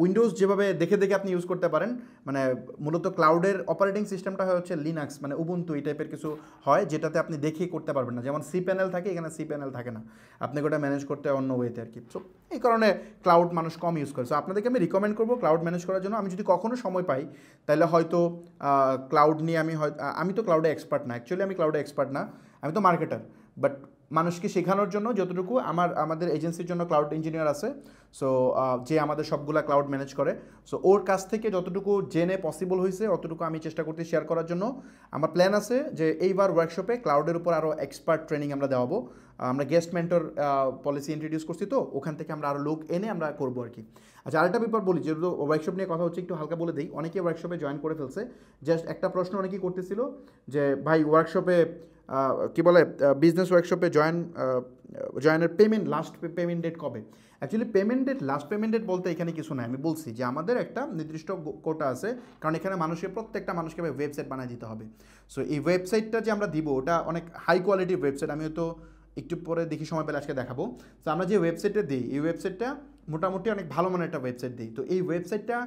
উইন্ডোজ যেভাবে দেখে দেখে আপনি ইউজ করতে পারেন, মানে মূলত ক্লাউডের অপারেটিং সিস্টেমটা হচ্ছে লিনাক্স, মানে উবুন্টু এই টাইপের কিছু হয়, যেটাতে আপনি দেখে করতে পারবেন না, যেমন সি প্যানেল থাকে, এখানে সি প্যানেল থাকে না, আপনাকে ওটা ম্যানেজ করতে অন্য ওয়েতে আর কি। সো এই কারণে ক্লাউড মানুষ কম ইউজ করে। সো আপনাদেরকে আমি রিকমেন্ড করবো ক্লাউড ম্যানেজ করার জন্য, আমি যদি কখনো সময় পাই তাহলে হয়তো ক্লাউড নিয়ে আমি তো ক্লাউডে এক্সপার্ট না, অ্যাকচুয়ালি আমি ক্লাউডে এক্সপার্ট না, আমি তো মার্কেটার, বাট মানুষকে শেখানোর জন্য যতটুকু আমাদের এজেন্সির জন্য ক্লাউড ইঞ্জিনিয়ার আছে, সো যে আমাদের সবগুলা ক্লাউড ম্যানেজ করে, সো ওর কাছ থেকে যতটুকু জেনে পসিবল হয়েছে অতটুকু আমি চেষ্টা করতে শেয়ার করার জন্য। আমার প্ল্যান আছে যে এইবার ওয়ার্কশপে ক্লাউডের উপর আরও এক্সপার্ট ট্রেনিং আমরা দেওয়াবো, আমরা গেস্ট মেন্টর পলিসি ইন্ট্রোডিউস করছি, তো ওখান থেকে আমরা আরও লোক এনে আমরা করবো আর কি। আচ্ছা আরেকটা ব্যাপার বলি, যেহেতু ওয়ার্কশপ নিয়ে কথা হচ্ছে একটু হালকা বলে দিই, অনেকে ওয়ার্কশপে জয়েন করে ফেলছে, জাস্ট একটা প্রশ্ন অনেকেই করতেছিল যে ভাই ওয়ার্কশপে কী বলে বিজনেস ওয়ার্কশপে জয়েনের পেমেন্ট লাস্ট পেমেন্ট ডেট কবে? অ্যাকচুয়ালি লাস্ট পেমেন্ট ডেট বলতে এখানে কিছু নাই, আমি বলছি যে আমাদের একটা নির্দিষ্ট কোটা আছে, কারণ এখানে প্রত্যেকটা মানুষকে ওয়েবসাইট বানিয়ে দিতে হবে। সো এই ওয়েবসাইটটা যে আমরা দিব ওটা অনেক হাই কোয়ালিটির ওয়েবসাইট, আমি হয়তো একটু পরে দেখি সময় পেলে আজকে দেখাবো। তো আমরা যে ওয়েবসাইটটা দিই এই ওয়েবসাইটটা মোটামুটি অনেক ভালো মানের একটা ওয়েবসাইট দিই, তো এই ওয়েবসাইটটা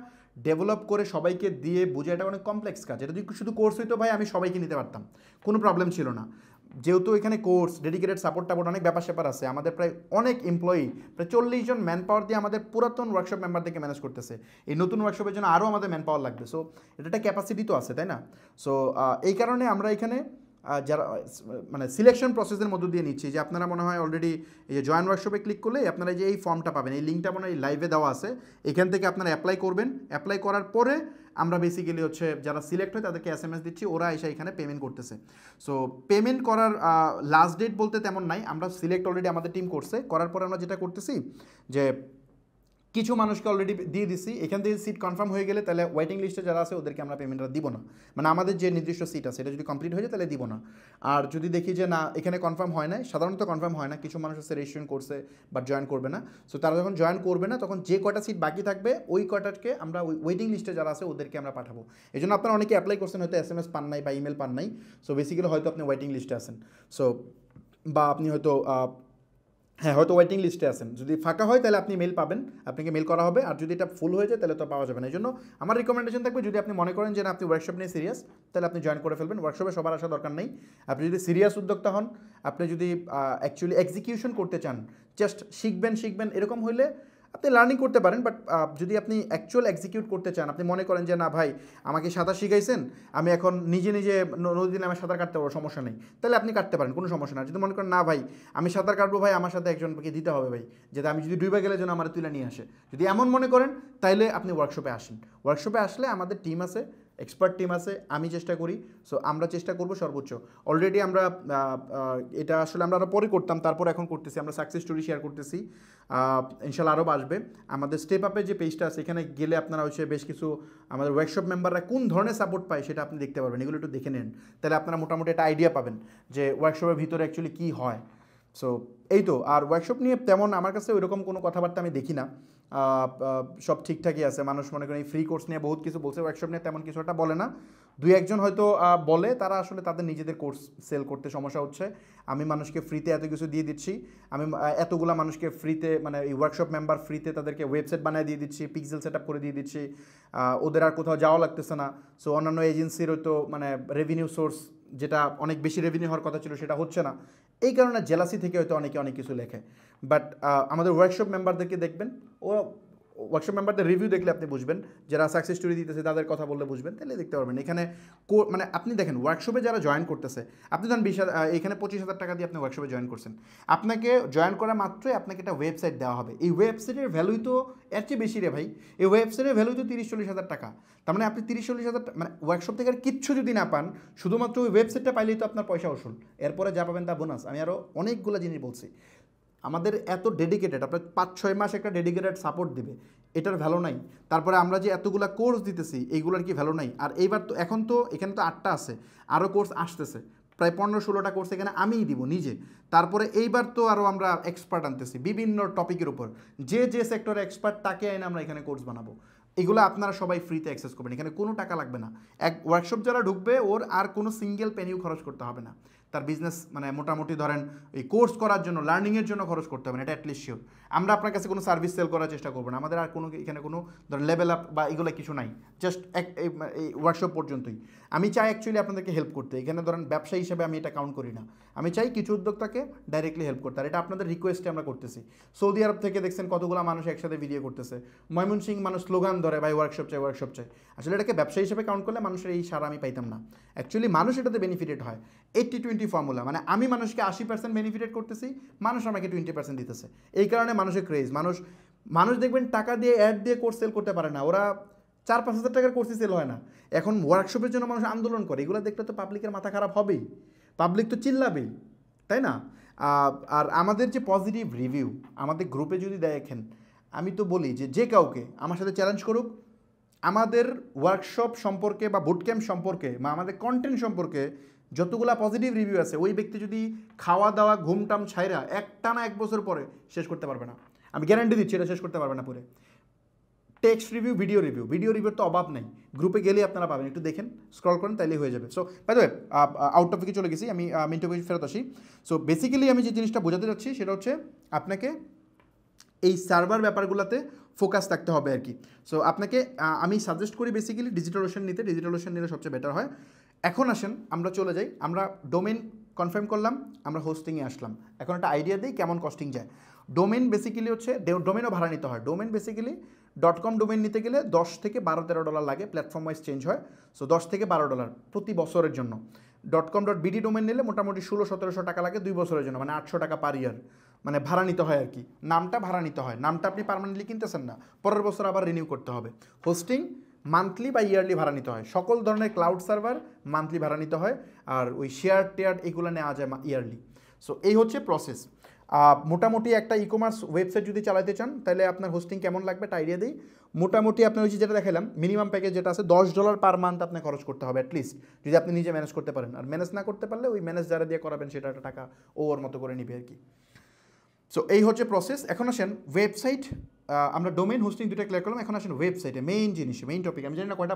ডেভেলপ করে সবাইকে দিয়ে বুঝে, এটা অনেক কমপ্লেক্স কাজ, এটা যদি শুধু কোর্স হইতো ভাই আমি সবাইকে নিতে পারতাম, কোনো প্রবলেম ছিল না। যেহেতু এখানে কোর্স ডেডিকেটেড সাপোর্ট অনেক ব্যাপার স্যাপার আছে, আমাদের প্রায় অনেক এমপ্লয়ি, প্রায় 40 জন ম্যান পাওয়ার দিয়ে আমাদের পুরাতন ওয়ার্কশপ মেম্বারদেরকে ম্যানেজ করতেছে, এই নতুন ওয়ার্কশপের জন্য আরও আমাদের ম্যান পাওয়ার লাগবে। সো এটা একটা ক্যাপাসিটি তো আছে, তাই না? সো এই কারণে আমরা এখানে যারা মানে সিলেকশন প্রসেসের মধ্য দিয়ে নিচ্ছি, যে আপনারা মনে হয় অলরেডি এই যে জয়েন ওয়ার্কশপে ক্লিক করলে আপনারা যে এই ফর্মটা পাবেন, এই লিঙ্কটা মনে হয় লাইভে দেওয়া আছে, এখান থেকে আপনারা অ্যাপ্লাই করবেন। অ্যাপ্লাই করার পরে আমরা বেসিক্যালি হচ্ছে যারা সিলেক্ট হয় তাদেরকে SMS দিচ্ছি, ওরা এসে এখানে পেমেন্ট করতেছে। সো পেমেন্ট করার লাস্ট ডেট বলতে তেমন নাই, আমরা সিলেক্ট অলরেডি আমাদের টিম করছে, করার পরে আমরা যেটা করতেছি যে কিছু মানুষকে অলরেডি দিয়ে দিচ্ছি, এখান থেকে সিট কনফার্ম হয়ে গেলে তাহলে ওয়েটিং লিস্টে যারা আছে ওদেরকে আমরা পেমেন্টটা দিব না, মানে আমাদের যে নির্দিষ্ট সিট আছে এটা যদি কমপ্লিট হয়ে যায় তাহলে দিব না। আর যদি দেখি যে না এখানে কনফার্ম হয় না, সাধারণত কনফার্ম হয় না, কিছু মানুষ আছে রেজিস্ট্রেশন করছে বাট জয়েন করবে না, সো তারা যখন জয়েন করবে না তখন যে কয়টা সিট বাকি থাকবে ওই কয়টাকে আমরা ওই ওয়েটিং লিস্টে যারা আছে ওদেরকে আমরা পাঠাবো। এই জন্য আপনারা অনেকে অ্যাপ্লাই করছেন, হয়তো SMS পান নাই বা ইমেল পান নাই, সো বেসিক্যালি হয়তো আপনি ওয়েটিং লিস্টে আছেন, সো বা আপনি হয়তো হয়তো ওয়েটিং লিস্টে আছেন। যদি ফাঁকা হয় তাহলে আপনি মেল পাবেন, আপনাকে মেল করা হবে, আর যদি এটা ফুল হয়ে যায় তাহলে তো পাওয়া যাবে না। এই জন্য আমার রিকমেন্ডেশন থাকবে, যদি আপনি মনে করেন যে না আপনি ওয়ার্কশপ নিয়ে সিরিয়াস, তাহলে আপনি জয়েন করে ফেলবেন। ওয়ার্কশপে সবার আসা দরকার নেই। আপনি যদি সিরিয়াস উদ্যোক্তা হন, আপনি যদি অ্যাকচুয়ালি এক্সিকিউশন করতে চান, জাস্ট শিখবেন এরকম হইলে আপনি লার্নিং করতে পারেন, বাট যদি আপনি অ্যাকচুয়াল এক্সিকিউট করতে চান, আপনি মনে করেন যে না ভাই আমাকে সাঁতার শিখাইছেন, আমি এখন নিজে নদীতে নামে সাঁতার কাটতে পারবো, সমস্যা নেই, তাহলে আপনি কাটতে পারেন, কোনো সমস্যা না। যদি মনে করেন না ভাই আমি সাঁতার কাটবো ভাই, আমার সাথে একজনকে দিতে হবে ভাই, যাতে আমি যদি ডুবে গেলে যেন আমার তুলে নিয়ে আসে, যদি এমন মনে করেন তাইলে আপনি ওয়ার্কশপে আসেন। ওয়ার্কশপে আসলে আমাদের টিম আছে, এক্সপার্ট টিম আছে, আমি চেষ্টা করি, সো আমরা চেষ্টা করব সর্বোচ্চ। অলরেডি আমরা এটা আসলে আমরা আরও পরে করতাম, তারপর এখন করতেছি, আমরা সাকসেস স্টোরি শেয়ার করতেছি, ইনশাল্লাহ আরও আসবে। আমাদের স্টেপ আপের যে পেজটা আছে এখানে গেলে আপনারা হচ্ছে বেশ কিছু আমাদের ওয়ার্কশপ মেম্বাররা কোন ধরনের সাপোর্ট পায় সেটা আপনি দেখতে পারবেন, এগুলো একটু দেখে নেন, তাহলে আপনারা মোটামুটি একটা আইডিয়া পাবেন যে ওয়ার্কশপের ভিতরে অ্যাকচুয়ালি কী হয়। সো এই তো, আর ওয়ার্কশপ নিয়ে তেমন আমার কাছে ওইরকম কোনো কথাবার্তা আমি দেখি না, সব ঠিকঠাকই আছে। মানুষ মনে করেন এই ফ্রি কোর্স নিয়ে বহুত কিছু বলছে, ওয়ার্কশপ নিয়ে তেমন কিছু একটা বলে না, দুই একজন হয়তো বলে, তারা আসলে তাদের নিজেদের কোর্স সেল করতে সমস্যা হচ্ছে। আমি মানুষকে ফ্রিতে এত কিছু দিয়ে দিচ্ছি, আমি এতগুলা মানুষকে ফ্রিতে, মানে এই ওয়ার্কশপ মেম্বার ফ্রিতে তাদেরকে ওয়েবসাইট বানিয়ে দিয়ে দিচ্ছি, পিক্সেল সেট আপ করে দিয়ে দিচ্ছি, ওদের আর কোথাও যাওয়া লাগতেছে না। সো অন্যান্য এজেন্সির হয়তো মানে রেভিনিউ সোর্স যেটা অনেক বেশি রেভিনিউ হওয়ার কথা ছিল সেটা হচ্ছে না, এই কারণে জেলাসি থেকে হয়তো অনেকে অনেক কিছু লেখে। বাট আমাদের ওয়ার্কশপ মেম্বারদেরকে দেখবেন, ও ওয়ার্কশপ মেম্বারদের রিভিউ দেখলে আপনি বুঝবেন, যারা সাকসেস স্টোরি দিতেছে তাদের কথা বললে বুঝবেন, তাহলে দেখতে পারবেন। এখানে মানে আপনি দেখেন ওয়ার্কশপে যারা জয়েন করতেছে, আপনি ধরেন এখানে 25,000 টাকা দিয়ে আপনি ওয়ার্কশপে জয়েন করছেন, আপনাকে জয়েন করা মাত্রই আপনাকে একটা ওয়েবসাইট দেওয়া হবে। এই ওয়েবসাইটের ভ্যালুই তো এর চেয়ে বেশি রে ভাই, এই ওয়েবসাইটের ভ্যালু তো 30-40 হাজার টাকা। তার মানে আপনি 30-40 হাজার, মানে ওয়ার্কশপ থেকে আর কিচ্ছু যদি না পান, শুধুমাত্র ওই ওয়েবসাইটটা পাইলেই তো আপনার পয়সা ওসুল, এরপরে যা পাবেন তা বোনাস। আমি আরও অনেকগুলো জিনিস বলছি, আমাদের এত ডেডিকেটেড, আপনার 5-6 মাস একটা ডেডিকেটেড সাপোর্ট দিবে, এটার ভ্যালু নাই। তারপরে আমরা যে এতগুলা কোর্স দিতেছি এইগুলোর কি ভ্যালু নাই? আর এইবার তো এখন তো এখানে তো 8টা আছে, আরও কোর্স আসতেছে, প্রায় 15-16টা কোর্স এখানে আমিই দিব নিজে। তারপরে এইবার তো আরও আমরা এক্সপার্ট আনতেছি বিভিন্ন টপিকের উপর, যে সেক্টরে এক্সপার্ট তাকে এনে আমরা এখানে কোর্স বানাবো। এগুলো আপনারা সবাই ফ্রিতে অ্যাক্সেস করবেন, এখানে কোনো টাকা লাগবে না। এক ওয়ার্কশপ যারা ঢুকবে ওর আর কোনো সিঙ্গেল পেনিও খরচ করতে হবে না, তার বিজনেস মানে মোটামুটি ধরেন এই কোর্স করার জন্য, লার্নিংয়ের জন্য খরচ করতে হবে না, এটা অ্যাটলিস্ট শিওর। আমরা আপনার কাছে কোনো সার্ভিস সেল করার চেষ্টা করবো না, আমাদের আর কোনো এখানে কোনো ধরেন লেভেল আপ বা এগুলো কিছু নাই, জাস্ট এই ওয়ার্কশপ পর্যন্তই। আমি চাই অ্যাকচুয়ালি আপনাদেরকে হেল্প করতে, এখানে ধরেন ব্যবসা হিসেবে আমি এটা কাউন্ট করি না, আমি চাই কিছু উদ্যোক্তাকে ডাইরেক্টলি হেল্প করতে, আর এটা আপনাদের রিকোয়েস্টে আমরা করতেছি। সৌদি আরব থেকে দেখছেন কতগুলো মানুষ একসাথে ভিডিও করতেছে, ময়মনসিংহ মানুষ স্লোগান ধরে ভাই ওয়ার্কশপ চাই ওয়ার্কশপ চাই, আসলে এটাকে ব্যবসা হিসেবে কাউন্ট করলে মানুষের এই সারা আমি পাইতাম না। অ্যাকচুয়ালি মানুষ এটাতে বেনিফিটেড হয়, 80-20 ফর্মুলা, মানে আমি মানুষকে 80% বেনিফিটেড করতেছি, মানুষ আমাকে 20% দিতেছে। এই কারণে মানুষের ক্রেজ, মানুষ দেখবেন টাকা দিয়ে অ্যাড দিয়ে কোর্স সেল করতে পারে না, ওরা 4-5 হাজার টাকার কোর্সই সেল হয় না। এখন ওয়ার্কশপের জন্য মানুষ আন্দোলন করে, এগুলো দেখলে তো পাবলিকের মাথা খারাপ হবেই, পাবলিক তো চিল্লাবেই, তাই না? আর আমাদের যে পজিটিভ রিভিউ আমাদের গ্রুপে যদি দেখেন, আমি তো বলি যে কাউকে আমার সাথে চ্যালেঞ্জ করুক, আমাদের ওয়ার্কশপ সম্পর্কে বা বুটক্যাম্প সম্পর্কে বা আমাদের কন্টেন্ট সম্পর্কে যতগুলা পজিটিভ রিভিউ আছে, ওই ব্যক্তি যদি খাওয়া দাওয়া ঘুমটাম ছাইরা একটানা 1 বছর পরে শেষ করতে পারবে না, আমি গ্যারান্টি দিচ্ছি, এটা শেষ করতে পারবে না পরে। টেক্সট রিভিউ, ভিডিও রিভিউর তো অভাব নেই, গ্রুপে গেলেই আপনারা পাবেন, একটু দেখেন স্ক্রল করেন তাইলেই হয়ে যাবে। So by the way, out টপিকে চলে গেছি, আমি মিন্টু পেজে ফেরত আসি। সো বেসিক্যালি আমি যে জিনিসটা বোঝাতে যাচ্ছি সেটা হচ্ছে আপনাকে এই সার্ভার ব্যাপারগুলোতে ফোকাস থাকতে হবে আর কি। সো আপনাকে আমি সাজেস্ট করি বেসিক্যালি ডিজিটাল ওশন নিলে সবচেয়ে বেটার হয়। এখন আসেন আমরা চলে যাই, আমরা ডোমেন কনফার্ম করলাম, আমরা হোস্টিংয়ে আসলাম, এখন একটা আইডিয়া দিই কেমন কস্টিং যায়। ডোমেন বেসিক্যালি হচ্ছে ডোমেনও ভাড়া নিতে হয়। ডোমেন বেসিক্যালি .com ডোমেন নিতে গেলে $10 থেকে $12-13 লাগে, প্ল্যাটফর্ম ওয়াইজ চেঞ্জ হয়। সো $10 থেকে $12 প্রতি বছরের জন্য। .com.bd ডোমেন নিলে মোটামুটি 1600-1700 টাকা লাগে 2 বছরের জন্য, মানে 800 টাকা পার ইয়ার, মানে ভাড়া নিতে হয় আর কি। নামটা ভাড়া নিতে হয়, নামটা আপনি পার্মানেন্টলি কিনতেছেন না, পরের বছর আবার রিনিউ করতে হবে। হোস্টিং মান্থলি বা ইয়ারলি ভাড়া নিতে হয়, সকল ধরনের ক্লাউড সার্ভার মান্থলি ভাড়া নিতে হয়, আর ওই শেয়ার টেয়ার এগুলো নেওয়া যায় ইয়ারলি। সো এই হচ্ছে প্রসেস। মোটামুটি একটা ই কমার্স ওয়েবসাইট যদি চালাতে চান তাহলে আপনার হোস্টিং কেমন লাগবে একটা আইডিয়া দিই। মোটামুটি আপনার ওই যেটা দেখালাম মিনিমাম প্যাকেজ যেটা আছে $10 পার মান্থ আপনার খরচ করতে হবে অ্যাটলিস্ট, যদি আপনি নিজে ম্যানেজ করতে পারেন। আর ম্যানেজ না করতে পারলে ওই ম্যানেজ যারা দিয়ে করাবেন সেটা একটা টাকা ওর মতো করে নিবে আর কি। সো এই হচ্ছে প্রসেস। এখন আসেন ওয়েবসাইট, আমরা ডোমেইন হোস্টিং দুটো ক্লিয়ার করলাম, এখন আসেন ওয়েবসাইটে মেইন জিনিস, মেইন টপিক। আমি জানি না কয়টা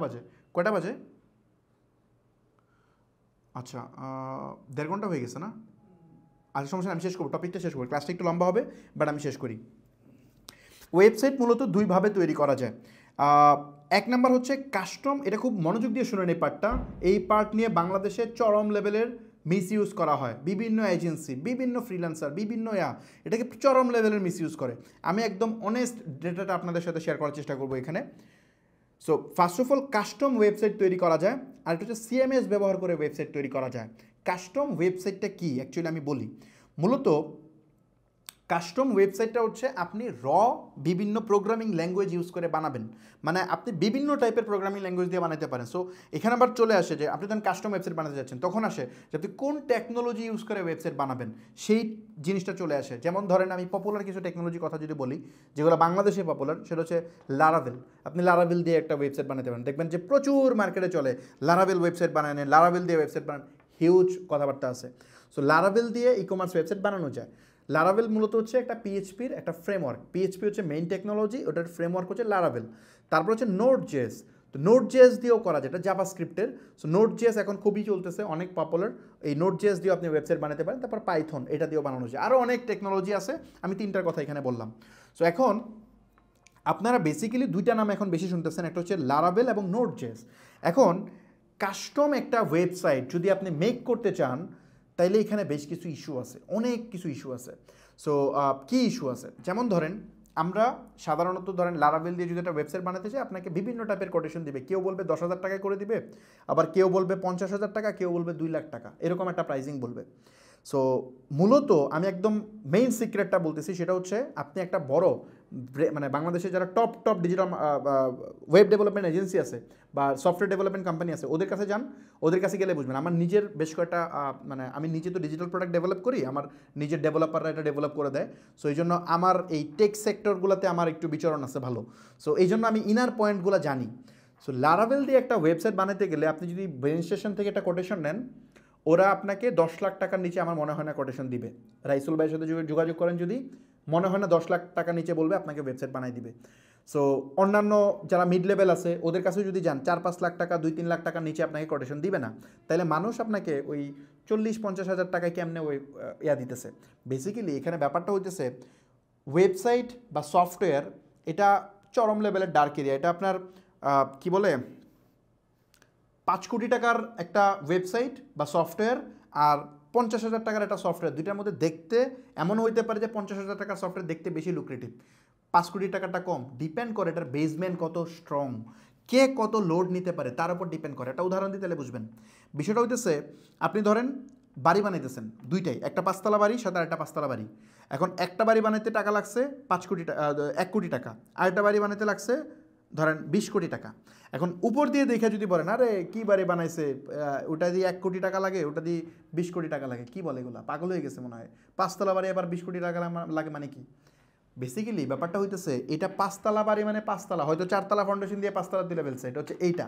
বাজে, আচ্ছা 1.5 ঘন্টা হয়ে গেছে না? আচ্ছা সমস্যা আমি শেষ করবো, টপিকটা শেষ করবো, ক্লাসটা একটু লম্বা হবে বাট আমি শেষ করি। ওয়েবসাইট মূলত দুইভাবে তৈরি করা যায়। এক নাম্বার হচ্ছে কাস্টম, এটা খুব মনোযোগ দিয়ে শুনেন এই পার্টটা। এই পার্ট নিয়ে বাংলাদেশে চরম লেভেলের মিসইউজ করা হয়, বিভিন্ন এজেন্সি, বিভিন্ন ফ্রিল্যান্সার, বিভিন্ন এটাকে চরম লেভেলের মিসইউজ করে। আমি একদম অনেস্ট ডেটাটা আপনাদের সাথে শেয়ার করার চেষ্টা করবো এখানে। So first of all custom website তৈরি করা যায়, আর এটা হচ্ছে সিএমএস ব্যবহার করে ওয়েবসাইট তৈরি করা যায়। কাস্টম ওয়েবসাইটটা কি অ্যাকচুয়ালি আমি বলি। মূলত কাস্টম ওয়েবসাইটটা হচ্ছে আপনি বিভিন্ন প্রোগ্রামিং ল্যাঙ্গুয়েজ ইউজ করে বানাবেন, মানে আপনি বিভিন্ন টাইপের প্রোগ্রামিং ল্যাঙ্গুয়েজ দিয়ে বানাতে পারেন। সো এখানে আবার চলে আসে যে আপনি যখন কাস্টম ওয়েবসাইট বানাতে যাচ্ছেন তখন আসে যে আপনি কোন টেকনোলজি ইউজ করে ওয়েবসাইট বানাবেন সেই জিনিসটা চলে আসে। যেমন ধরেন আমি পপুলার কিছু টেকনোলজি কথা যদি বলি যেগুলো বাংলাদেশে পপুলার, সেটা হচ্ছে লারাভেল। আপনি লারাভেল দিয়ে একটা ওয়েবসাইট বানাতে পারেন, দেখবেন যে প্রচুর মার্কেটে চলে লারাভেল ওয়েবসাইট বানানো, লারাভেল দিয়ে ওয়েবসাইট বানান, হিউজ কথাবার্তা আছে। সো লারাভেল দিয়ে ই কমার্স ওয়েবসাইট বানানো যায়। লারাভেল মূলত হচ্ছে একটা পিএইচপির একটা ফ্রেমওয়ার্ক, পিএইচপি হচ্ছে মেইন টেকনোলজি, ওটার ফ্রেমওয়ার্ক হচ্ছে লারাভেল। তারপর হচ্ছে নোড.js, তো নোড.js দিয়েও করা যায়, এটা জাভাস্ক্রিপ্টের। সো নোড.js এখন খুবই চলতেছে, অনেক পপুলার। এই নোড.js দিয়েও আপনি ওয়েবসাইট বানাতে পারেন। তারপর পাইথন, এটা দিয়েও বানানো যায়। আরও অনেক টেকনোলজি আছে, আমি 3টার কথা এখানে বললাম। সো এখন আপনারা বেসিক্যালি 2টা নাম এখন বেশি শুনতেছেন, একটা হচ্ছে লারাভেল এবং নোড.js। এখন কাস্টম একটা ওয়েবসাইট যদি আপনি মেক করতে চান তাইলে এখানে বেশ কিছু ইস্যু আছে, অনেক কিছু ইস্যু আছে। সো কী ইস্যু আছে, যেমন ধরেন আমরা সাধারণত ধরেন লারাভেল দিয়ে যদি একটা ওয়েবসাইট বানাতে চাই আপনাকে বিভিন্ন টাইপের কোটেশন দিবে। কেউ বলবে 10,000 টাকায় করে দিবে, আবার কেউ বলবে 50,000 টাকা, কেউ বলবে 2 লাখ টাকা, এরকম একটা প্রাইসিং বলবে। সো মূলত আমি একদম মেইন সিক্রেটটা বলতেছি, সেটা হচ্ছে আপনি একটা বড় মানে বাংলাদেশে যারা top digital web development agency আছে বা সফটওয়্যার ডেভেলপমেন্ট কোম্পানি আছে ওদের কাছে যান, ওদের কাছে গেলে বুঝবেন। আমার নিজের বেশ কয়েকটা মানে আমি নিজে তো ডিজিটাল প্রোডাক্ট ডেভেলপ করি, আমার নিজের ডেভেলপাররা এটা ডেভেলপ করে দেয়। সো এই জন্য আমার এই টেক সেক্টরগুলোতে আমার একটু বিচরণ আছে ভালো। সো এই জন্য আমি ইনার পয়েন্টগুলো জানি। সো লারাভেল দিয়ে একটা ওয়েবসাইট বানাতে গেলে আপনি যদি ব্রেন স্টেশন থেকে একটা কোটেশন নেন, ওরা আপনাকে 10 লাখ টাকার নিচে আমার মনে হয় না কোটেশন দিবে। রাইসুল ভাইয়ের সাথে যোগাযোগ করেন যদি, মনে হয় না 10 লাখ টাকার নিচে বলবে আপনাকে ওয়েবসাইট বানাই দিবে। সো অন্যান্য যারা মিড লেভেল আছে ওদের কাছেও যদি যান 4-5 লাখ টাকা 2-3 লাখ টাকার নিচে আপনাকে কোটেশন দিবে না। তাহলে মানুষ আপনাকে ওই 40-50 হাজার টাকায় কেমনে ওই দিতেছে। বেসিক্যালি এখানে ব্যাপারটা হইতেছে ওয়েবসাইট বা সফটওয়্যার এটা চরম লেভেলের ডার্ক এরিয়া। এটা আপনার কি বলে 5 কোটি টাকার একটা ওয়েবসাইট বা সফটওয়্যার আর 50,000 টাকার একটা সফটওয়্যার, দুইটার মধ্যে দেখতে এমন হইতে পারে যে 50,000 টাকার সফটওয়্যার দেখতে বেশি লুক্রেটিভ, 5 কোটি টাকাটা কম। ডিপেন্ড করে এটার বেসমেন্ট কত স্ট্রং, কে কত লোড নিতে পারে তার উপর ডিপেন্ড করে। একটা উদাহরণ দিতে তাহলে বুঝবেন বিষয়টা। হইতেছে আপনি ধরেন বাড়ি বানাইতেছেন দুইটাই, একটা 5তলা বাড়ি সাথে আরেকটা 5তলা বাড়ি। এখন একটা বাড়ি বানাইতে টাকা লাগছে 1 কোটি টাকা, আরেকটা বাড়ি বানাইতে লাগছে ধরেন 20 কোটি টাকা। এখন উপর দিয়ে দেখে যদি বলেন আরে কী বাড়ি বানাইছে, ওটা দিয়ে 1 কোটি টাকা লাগে, ওটা দিয়ে 20 কোটি টাকা লাগে, কী বলে এগুলা, পাগল হয়ে গেছে মনে হয়। 5তলা বাড়ি আবার 20 কোটি টাকা লাগে মানে কি? বেসিক্যালি ব্যাপারটা হইতেছে এটা 5তলা বাড়ি মানে 5তলা, হয়তো 4তলা ফাউন্ডেশন দিয়ে 5তলা তুলে ফেলছে, এটা হচ্ছে এইটা।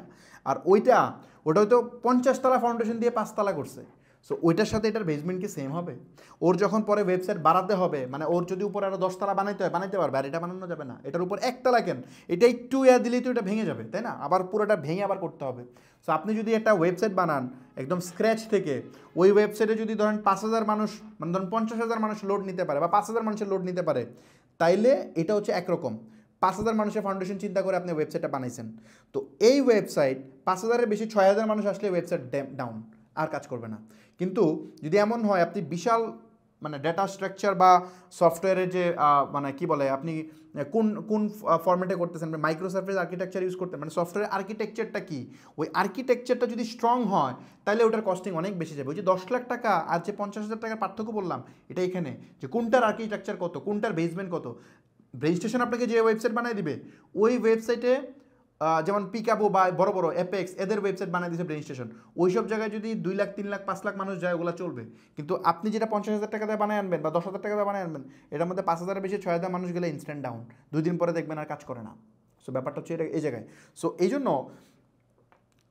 আর ওটা হয়তো 50তলা ফাউন্ডেশন দিয়ে 5তলা করছে। সো ওইটার সাথে এটার বেসমেন্ট কি সেম হবে? ওর যখন পরে ওয়েবসাইট বাড়াতে হবে, মানে ওর যদি উপরে আরও 10তলা বানাইতে পারবে, আর এটা বানানো যাবে না, এটার উপর 1তলা কেন, এটা একটু দিলেই তো এটা ভেঙে যাবে, তাই না? আবার পুরোটা ভেঙে আবার করতে হবে। সো আপনি যদি একটা ওয়েবসাইট বানান একদম স্ক্র্যাচ থেকে, ওই ওয়েবসাইটে যদি ধরেন 5,000 মানুষ, মানে ধরেন 50,000 মানুষ লোড নিতে পারে বা 5,000 মানুষের লোড নিতে পারে, তাইলে এটা হচ্ছে একরকম। 5,000 মানুষের ফাউন্ডেশন চিন্তা করে আপনি ওয়েবসাইটটা বানাইছেন, তো এই ওয়েবসাইট 5,000-এর বেশি 6,000 মানুষ আসলে ওয়েবসাইট ডাউন, আর কাজ করবে না। কিন্তু যদি এমন হয় আপনি বিশাল মানে ডেটা স্ট্রাকচার বা সফটওয়্যারের যে মানে কি বলে আপনি কোন কোন ফরম্যাটে করতেছেন, মাইক্রোসার্ভিস আর্কিটেকচার ইউজ করতে, মানে সফটওয়্যার আর্কিটেকচারটা কি, ওই আর্কিটেকচারটা যদি স্ট্রং হয় তাহলে ওটার কস্টিং অনেক বেশি যাবে। ওই যে 10 লাখ টাকা আর যে 50,000 টাকার পার্থক্য বললাম, এটা এখানে যে কোনটার আর্কিটেকচার কত, কোনটার বেসমেন্ট কত। রেজিস্ট্রেশন আপনাকে যে ওয়েবসাইট বানিয়ে দিবে, ওই ওয়েবসাইটে যেমন পিকাবো বা বড় বড় অ্যাপেক্স এদের ওয়েবসাইট বানিয়ে দিয়েছে রেজিস্ট্রেশন, ওই সব জায়গায় যদি 2 লাখ 3 লাখ 5 লাখ মানুষ যায় ওগুলো চলবে। কিন্তু আপনি যেটা 50,000 টাকা দিয়ে বানিয়ে আনবেন বা 10,000 টাকা দিয়ে বানিয়ে আনবেন, এটার মধ্যে 5,000-এর বেশি 6,000 মানুষ গেলে ইনস্ট্যান্ট ডাউন, 2 দিন পরে দেখবেন আর কাজ করে না। সো ব্যাপারটা হচ্ছে এটা এই জায়গায়। সো এই জন্য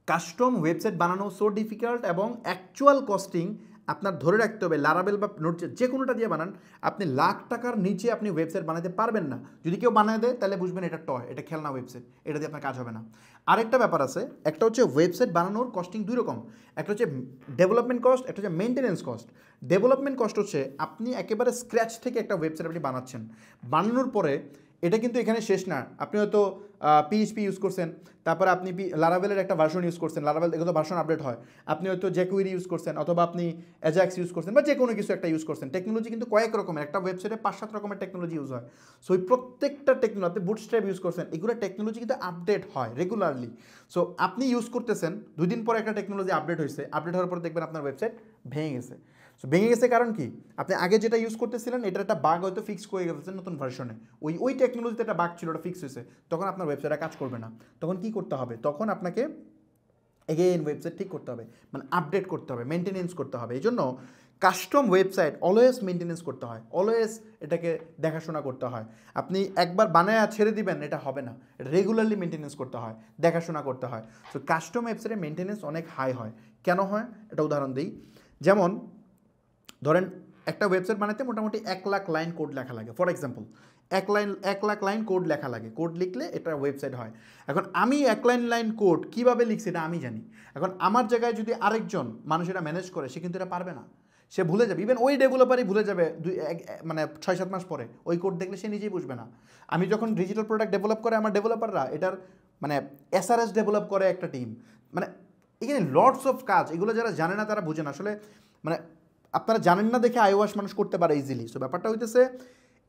কাস্টম ওয়েবসাইট বানানো সো ডিফিকাল্ট, এবং অ্যাকচুয়াল কস্টিং আপনার ধরে রাখতে হবে লারাবেল বা নোট যে কোনোটা দিয়ে বানান, আপনি লাখ টাকার নিচে আপনি ওয়েবসাইট বানাতে পারবেন না। যদি কেউ বানিয়ে দেয় তাহলে বুঝবেন এটা টয়, এটা খেলনা ওয়েবসাইট, এটা দিয়ে আপনার কাজ হবে না। আরেকটা ব্যাপার আছে, একটা হচ্ছে ওয়েবসাইট বানানোর কস্টিং দুই রকম, একটা হচ্ছে ডেভেলপমেন্ট কস্ট, একটা হচ্ছে মেনটেন্যান্স কস্ট। ডেভেলপমেন্ট কস্ট হচ্ছে আপনি একেবারে স্ক্র্যাচ থেকে একটা ওয়েবসাইট আপনি বানাচ্ছেন, বানানোর পরে এটা কিন্তু এখানে শেষ না। আপনি হয়তো পিএইচপি ইউজ করছেন, তারপরে আপনি লারাভেলের একটা ভার্সন ইউজ করছেন, লারাভেল এগুলো ভার্সন আপডেট হয়, আপনি হয়তো জ্যাকুইরি ইউজ করছেন, অথবা আপনি অ্যাজাক্স ইউজ করছেন, বা যে কোনো কিছু একটা ইউজ করছেন। টেকনোলজি কিন্তু কয়েক রকমের, একটা ওয়েবসাইটে 5-7 রকমের টেকনোলজি ইউজ হয়। সো ওই প্রত্যেকটা টেকনোলজি, আপনি বুটস্ট্র্যাপ ইউজ করছেন, এগুলো টেকনোলজি কিন্তু আপডেট হয় রেগুলারলি। সো আপনি ইউজ করতেছেন, 2 দিন পরে একটা টেকনোলজি আপডেট হয়েছে, আপডেট হওয়ার পর দেখবেন আপনার ওয়েবসাইট ভেঙে গেছে। সো ভেঙে গেছে কারণ কি, আপনি আগে যেটা ইউজ করতেছিলেন এটার একটা বাগ হয়তো ফিক্স করে গেছে নতুন ভার্সনে, ওই টেকনোলজিতে একটা বাগ ছিল, ওটা ফিক্স হয়েছে, তখন আপনার ওয়েবসাইটে কাজ করবে না। তখন কি করতে হবে, তখন আপনাকে এগেইন ওয়েবসাইট ঠিক করতে হবে, মানে আপডেট করতে হবে, মেনটেনেন্স করতে হবে। এই জন্য কাস্টম ওয়েবসাইট অলওয়েজ মেনটেনেন্স করতে হয়, অলওয়েজ এটাকে দেখাশোনা করতে হয়। আপনি একবার বানায় ছেড়ে দিবেন এটা হবে না, এটা রেগুলারলি মেনটেনেন্স করতে হয়, দেখাশোনা করতে হয়। সো কাস্টম ওয়েবসাইটের মেনটেনেন্স অনেক হাই হয়। কেন হয় এটা উদাহরণ দিই, যেমন ধরেন একটা ওয়েবসাইট বানাতে মোটামুটি 1 লাখ লাইন কোড লেখা লাগে, for example 1 lakh line code লেখা লাগে, কোড লিখলে এটা ওয়েবসাইট হয়। এখন আমি 1 লাইন কোড কীভাবে লিখছি এটা আমি জানি। এখন আমার জায়গায় যদি আরেকজন মানুষ এটা ম্যানেজ করে, সে কিন্তু এটা পারবে না, সে ভুলে যাবে, ইভেন ওই ডেভেলপারই ভুলে যাবে মানে 6-7 মাস পরে ওই কোড দেখলে সে নিজেই বুঝবে না। আমি যখন ডিজিটাল প্রোডাক্ট ডেভেলপ করে আমার ডেভেলপাররা এটার মানে এসআরএস ডেভেলপ করে একটা টিম, মানে এখানে লটস অফ কাজ, এগুলো যারা জানে না তারা বুঝে না আসলে। মানে আপনারা জানেন না দেখে আইওয়াশ মানুষ করতে পারে ইজিলি। সো ব্যাপারটা হইতেছে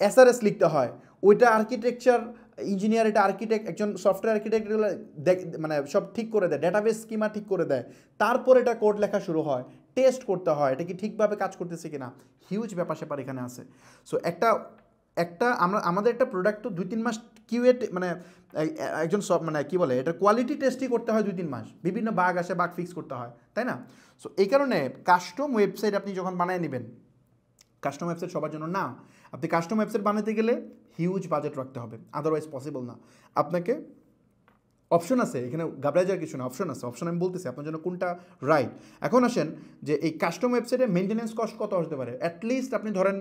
এসআরএস লিখতে হয়, ওইটা আর্কিটেকচার ইঞ্জিনিয়ার, এটা আর্কিটেক্ট, একজন সফটওয়্যার আর্কিটেক্ট এগুলো মানে সব ঠিক করে দেয়, ডেটাবেস স্কিমা ঠিক করে দেয়, তারপর এটা কোড লেখা শুরু হয়, টেস্ট করতে হয় এটা কি ঠিকভাবে কাজ করতেছে কিনা, হিউজ ব্যাপার স্যাপার এখানে আছে। সো আমাদের একটা প্রোডাক্ট তো 2-3 মাস কিউএ মানে একজন সব মানে কী বলে এটা কোয়ালিটি টেস্টই করতে হয় 2-3 মাস, বিভিন্ন বাগ আসে, বাগ ফিক্স করতে হয়, তাই না? সো এই কারণে কাস্টম ওয়েবসাইট আপনি যখন বানিয়ে নেবেন, কাস্টম ওয়েবসাইট সবার জন্য না। আপনি কাস্টম ওয়েবসাইট বানাতে গেলে হিউজ বাজেট রাখতে হবে, আদারওয়াইজ পসিবল না। আপনাকে অপশন আছে এখানে, ঘাবড়ায় যাওয়ার কিছু না, অপশন আছে, অপশন আমি বলতেছি আপনার জন্য কোনটা রাইট। এখন আসেন যে এই কাস্টম ওয়েবসাইটে মেনটেন্যান্স কস্ট কত আসতে পারে। অ্যাটলিস্ট আপনি ধরেন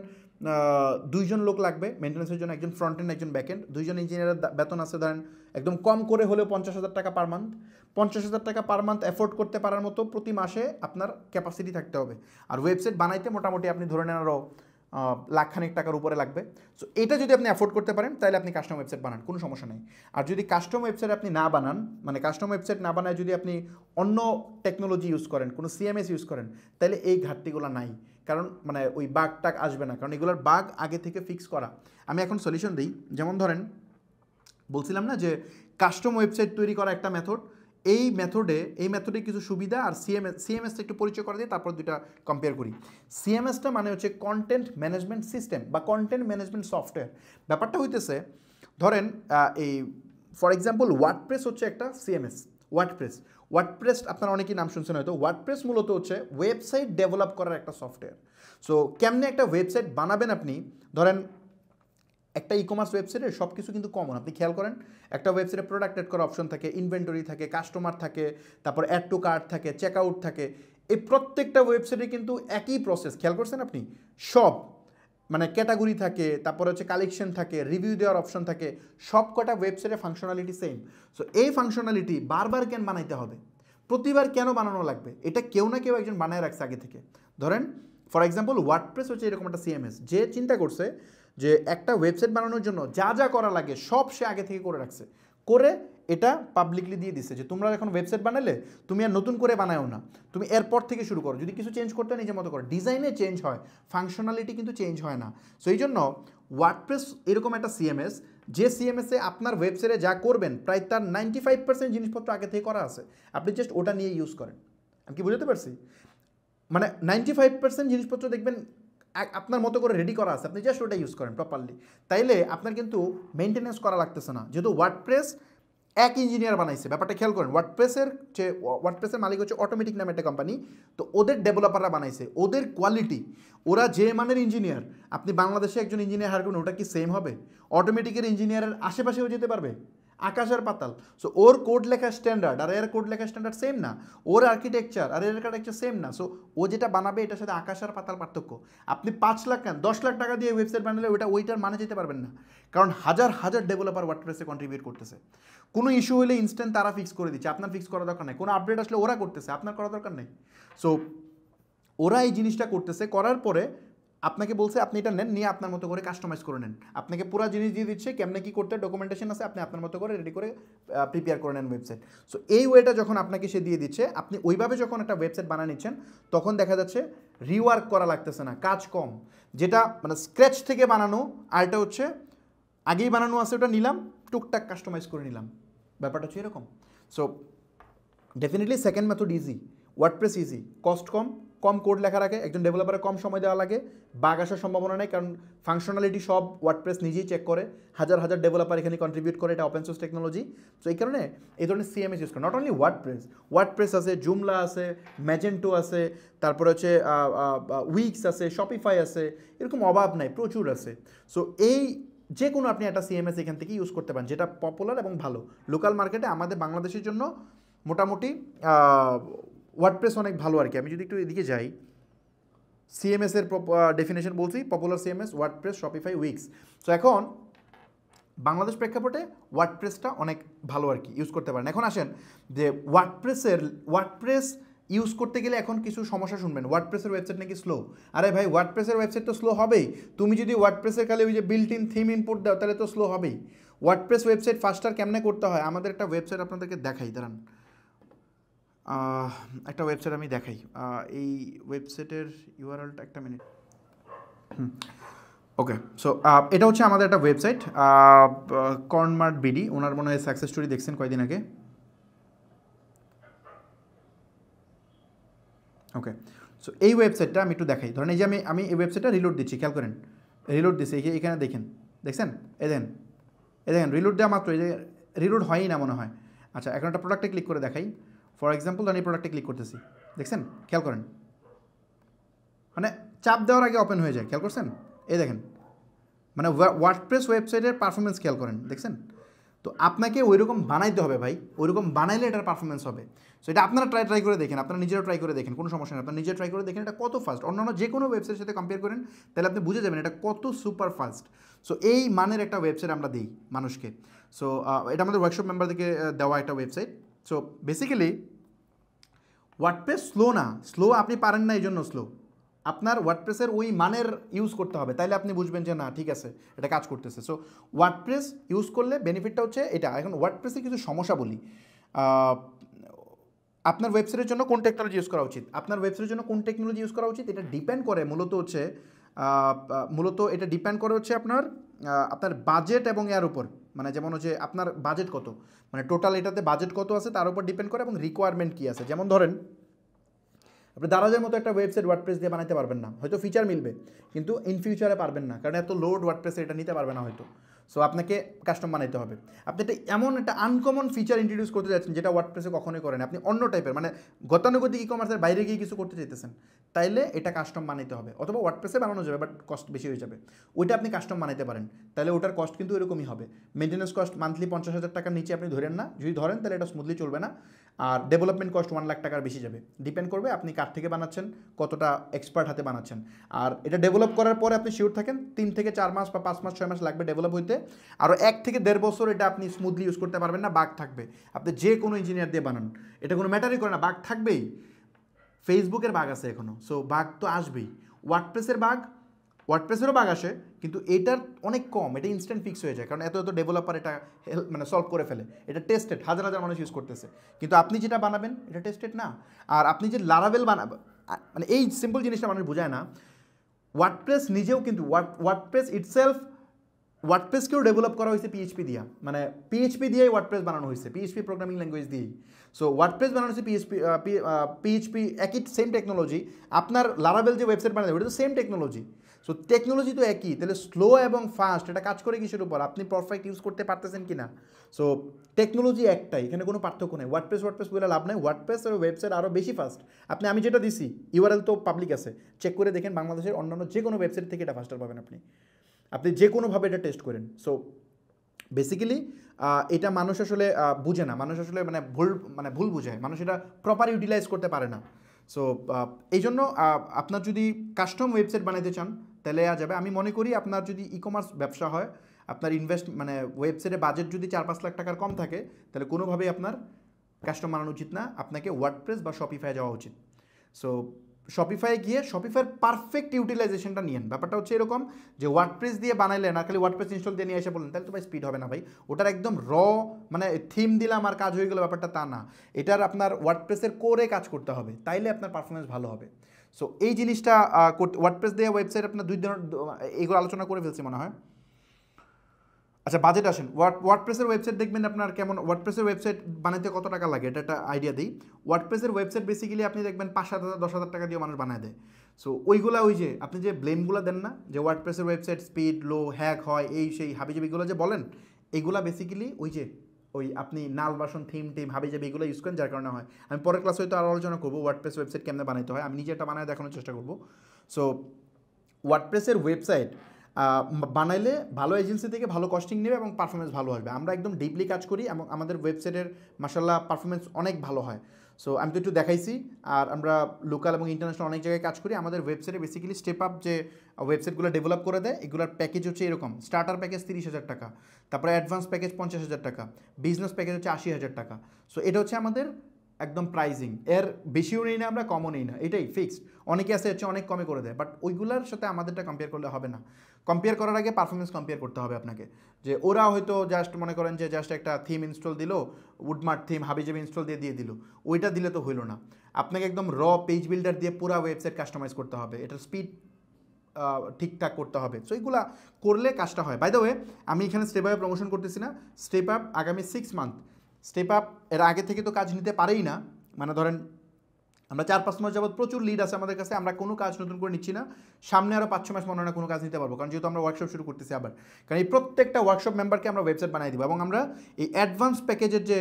2 জন লোক লাগবে মেনটেন্যান্সের জন্য, একজন ফ্রন্ট এন্ড একজন ব্যাক এন্ড, 2 জন ইঞ্জিনিয়ারের বেতন আছে ধরেন একদম কম করে হলেও 50,000 টাকা পার মান্থ। 50,000 টাকা পার মান্থ অ্যাফোর্ড করতে পারার মতো প্রতি মাসে আপনার ক্যাপাসিটি থাকতে হবে। আর ওয়েবসাইট বানাইতে মোটামুটি আপনি ধরে নেন আরও লাখখানেক টাকার উপরে লাগবে। সো এটা যদি আপনি অ্যাফোর্ড করতে পারেন তাহলে আপনি কাস্টম ওয়েবসাইট বানান, কোনো সমস্যা নেই। আর যদি কাস্টম ওয়েবসাইট আপনি না বানান, মানে কাস্টম ওয়েবসাইট না বানায় যদি আপনি অন্য টেকনোলজি ইউজ করেন, কোনো সিএমএস ইউজ করেন, তাহলে এই ঘাটতিগুলো নাই, কারণ মানে ওই বাগ টাগ আসবে না, কারণ এগুলোর বাগ আগে থেকে ফিক্স করা। আমি এখন সলিউশন দিই, যেমন ধরেন বলছিলাম না যে কাস্টম ওয়েবসাইট তৈরি করা একটা মেথড, এই মেথডে কিছু সুবিধা, আর সিএমএসটা একটু পরিচয় করে দিয়ে তারপর দুইটা কম্পেয়ার করি। সিএমএসটা মানে হচ্ছে কন্টেন্ট ম্যানেজমেন্ট সিস্টেম বা কন্টেন্ট ম্যানেজমেন্ট সফটওয়্যার। ব্যাপারটা হইতেছে ধরেন এই ফর এক্সাম্পল ওয়ার্ডপ্রেস হচ্ছে একটা সিএমএস। ওয়ার্ডপ্রেস আপনারা অনেকেই নাম শুনছেন হয়তো। ওয়ার্ডপ্রেস মূলত হচ্ছে ওয়েবসাইট ডেভেলপ করার একটা সফটওয়্যার। সো কেমনে একটা ওয়েবসাইট বানাবেন আপনি, ধরেন একটা ই কমার্স ওয়েবসাইটে সব কিছু কিন্তু কমন, আপনি খেয়াল করেন একটা ওয়েবসাইটে প্রোডাক্ট অ্যাড করার অপশন থাকে, ইনভেন্টরি থাকে, কাস্টমার থাকে, তারপর অ্যাড টু কার্ট থাকে, চেক আউট থাকে। এই প্রত্যেকটা ওয়েবসাইটে কিন্তু একই প্রসেস, খেয়াল করছেন আপনি? সব মানে ক্যাটাগরি থাকে, তারপর হচ্ছে কালেকশন থাকে, রিভিউ দেওয়ার অপশন থাকে, সব কটা ওয়েবসাইটে ফাংশনালিটি সেম। সো এই ফাংশনালিটি বারবার কেন বানাইতে হবে, প্রতিবার কেন বানানো লাগবে? এটা কেউ না কেউ একজন বানায় রাখছে আগে থেকে। ধরেন ফর এক্সাম্পল ওয়ার্ডপ্রেস হচ্ছে এরকম একটা সিএমএস, যে চিন্তা করছে যে একটা ওয়েবসাইট বানানোর জন্য যা যা করা লাগে সব সে আগে থেকে করে রাখছে, করে এটা পাবলিকলি দিয়ে দিচ্ছে যে তোমরা এখন ওয়েবসাইট বানালে তুমি আর নতুন করে বানাও না, তুমি এরপর থেকে শুরু করো, যদি কিছু চেঞ্জ করতে নিজের মতো করো, ডিজাইনে চেঞ্জ হয়, ফাংশনালিটি কিন্তু চেঞ্জ হয় না। সো এই জন্য ওয়ার্ডপ্রেস এরকম একটা সিএমএস, যে সিএমএসে আপনার ওয়েবসাইটে যা করবেন প্রায় তার 95% জিনিসপত্র আগে থেকে করা আছে, আপনি জাস্ট ওটা নিয়ে ইউজ করেন। আমি কি বুঝতে পারছি? মানে 95% জিনিসপত্র দেখবেন আপনার মতো করে রেডি করা আছে, আপনি জাস্ট ওটা ইউজ করেন প্রপারলি, তাইলে আপনার কিন্তু মেনটেন্যান্স করা লাগতেছে না। যেহেতু ওয়ার্ডপ্রেস এক ইঞ্জিনিয়ার বানাইছে, ব্যাপারটা খেয়াল করেন, ওয়ার্ডপ্রেসের মালিক হচ্ছে অটোমেটিক নামে একটা কোম্পানি, তো ওদের ডেভেলপাররা বানাইছে, ওদের কোয়ালিটি, ওরা যে মানের ইঞ্জিনিয়ার, আপনি বাংলাদেশে একজন ইঞ্জিনিয়ার হায়ার করুন, ওটা কি সেম হবে? অটোমেটিকের ইঞ্জিনিয়ারের আশেপাশেও যেতে পারবে? আকাশ আর পাতাল। সো ওর কোড লেখা স্ট্যান্ডার্ড আর এর কোড লেখা স্ট্যান্ডার্ড সেম না, ওর আর্কিটেকচার আর এর আর্কিটেকচার সেম না। সো ও যেটা বানাবে এটার সাথে আকাশ আর পাতাল পার্থক্য। আপনি 5 লাখ কেন 10 লাখ টাকা দিয়ে ওয়েবসাইট বানালে ওইটার মানে যেতে পারবেন না, কারণ হাজার হাজার ডেভেলপার ওয়ার্ডপ্রেসে কন্ট্রিবিউট করতেছে। কোনো ইস্যু হলে ইনস্ট্যান্ট তারা ফিক্স করে দিচ্ছে, আপনার ফিক্স করার দরকার নেই। কোনো আপডেট আসলে ওরা করতেছে, আপনার করার দরকার নেই। সো ওরা এই জিনিসটা করতেছে, করার পরে আপনাকে বলছে আপনি এটা নেন, নিয়ে আপনার মতো করে কাস্টমাইজ করে নেন। আপনাকে পুরো জিনিস দিয়ে দিচ্ছে, কেমনে কী করতে ডকুমেন্টেশন আছে, আপনি আপনার মতো করে রেডি করে প্রিপেয়ার করে নেন ওয়েবসাইট। সো এই ওয়েটা যখন আপনাকে সে দিয়ে দিচ্ছে, আপনি ওইভাবে যখন একটা ওয়েবসাইট বানিয়ে নিচ্ছেন, তখন দেখা যাচ্ছে রিওয়ার্ক করা লাগতেছে না, কাজ কম। যেটা মানে স্ক্র্যাচ থেকে বানানো, আর এটা হচ্ছে আগেই বানানো আছে, ওটা নিলাম টুকটাক কাস্টমাইজ করে নিলাম, ব্যাপারটা হচ্ছে এরকম। So definitely second method easy, WordPress easy, cost কম, কম কোড লেখা রাখে, একজন ডেভেলপারে কম সময় দেওয়া লাগে, বাগ আসার সম্ভাবনা নেই, কারণ ফাংশনালিটি সব ওয়ার্ডপ্রেস নিজেই চেক করে, হাজার হাজার ডেভেলপার এখানে কন্ট্রিবিউট করে, এটা ওপেন সোর্স টেকনোলজি। সো এই কারণে এই ধরনের সিএমএস ইউজ করে। নট অনলি ওয়ার্ডপ্রেস আছে, জুমলা আছে, ম্যাজেন্টো আছে, তারপরে হচ্ছে উইক্স আছে, শপিফাই আছে, এরকম অভাব নাই, প্রচুর আছে। সো এই যে কোনো আপনি একটা সিএমএস এখান থেকে ইউজ করতে পারেন, যেটা পপুলার এবং ভালো। লোকাল মার্কেটে আমাদের বাংলাদেশের জন্য মোটামুটি ওয়ার্ডপ্রেস অনেক ভালো আর কি। আমি যদি একটু এদিকে যাই, সিএমএসের ডেফিনেশন বলছি, popular CMS WordPress, Shopify, weeks. So এখন বাংলাদেশ প্রেক্ষাপটে ওয়ার্ডপ্রেসটা অনেক ভালো আর কি, ইউজ করতে পারেন। এখন আসেন যে ওয়ার্ডপ্রেস ইউজ করতে গেলে এখন কিছু সমস্যা শুনবেন, ওয়ার্ডপ্রেসের ওয়েবসাইট নাকি স্লো। আরে ভাই, ওয়ার্ডপ্রেসের ওয়েবসাইট তো স্লো হবেই, তুমি যদি ওয়ার্ডপ্রেসের খালি ওই যে বিল্ট ইন থিম ইনপুট দাও তাহলে তো স্লো হবেই। ওয়ার্ডপ্রেস ওয়েবসাইট ফাস্টার কেমনে করতে হয়, আমাদের একটা ওয়েবসাইট আপনাদেরকে দেখাই, দাঁড়ান, একটা ওয়েবসাইট আমি দেখাই। এই ওয়েবসাইটের ইউআরএলটা একটা মিনিট। ওকে, সো এটা হচ্ছে আমাদের একটা ওয়েবসাইট, কর্নমার্ট বিডি, ওনার মনে হয় সাকসেস স্টোরি দেখছেন কয়েকদিন আগে। ওকে, সো এই ওয়েবসাইটটা আমি একটু দেখাই। ধরেন এই যে আমি এই ওয়েবসাইটটা রিলোড দিচ্ছি, খেয়াল করেন, রিলোড দিচ্ছি, এখানে দেখছেন এই দেখেন রিলোড দেওয়া মাত্র, এই যে রিলোড হয়ই না মনে হয়। আচ্ছা, এখন একটা প্রোডাক্টে ক্লিক করে দেখাই। ফর এক্সাম্পল ধরেন এই প্রোডাক্টে ক্লিক করতেছি, দেখছেন, খেয়াল করেন, মানে চাপ দেওয়ার আগে ওপেন হয়ে যায়, খেয়াল করছেন? এই দেখেন, মানে ওয়ার্ডপ্রেস ওয়েবসাইটের পারফরমেন্স খেয়াল করেন, দেখছেন? তো আপনাকে ওইরকম বানাইতে হবে ভাই, ওইরকম বানাইলে এটার পারফরমেন্স হবে। সো এটা আপনারা ট্রাই করে দেখেন, আপনারা নিজেরা ট্রাই করে দেখেন, কোনো সমস্যা নেই, আপনারা নিজে ট্রাই করে দেখেন এটা কত ফাস্ট। অন্যান্য যে কোনো ওয়েবসাইটের সাথে কম্পেয়ার করেন, তাহলে আপনি বুঝে যাবেন এটা কত সুপার ফাস্ট। সো এই মানের একটা ওয়েবসাইট আমরা দিই মানুষকে। সো এটা আমাদের ওয়ার্কশপ মেম্বারদেরকে দেওয়া একটা website. So basically WordPress slow আপনি পারেন না, এই জন্য স্লো। আপনার ওয়ার্ডপ্রেসের ওই মানের ইউজ করতে হবে, তাইলে আপনি বুঝবেন যে না ঠিক আছে, এটা কাজ করতেছে। সো ওয়ার্ডপ্রেস ইউজ করলে বেনিফিটটা হচ্ছে এটা। এখন ওয়ার্ডপ্রেসের কিছু সমস্যা বলি। আপনার ওয়েবসাইটের জন্য কোন টেকনোলজি ইউজ করা উচিত, এটা ডিপেন্ড করে মূলত এটা ডিপেন্ড করে হচ্ছে আপনার বাজেট এবং এর উপর, মানে যেমন হচ্ছে আপনার বাজেট কত, মানে টোটাল এটাতে বাজেট কত আছে তার উপর ডিপেন্ড করে, এবং রিকোয়ারমেন্ট কী আছে। যেমন ধরেন আপনি দারাজের মতো একটা ওয়েবসাইট ওয়ার্ডপ্রেস দিয়ে বানাতে পারবেন না, হয়তো ফিচার মিলবে কিন্তু ইন ফিউচারে পারবেন না, কারণ এত লোড ওয়ার্ডপ্রেসে এটা নিতে পারবে না হয়তো। সো আপনাকে কাস্টম বানাইতে হবে। আপনি এমন একটা আনকমন ফিচার ইন্ট্রোডিউস করতে যাচ্ছেন যেটা ওয়ার্ডপ্রেসে কখনোই করেন, আপনি অন্য টাইপের, মানে গতানুগতিক ই কমার্সের বাইরে গিয়ে কিছু করতে চাইতেছেন, তাইলে এটা কাস্টম বানাইতে হবে। অথবা ওয়ার্ডপ্রেসে বানানো যাবে, বাট কস্ট বেশি হয়ে যাবে, ওইটা আপনি কাস্টম বানাইতে পারেন, তাহলে ওটার কস্ট কিন্তু এরকমই হবে। মেনটেন্যান্স কস্ট মান্থলি 50,000 টাকার নিচে আপনি ধরেন না, যদি ধরেন তাহলে এটা স্মুথলি চলবে না। আর ডেভেলপমেন্ট কস্ট 1 লাখ টাকার বেশি যাবে, ডিপেন্ড করবে আপনি কার থেকে বানাচ্ছেন, কতটা এক্সপার্ট হাতে বানাচ্ছেন। আর এটা ডেভেলপ করার পরে আপনি শিওর থাকেন 3 থেকে 4 মাস বা 5 মাস 6 মাস লাগবে ডেভেলপ হইতে। আরও 1 থেকে 1.5 বছর এটা আপনি স্মুথলি ইউজ করতে পারবেন না, বাগ থাকবে। আপনি যে কোনো ইঞ্জিনিয়ার দিয়ে বানান, এটা কোনো ম্যাটারই করে না, বাগ থাকবেই। ফেসবুকের বাগ আছে এখনও, সো বাগ তো আসবেই। ওয়ার্ডপ্রেসেরও বাগ আসে, কিন্তু এটার অনেক কম, এটা ইনস্ট্যান্ট ফিক্স হয়ে যায়, কারণ এত ডেভেলপার এটা মানে সলভ করে ফেলে, এটা টেস্টেড, হাজার হাজার মানুষ ইউজ করতেছে। কিন্তু আপনি যেটা বানাবেন এটা টেস্টেড না। আর আপনি যে লারাভেল বানাবেন, মানে এই সিম্পল জিনিসটা মানুষ বোঝায় না। ওয়ার্ডপ্রেস নিজেও কিন্তু ওয়ার্ডপ্রেস ইটসেলফ, ওয়ার্ডপ্রেসকেও ডেভেলপ করা হয়েছে পিএইচপি দিয়া, মানে পিএইচপি দিয়েই ওয়ার্ডপ্রেস বানানো হয়েছে, পিএইচপি প্রোগ্রামিং ল্যাঙ্গুয়েজ দিয়েই। সো ওয়ার্ডপ্রেস বানানো হয়েছে পিএইচপি একই সেম টেকনোলজি। আপনার লারাভেল যে ওয়েবসাইট বানাবে ওটা তো সেম টেকনোলজি। সো টেকনোলজি তো একই, তাহলে স্লো এবং ফাস্ট এটা কাজ করে কিসের উপর, আপনি পারফেক্ট ইউজ করতে পারতেছেন কি না। সো টেকনোলজি একটাই, এখানে কোনো পার্থক্য নেই। ওয়ার্ডপ্রেস বলে লাভ নেই, ওয়ার্ডপ্রেস আর ওয়েবসাইট আরও বেশি ফাস্ট। আমি যেটা দিছি ইউআরএল তো পাবলিক আছে, চেক করে দেখেন, বাংলাদেশের অন্যান্য যে কোনো ওয়েবসাইট থেকে এটা ফাস্টার পাবেন আপনি যে কোনোভাবে এটা টেস্ট করেন। সো বেসিক্যালি এটা মানুষ আসলে বুঝে না, মানুষ আসলে মানে ভুল বুঝায়, মানুষ এটা প্রপার ইউটিলাইজ করতে পারে না। সো এই জন্য আপনার যদি কাস্টম ওয়েবসাইট বানাইতে চান তাহলে যাবে। আমি মনে করি আপনার যদি ই কমার্স ব্যবসা হয়, আপনার মানে ওয়েবসাইটে বাজেট যদি 4-5 লাখ টাকার কম থাকে, তাহলে কোনোভাবেই আপনার কাস্টম বানানো উচিত না, আপনাকে ওয়ার্ডপ্রেস বা শপিফাই যাওয়া উচিত। সো শপিফাই গিয়ে শপিফাইয়ের পারফেক্ট ইউটিলাইজেশনটা নিয়েন। ব্যাপারটা হচ্ছে এরকম যে ওয়ার্ডপ্রেস দিয়ে বানাইলেন আর খালি ওয়ার্ডপ্রেস ইনস্টল দিয়ে নিয়ে এসে বললেন, তাহলে তো ভাই স্পিড হবে না ভাই। ওটার একদম মানে থিম দিলাম আর কাজ হয়ে গেলো, ব্যাপারটা তা না। এটার আপনার ওয়ার্ডপ্রেসের কোরে কাজ করতে হবে, তাইলে আপনার পারফরমেন্স ভালো হবে। সো এই জিনিসটা ওয়ার্ডপ্রেস দিয়ে ওয়েবসাইট আপনার 2 দিনের এগুলো আলোচনা করে ফেলছি মনে হয়। আচ্ছা, বাজেট আসেন। ওয়ার্ডপ্রেসের ওয়েবসাইট দেখবেন আপনার কেমন, ওয়ার্ডপ্রেসের ওয়েবসাইট বানাতে কত টাকা লাগে এটা একটা আইডিয়া দিই। ওয়ার্ডপ্রেসের ওয়েবসাইট বেসিক্যালি আপনি দেখবেন 5-7 হাজার 10,000 টাকা দিয়ে মানুষ বানায় দেয়। সো ওইগুলা ওই যে আপনি যে ব্লেমগুলো দেন না, যে ওয়ার্ডপ্রেসের ওয়েবসাইট স্পিড লো, হ্যাক হয়, এই সেই হাবিজাবিগুলো যে বলেন, এগুলা বেসিক্যালি ওই আপনি নাল বাসন থিম হাবিজাবি এগুলো ইউজ করেন, যার কারণে হয়। আমি পরের ক্লাসে হয়তো আরও আলোচনা করবো ওয়ার্ডপ্রেস ওয়েবসাইট কেমনে বানাইতে হয়, আমি নিজে একটা বানায় দেখানোর চেষ্টা করবো। সো ওয়ার্ডপ্রেসের ওয়েবসাইট বানাইলে ভালো এজেন্সি থেকে ভালো কস্টিং নেবে এবং পারফরমেন্স ভালো আসবে। আমরা একদম ডিপলি কাজ করি এবং আমাদের ওয়েবসাইটের মাশাআল্লাহ পারফরমেন্স অনেক ভালো হয়। সো আমি তো একটু দেখাইছি, আর আমরা লোকাল এবং ইন্টারন্যাশনাল অনেক জায়গায় কাজ করি। আমাদের ওয়েবসাইটে বেসিক্যালি স্টেপ আপ যে ওয়েবসাইটগুলো ডেভেলপ করে দেয়, এগুলোর প্যাকেজ হচ্ছে এরকম: স্টার্টার প্যাকেজ 30,000 টাকা, তারপরে অ্যাডভান্স প্যাকেজ 50,000 টাকা, বিজনেস প্যাকেজ হচ্ছে 80,000 টাকা। সো এটা হচ্ছে আমাদের একদম প্রাইজিং, এর বেশিও নেই না আমরা, কমও নেই না, এটাই ফিক্সড। অনেকে আছে হচ্ছে অনেক কমে করে দেয়, বাট ওইগুলোর সাথে আমাদেরটা কম্পেয়ার করলে হবে না। কম্পেয়ার করার আগে পারফরমেন্স কম্পেয়ার করতে হবে আপনাকে। যে ওরা হয়তো জাস্ট মনে করেন যে জাস্ট একটা থিম ইনস্টল দিল, উডমার্ট থিম হাবিজাবি ইনস্টল দিয়ে দিল, ওইটা দিলে তো হইলো না। আপনাকে একদম পেজ বিল্ডার দিয়ে পুরো ওয়েবসাইট কাস্টমাইজ করতে হবে, এটার স্পিড ঠিকঠাক করতে হবে। সো এইগুলা করলে কাজটা হয়। বাই দ্য ওয়ে, আমি এখানে স্টেপ আপে প্রমোশন করতেছি না। স্টেপ আপ আগামী 6 মান্থ, স্টেপ আপ এর আগে থেকে তো কাজ নিতে পারেই না, মানে ধরেন আমরা 4-5 মাস যাবত প্রচুর লিড আছে আমাদের কাছে, আমরা কোনো কাজ নতুন করে নিচ্ছি না। সামনে আরও 5-6 মাস মনে হয় না কোনো কাজ নিতে পারবো, কারণ যেহেতু আমরা ওয়ার্কশপ শুরু করতেছি আবার। কারণ এই প্রত্যেকটা ওয়ার্কশপ মেম্বারকে আমরা ওয়েবসাইট বানিয়ে দিব, এবং আমরা এই অ্যাডভান্স প্যাকেজের যে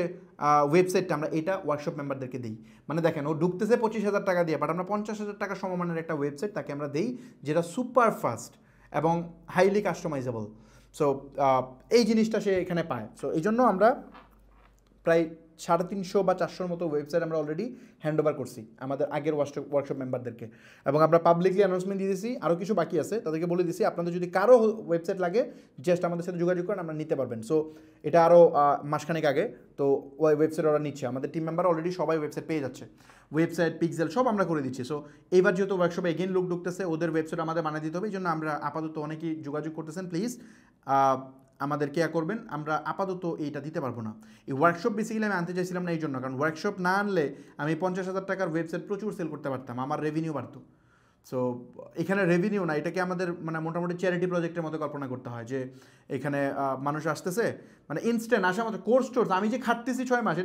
ওয়েবসাইটটা আমরা এটা ওয়ার্কশপ মেম্বারদেরকে দিই। মানে দেখেন, ও ঢুকতেছে 25,000 টাকা দিয়ে, বাট আমরা 50,000 টাকা সমমানের একটা ওয়েবসাইট তাকে আমরা দিই, যেটা সুপার ফাস্ট এবং হাইলি কাস্টমাইজেবল। সো এই জিনিসটা সে এখানে পায়। সো এই জন্য আমরা প্রায় 350 বা 400 মতো ওয়েবসাইট আমরা অলরেডি হ্যান্ড ওভার করছি আমাদের আগের ওয়ার্কশপ মেম্বারদেরকে, এবং আমরা পাবলিকলি অ্যানাউন্সমেন্ট দিয়ে দিয়েছি। আরও কিছু বাকি আছে, তাদেরকে বলে দিয়েছি আপনাদের যদি কারো ওয়েবসাইট লাগে জাস্ট আমাদের সাথে যোগাযোগ করেন, আমরা নিতে পারবেন। সো এটা আরও মাসখানেক আগে তো ওই ওয়েবসাইট ওরা নিচ্ছে, আমাদের টিম মেম্বার অলরেডি সবাই ওয়েবসাইট পেয়ে যাচ্ছে, ওয়েবসাইট পিক্সেল সব আমরা করে দিচ্ছি। সো এইবার যেহেতু ওয়ার্কশপে এগেইন লোক ঢুকতেছে, ওদের ওয়েবসাইট আমাদের বানিয়ে দিতে হবে। এই জন্য আমরা আপাতত অনেকেই যোগাযোগ করতেছেন, প্লিজ আমাদের কেয়ার করবেন। আমরা আপাতত এইটা দিতে পারবো না। এই ওয়ার্কশপ বেসিক্যালি আমি আনতে চাইছিলাম না এই জন্য, কারণ ওয়ার্কশপ না আনলে আমি 50,000 টাকার ওয়েবসাইট প্রচুর সেল করতে পারতাম, আমার রেভিনিউ বাড়তো। সো এখানে রেভিনিউ না, এটাকে আমাদের মানে মোটামুটি চ্যারিটি প্রজেক্টের মতো কল্পনা করতে হয়, যে এখানে মানুষ আসতেছে মানে ইনস্ট্যান্ট আসার মতো। কোর্স টোর্স আমি যে খাটতেছি 6 মাস,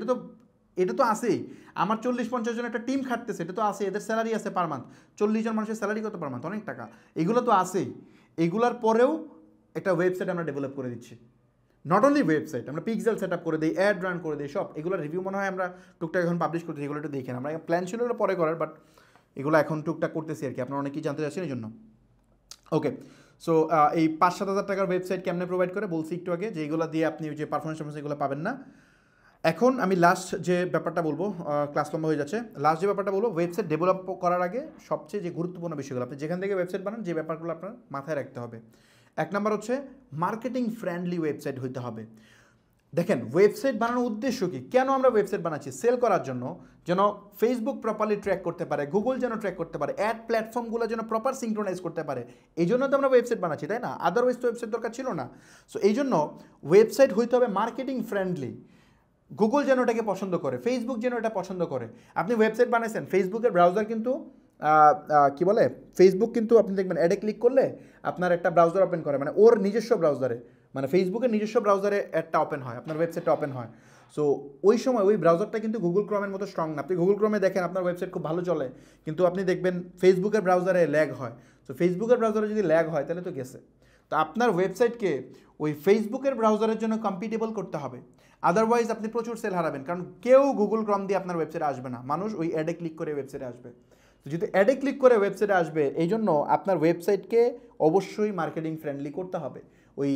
এটা তো আসেই। আমার 40-50 জন একটা টিম খাটতেছে, এটা তো আসে, এদের স্যালারি আছে পার মান্থ। 40 জন মানুষের স্যালারি কত পার মান্থ? অনেক টাকা। এগুলো তো আসেই। এগুলার পরেও একটা ওয়েবসাইট আমরা ডেভেলপ করে দিচ্ছি। নট অনলি ওয়েবসাইট, আমরা পিক্সেল সেট আপ করে দিই, অ্যাড রান করে দিই, সব এগুলো রিভিউ মনে হয় আমরা টুকটাক এখন পাবলিশ করতেছি। এগুলো একটু দেখেন, আমরা প্ল্যান ছিল এগুলো পরে করার, বাট এগুলো এখন টুকটাক করতেছি আর কি, আপনারা অনেকেই জানতে চাচ্ছেন এই জন্য। ওকে, সো এই 5-7 হাজার টাকার ওয়েবসাইট কেমনে প্রোভাইড করে বলছি একটু আগে, যে এইগুলো দিয়ে আপনি যে পারফরমেন্স এগুলো পাবেন না। এখন আমি লাস্ট যে ব্যাপারটা বলবো, ক্লাস লম্বা হয়ে যাচ্ছে, লাস্ট যে ব্যাপারটা বলবো, ওয়েবসাইট ডেভেলপ করার আগে সবচেয়ে যে গুরুত্বপূর্ণ বিষয়গুলো, আপনি যেখান থেকে ওয়েবসাইট বানান যে ব্যাপারগুলো আপনার মাথায় রাখতে হবে। 1 নম্বর হচ্ছে মার্কেটিং ফ্রেন্ডলি ওয়েবসাইট হইতে হবে। দেখেন ওয়েবসাইট বানানোর উদ্দেশ্য কি, কেন আমরা ওয়েবসাইট বানাচ্ছি? সেল করার জন্য, যেন ফেসবুক প্রপারলি ট্র্যাক করতে পারে, গুগল যেন ট্র্যাক করতে পারে, অ্যাড প্ল্যাটফর্মগুলো যেন প্রপার সিঙ্ক্রোনাইজ করতে পারে। এই জন্য তো আমরা ওয়েবসাইট বানাচ্ছি, তাই না? আদারওয়াইজ তো ওয়েবসাইট দরকার ছিল না। সো এই জন্য ওয়েবসাইট হইতে হবে মার্কেটিং ফ্রেন্ডলি, গুগল যেন এটাকে পছন্দ করে, ফেসবুক যেন এটা পছন্দ করে। আপনি ওয়েবসাইট বানাইছেন, ফেসবুকের ব্রাউজার কিন্তু কি বলে, ফেসবুক কিন্তু আপনি দেখবেন অ্যাডে ক্লিক করলে আপনার একটা ব্রাউজার ওপেন করে, মানে ওর নিজস্ব ব্রাউজারে, মানে ফেসবুকের নিজস্ব ব্রাউজারে অ্যাডটা ওপেন হয়, আপনার ওয়েবসাইটটা ওপেন হয়। সো ওই সময় ওই ব্রাউজারটা কিন্তু গুগল ক্রোমের মতো স্ট্রং না। আপনি গুগল ক্রোমে দেখেন আপনার ওয়েবসাইট খুব ভালো চলে, কিন্তু আপনি দেখবেন ফেসবুকের ব্রাউজারে ল্যাগ হয়। সো ফেসবুকের ব্রাউজারে যদি ল্যাগ হয় তাহলে তো গেছে। তো আপনার ওয়েবসাইটকে ওই ফেসবুকের ব্রাউজারের জন্য কম্পিটেবল করতে হবে, আদারওয়াইজ আপনি প্রচুর সেল হারাবেন। কারণ কেউ গুগল ক্রোম দিয়ে আপনার ওয়েবসাইটে আসবে না, মানুষ ওই অ্যাডে ক্লিক করে ওয়েবসাইটে আসবে। তো যদি অ্যাডে ক্লিক করে ওয়েবসাইটে আসবে, এই জন্য আপনার ওয়েবসাইটকে অবশ্যই মার্কেটিং ফ্রেন্ডলি করতে হবে। ওই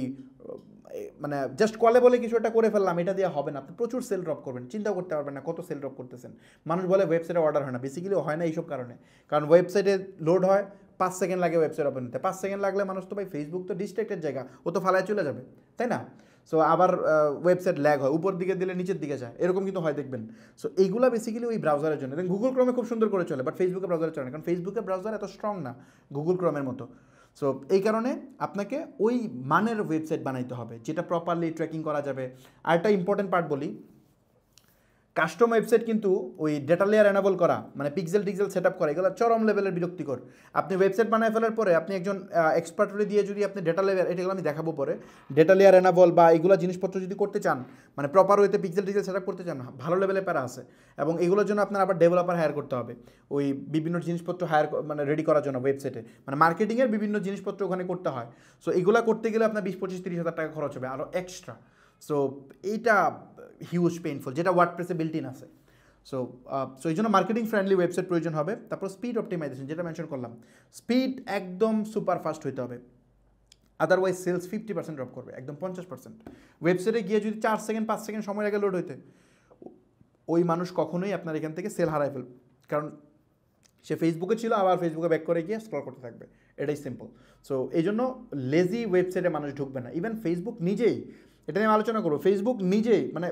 মানে জাস্ট কলে বলে কিছু একটা করে ফেললাম, এটা দিয়ে হবে না। আপনি প্রচুর সেল ড্রপ করবেন, চিন্তা করতে পারবেন না কত সেল ড্রপ করতেছেন। মানুষ বলে ওয়েবসাইটে অর্ডার হয় না, বেসিক্যালি হয় না এইসব কারণে। কারণ ওয়েবসাইটে লোড হয় 5 সেকেন্ড লাগে ওয়েবসাইট ওপেন হতে, 5 সেকেন্ড লাগলে মানুষ তো ভাই, ফেসবুক তো ডিস্ট্রাক্টেড জায়গা, ও তো ফালায় চলে যাবে, তাই না? সো আবার ওয়েবসাইট ল্যাগ হয়, উপর দিকে দিলে নিচের দিকে যায়, এরকম কিন্তু হয় দেখবেন। সো এইগুলো বেসিক্যালি ওই ব্রাউজারের জন্য। দেখেন গুগল ক্রোমে খুব সুন্দর করে চলে, বাট ফেসবুকের ব্রাউজারে চলে না, কারণ ফেসবুকের ব্রাউজার এত স্ট্রং না গুগল ক্রোমের মতো। সো এই কারণে আপনাকে ওই মানের ওয়েবসাইট বানাইতে হবে যেটা প্রপারলি ট্র্যাকিং করা যাবে। আর একটা ইম্পর্টেন্ট পার্ট বলি, কাস্টম ওয়েবসাইট কিন্তু ওই ডেটা লেয়ার এনাবল করা, মানে পিক্সেল টিক্সেল সেট আপ করা, এগুলো চরম লেভেলের বিরক্তিকর। আপনি ওয়েবসাইট বানায় ফেলার পরে আপনি একজন এক্সপার্টরে দিয়ে যদি আপনি ডেটা লেয়ার, এটাগুলো আমি দেখাবো পরে, ডেটা লেয়ার এনাবল বা এগুলো জিনিসপত্র যদি করতে চান, মানে প্রপার ওয়েতে পিক্সেল টিক্সেল সেট আপ করতে চান, ভালো লেভেলে প্যারা আছে। এবং এগুলোর জন্য আপনার আবার ডেভেলপার হায়ার করতে হবে, ওই বিভিন্ন জিনিসপত্র হায়ার মানে রেডি করার জন্য ওয়েবসাইটে, মানে মার্কেটিংয়ের বিভিন্ন জিনিসপত্র ওখানে করতে হয়। সো এগুলো করতে গেলে আপনার 20-25-30 হাজার টাকা খরচ হবে আরও এক্সট্রা। সো এইটা হিউজ পেইনফুল, যেটা ওয়ার্ডপ্রেসে বিল্ট ইন আছে। সো সো এই জন্য মার্কেটিং ফ্রেন্ডলি ওয়েবসাইট প্রয়োজন হবে। তারপর স্পিড অপটিমাইজেশন, যেটা মেনশন করলাম, স্পিড একদম সুপার ফাস্ট হইতে হবে, আদারওয়াইজ সেলস 50% ড্রপ করবে, একদম 50%। ওয়েবসাইটে গিয়ে যদি 4 সেকেন্ড 5 সেকেন্ড সময় আগে লোড হইতে, ওই মানুষ কখনোই আপনার এখান থেকে সেল হারায় ফেলবে, কারণ সে ফেসবুকে ছিল, আবার ফেসবুকে ব্যাক করে গিয়ে স্ক্রল করতে থাকবে, এটাই সিম্পল। সো এই জন্য লেজি ওয়েবসাইটে মানুষ ঢুকবে না। ইভেন ফেসবুক নিজেই, এটা নিয়ে আলোচনা করবো, ফেসবুক নিজেই মানে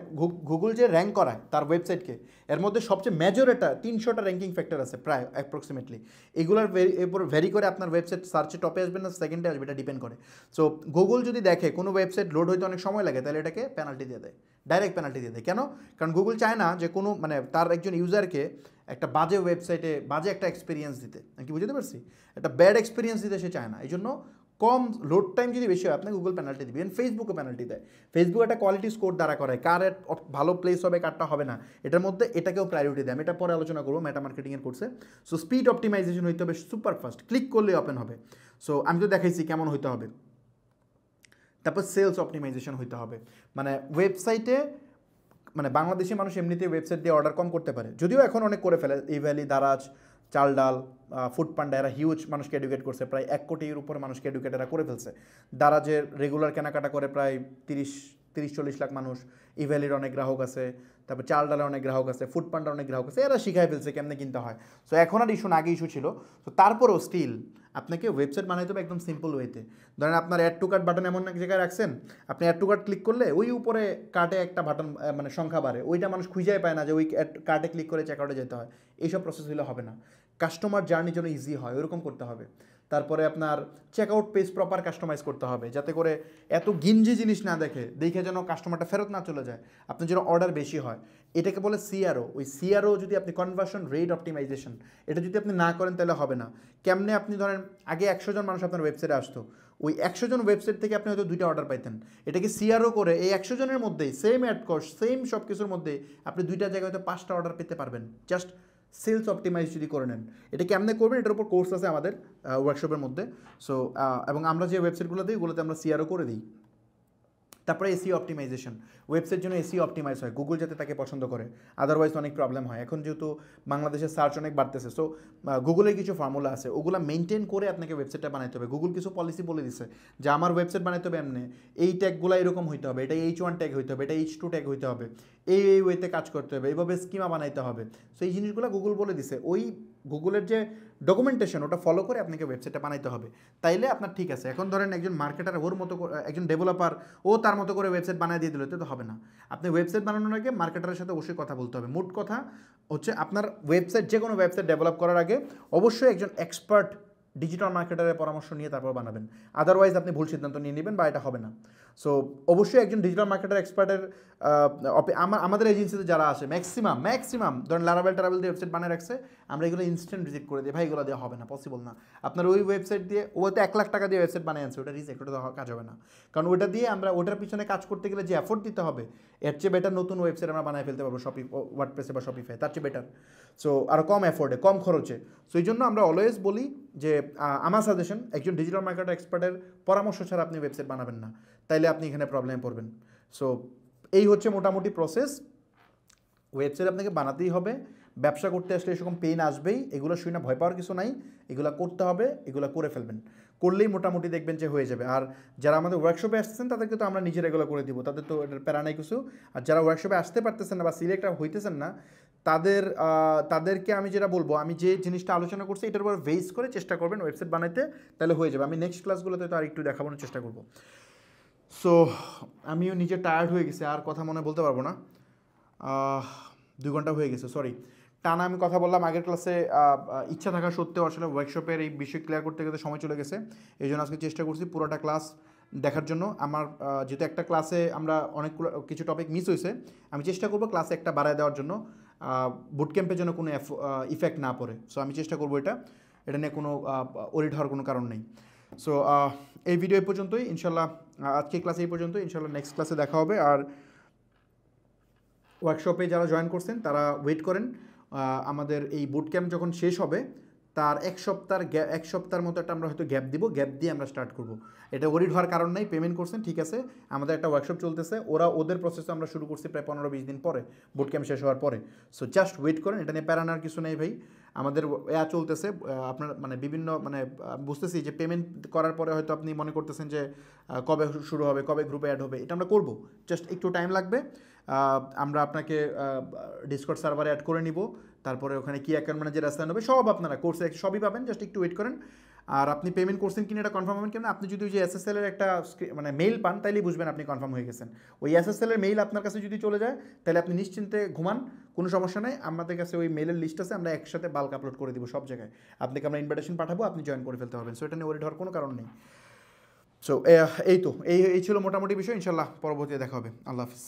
গুগল যে র্যাঙ্ক করায় তার ওয়েবসাইটকে, এর মধ্যে সবচেয়ে মেজর এটা 300টা র্যাঙ্কিং ফ্যাক্টর আছে প্রায় অ্যাপ্রক্সিমেটলি। এগুলোর এরপর ভ্যারি করে আপনার ওয়েবসাইট সার্চে টপে আসবে না সেকেন্ডে আসবে, এটা ডিপেন্ড করে। সো গুগল যদি দেখে কোনো ওয়েবসাইট লোড হইতে অনেক সময় লাগে, তাহলে এটাকে পেনাল্টি দিয়ে দেয়, ডাইরেক্ট পেনাল্টি দিয়ে দেয়। কেন? কারণ গুগল চায় না যে কোনো মানে তার একজন ইউজারকে একটা বাজে ওয়েবসাইটে বাজে একটা এক্সপিরিয়েন্স দিতে, আমি কি বুঝতে পারছি, একটা ব্যাড এক্সপিরিয়েন্স দিতে সে চায় না। এই জন্য কম লোড টাইম যদি বেশি হয় আপনাকে গুগল পেনাল্টি দিবে। ফেসবুকও পেনাল্টি দেয়, ফেসবুক একটা কোয়ালিটি স্কোর দ্বারা করে, কার ভালো প্লেস হবে কারটা হবে না, এটার মধ্যে এটাকেও প্রায়োরিটি দেয়। আমি এটা পরে আলোচনা করবো মেটা মার্কেটিংয়ের কোর্সে। সো স্পিড অপটিমাইজেশন হইতে হবে সুপার ফাস্ট, ক্লিক করলে ওপেন হবে। সো আমি তো দেখাইছি কেমন হইতে হবে। তারপর সেলস অপটিমাইজেশন হইতে হবে, মানে ওয়েবসাইটে, মানে বাংলাদেশি মানুষ এমনিতেই ওয়েবসাইট দিয়ে অর্ডার কম করতে পারে, যদিও এখন অনেক করে ফেলে, ইভ্যালি, দারাজ, চাল ডাল, ফুড পান্ডা, এরা হিউজ মানুষকে এডুকেট করছে, প্রায় 1 কোটির উপরে মানুষকে এডুকেট এরা করে ফেলছে। দারাজের রেগুলার কেনাকাটা করে প্রায় 30-40 লাখ মানুষ, ইভ্যালির অনেক গ্রাহক আছে, তারপর চাল ডালের অনেক গ্রাহক আছে, ফুড পান্ডার অনেক গ্রাহক আছে, এরা শিখাই ফেলছে কেমনে কিনতে হয়। সো এখন আর ইস্যু না, আগে ইস্যু ছিল। তো তারপরেও স্টিল আপনাকে ওয়েবসাইট বানাইতে হবে একদম সিম্পল ওয়েতে। ধরেন আপনার অ্যাড টু কার্ট বাটন এমন এক জায়গায় রাখছেন, আপনি অ্যাড টু কার্ট ক্লিক করলে ওই উপরে কার্টে একটা বাটন মানে সংখ্যা বাড়ে, ওইটা মানুষ খুঁজেই পায় না যে ওই কার্টে ক্লিক করে চেকআউটে যেতে হয়। এইসব প্রসেস হলে হবে না, কাস্টমার জার্নির জন্য ইজি হয় ওইরকম করতে হবে। তারপরে আপনার চেকআউট পেজ প্রপার কাস্টমাইজ করতে হবে, যাতে করে এত গিঞ্জি জিনিস না দেখে যেন কাস্টমারটা ফেরত না চলে যায়, আপনার যেন অর্ডার বেশি হয়। এটাকে বলে সিআরও। ওই সিআরও যদি আপনি কনভার্সন রেট অপটিমাইজেশন, এটা যদি আপনি না করেন তাহলে হবে না। কেমনে? আপনি ধরেন আগে 100 জন মানুষ আপনার ওয়েবসাইটে আসতো, ওই 100 জন ওয়েবসাইট থেকে আপনি হয়তো 2টা অর্ডার পাইতেন। এটাকে সিআরও করে এই 100 জনের মধ্যেই সেম অ্যাড কস্ট সেম সব কিছুর মধ্যে আপনি 2টা জায়গায় হয়তো 5টা অর্ডার পেতে পারবেন, জাস্ট সেলস অপটিমাইজ যদি করে নেন। এটা কেমনে করবেন, এটার উপর কোর্স আছে আমাদের ওয়ার্কশপের মধ্যে। সো এবং আমরা যে ওয়েবসাইটগুলো দিই ওগুলোতে আমরা সিআরও করে দিই। তারপরে এসিও অপটিমাইজেশন, ওয়েবসাইট জন্য এসিও অপটিমাইজ হয়, গুগল যাতে তাকে পছন্দ করে, আদারওয়াইজ অনেক প্রবলেম হয়। এখন যেহেতু বাংলাদেশের সার্চ অনেক বাড়তেছে, সো গুগলের কিছু ফর্মুলা আছে, ওগুলো মেনটেন করে আপনাকে ওয়েবসাইটটা বানাইতে হবে। গুগল কিছু পলিসি বলে দিছে যে আমার ওয়েবসাইট বানাইতে হবে এমনি, এই ট্যাগগুলো এরকম হইতে হবে, এটা H1 ট্যাগ হইতে হবে, এটা H2 ট্যাগ হইতে হবে, এই ওয়েতে কাজ করতে হবে, এইভাবে স্কিমা বানাইতে হবে। সো এই জিনিসগুলো গুগল বলে দিছে, ওই গুগলের যে ডকুমেন্টেশন ওটা ফলো করে আপনাকে ওয়েবসাইটটা বানাইতে হবে, তাইলে আপনার ঠিক আছে। এখন ধরেন একজন মার্কেটার ওর মতো একজন ডেভেলপার ও তার মতো করে ওয়েবসাইট বানিয়ে দিয়ে দিল, তো হবে না। আপনি ওয়েবসাইট বানানোর আগে মার্কেটারের সাথে অবশ্যই কথা বলতে হবে। মোট কথা হচ্ছে আপনার ওয়েবসাইট, যে কোনো ওয়েবসাইট ডেভেলপ করার আগে অবশ্যই একজন এক্সপার্ট ডিজিটাল মার্কেটারের পরামর্শ নিয়ে তারপর বানাবেন, আদারওয়াইজ আপনি ভুল সিদ্ধান্ত নিয়ে নেবেন বা এটা হবে না। সো অবশ্যই একজন ডিজিটাল মার্কেটার এক্সপার্টের আমাদের এজেন্সিতে যারা আসে ম্যাক্সিমাম ধরেন লারাবেল টারাবেল দিয়ে ওয়েবসাইট বানিয়ে রাখছে, আমরা এগুলো ইনস্ট্যান্ট রিজেক্ট করে দিই, ভাই এগুলো দেওয়া হবে না, পসিবল না। আপনার ওই ওয়েবসাইট দিয়ে ও তো 1 লাখ টাকা দিয়ে ওয়েবসাইট বানিয়ে আনছে, ওটা রিজেক্ট, ওটা কাজ হবে না। কারণ ওটা দিয়ে আমরা ওটার পিছনে কাজ করতে গেলে যে এফোর্ট দিতে হবে, এর চেয়ে বেটার নতুন ওয়েবসাইট আমরা বানিয়ে ফেলতে পারবো ওয়ার্ডপ্রেসে বা শপিফাই, তার চেয়ে বেটার। সো আরও কম এফোর্টে, কম খরচে। সো এই জন্য আমরা অলওয়েজ বলি যে আমার সাজেশন, একজন ডিজিটাল মার্কেটার এক্সপার্টের পরামর্শ ছাড়া আপনি ওয়েবসাইট বানাবেন না, তাইলে আপনি এখানে প্রবলেমে পড়বেন। সো এই হচ্ছে মোটামুটি প্রসেস। ওয়েবসাইট আপনাকে বানাতেই হবে, ব্যবসা করতে আসলে এরকম পেইন আসবেই, এগুলো শুনে না ভয় পাওয়ার কিছু নাই, এগুলো করতে হবে, এগুলো করে ফেলবেন, করলেই মোটামুটি দেখবেন যে হয়ে যাবে। আর যারা আমাদের ওয়ার্কশপে আসতেছেন তাদেরকে তো আমরা নিজেরা এগুলো করে দিব, তাদের তো এটার প্যারা নাই কিছু। আর যারা ওয়ার্কশপে আসতে পারতেছেন না বা সিলেক্ট হইতেছেন না, তাদেরকে আমি যেটা বলবো, আমি যে জিনিসটা আলোচনা করছি এটার উপর বেস করে চেষ্টা করবেন ওয়েবসাইট বানাইতে, তাহলে হয়ে যাবে। আমি নেক্সট ক্লাসগুলোতে তো আর একটু দেখানোর চেষ্টা করবো। সো আমিও নিজে টায়ার্ড হয়ে গেছি, আর কথা মনে বলতে পারবো না, 2 ঘন্টা হয়ে গেছে, সরি টানা আমি কথা বললাম। আগের ক্লাসে ইচ্ছা থাকা সত্ত্বেও আসলে ওয়ার্কশপের এই বিষয় ক্লিয়ার করতে গেলে সময় চলে গেছে, এই জন্য আজকে চেষ্টা করছি পুরোটা ক্লাস দেখার জন্য। আমার যেহেতু একটা ক্লাসে আমরা অনেকগুলো কিছু টপিক মিস হয়েছে, আমি চেষ্টা করবো ক্লাসে একটা বাড়ায় দেওয়ার জন্য, বুট ক্যাম্পের জন্য কোনো ইফেক্ট না পড়ে। সো আমি চেষ্টা করবো এটা নিয়ে কোনো ওরিড হওয়ার কোনো কারণ নেই। সো এই ভিডিও এই পর্যন্তই ইনশাল্লাহ, আজকে ক্লাসে এই পর্যন্ত, ইনশাল্লাহ নেক্সট ক্লাসে দেখা হবে। আর ওয়ার্কশপে যারা জয়েন করছেন তারা ওয়েট করেন, আমাদের এই বুট ক্যাম্প যখন শেষ হবে তার এক সপ্তাহের মতো একটা আমরা হয়তো গ্যাপ দিয়ে আমরা স্টার্ট করব। এটা ওরিড হওয়ার কারণ নেই, পেমেন্ট করছেন ঠিক আছে, আমাদের একটা ওয়ার্কশপ চলতেছে, ওদের প্রসেসে আমরা শুরু করছি প্রায় 15-20 দিন পরে বুট ক্যাম্প শেষ হওয়ার পরে। সো জাস্ট ওয়েট করেন, এটা নিয়ে প্যারানার কিছু নেই ভাই। আমাদের চলতেছে, আপনার মানে বিভিন্ন বুঝতেছি যে পেমেন্ট করার পরে হয়তো আপনি মনে করতেছেন যে কবে শুরু হবে, কবে গ্রুপে অ্যাড হবে, এটা আমরা করব, জাস্ট একটু টাইম লাগবে। আমরা আপনাকে ডিসকর্ড সার্ভারে অ্যাড করে নিব, তারপরে ওখানে কি অ্যাকাউন্ট ম্যানেজার অ্যাসাইন হবে সব আপনারা কোর্সে সবই পাবেন, জাস্ট একটু ওয়েট করেন। আর আপনি পেমেন্ট করছেন কিনা এটা কনফার্ম হবেন কেন, আপনি যদি ওই যে SSL এর একটা মেইল পান তাইলেই বুঝবেন আপনি কনফার্ম হয়ে গেছেন। ওই SSL এর মেইল আপনার কাছে যদি চলে যায় তাহলে আপনি নিশ্চিন্তে ঘুমান, কোনো সমস্যা নেই। আমাদের কাছে ওই মেইলের লিস্ট আছে, আমরা একসাথে বাল্ক আপলোড করে দিব সব জায়গায়, আপনাকে আমরা ইনভাইটেশন পাঠাবো, আপনি জয়েন করে ফেলতে পারবেন। সো এটা নিয়ে ওরিড হওয়ার কোনো কারণ নেই। সো এই ছিল মোটামুটি বিষয়, ইনশাল্লাহ পরবর্তীতে দেখা হবে। আল্লাহ হাফিজ।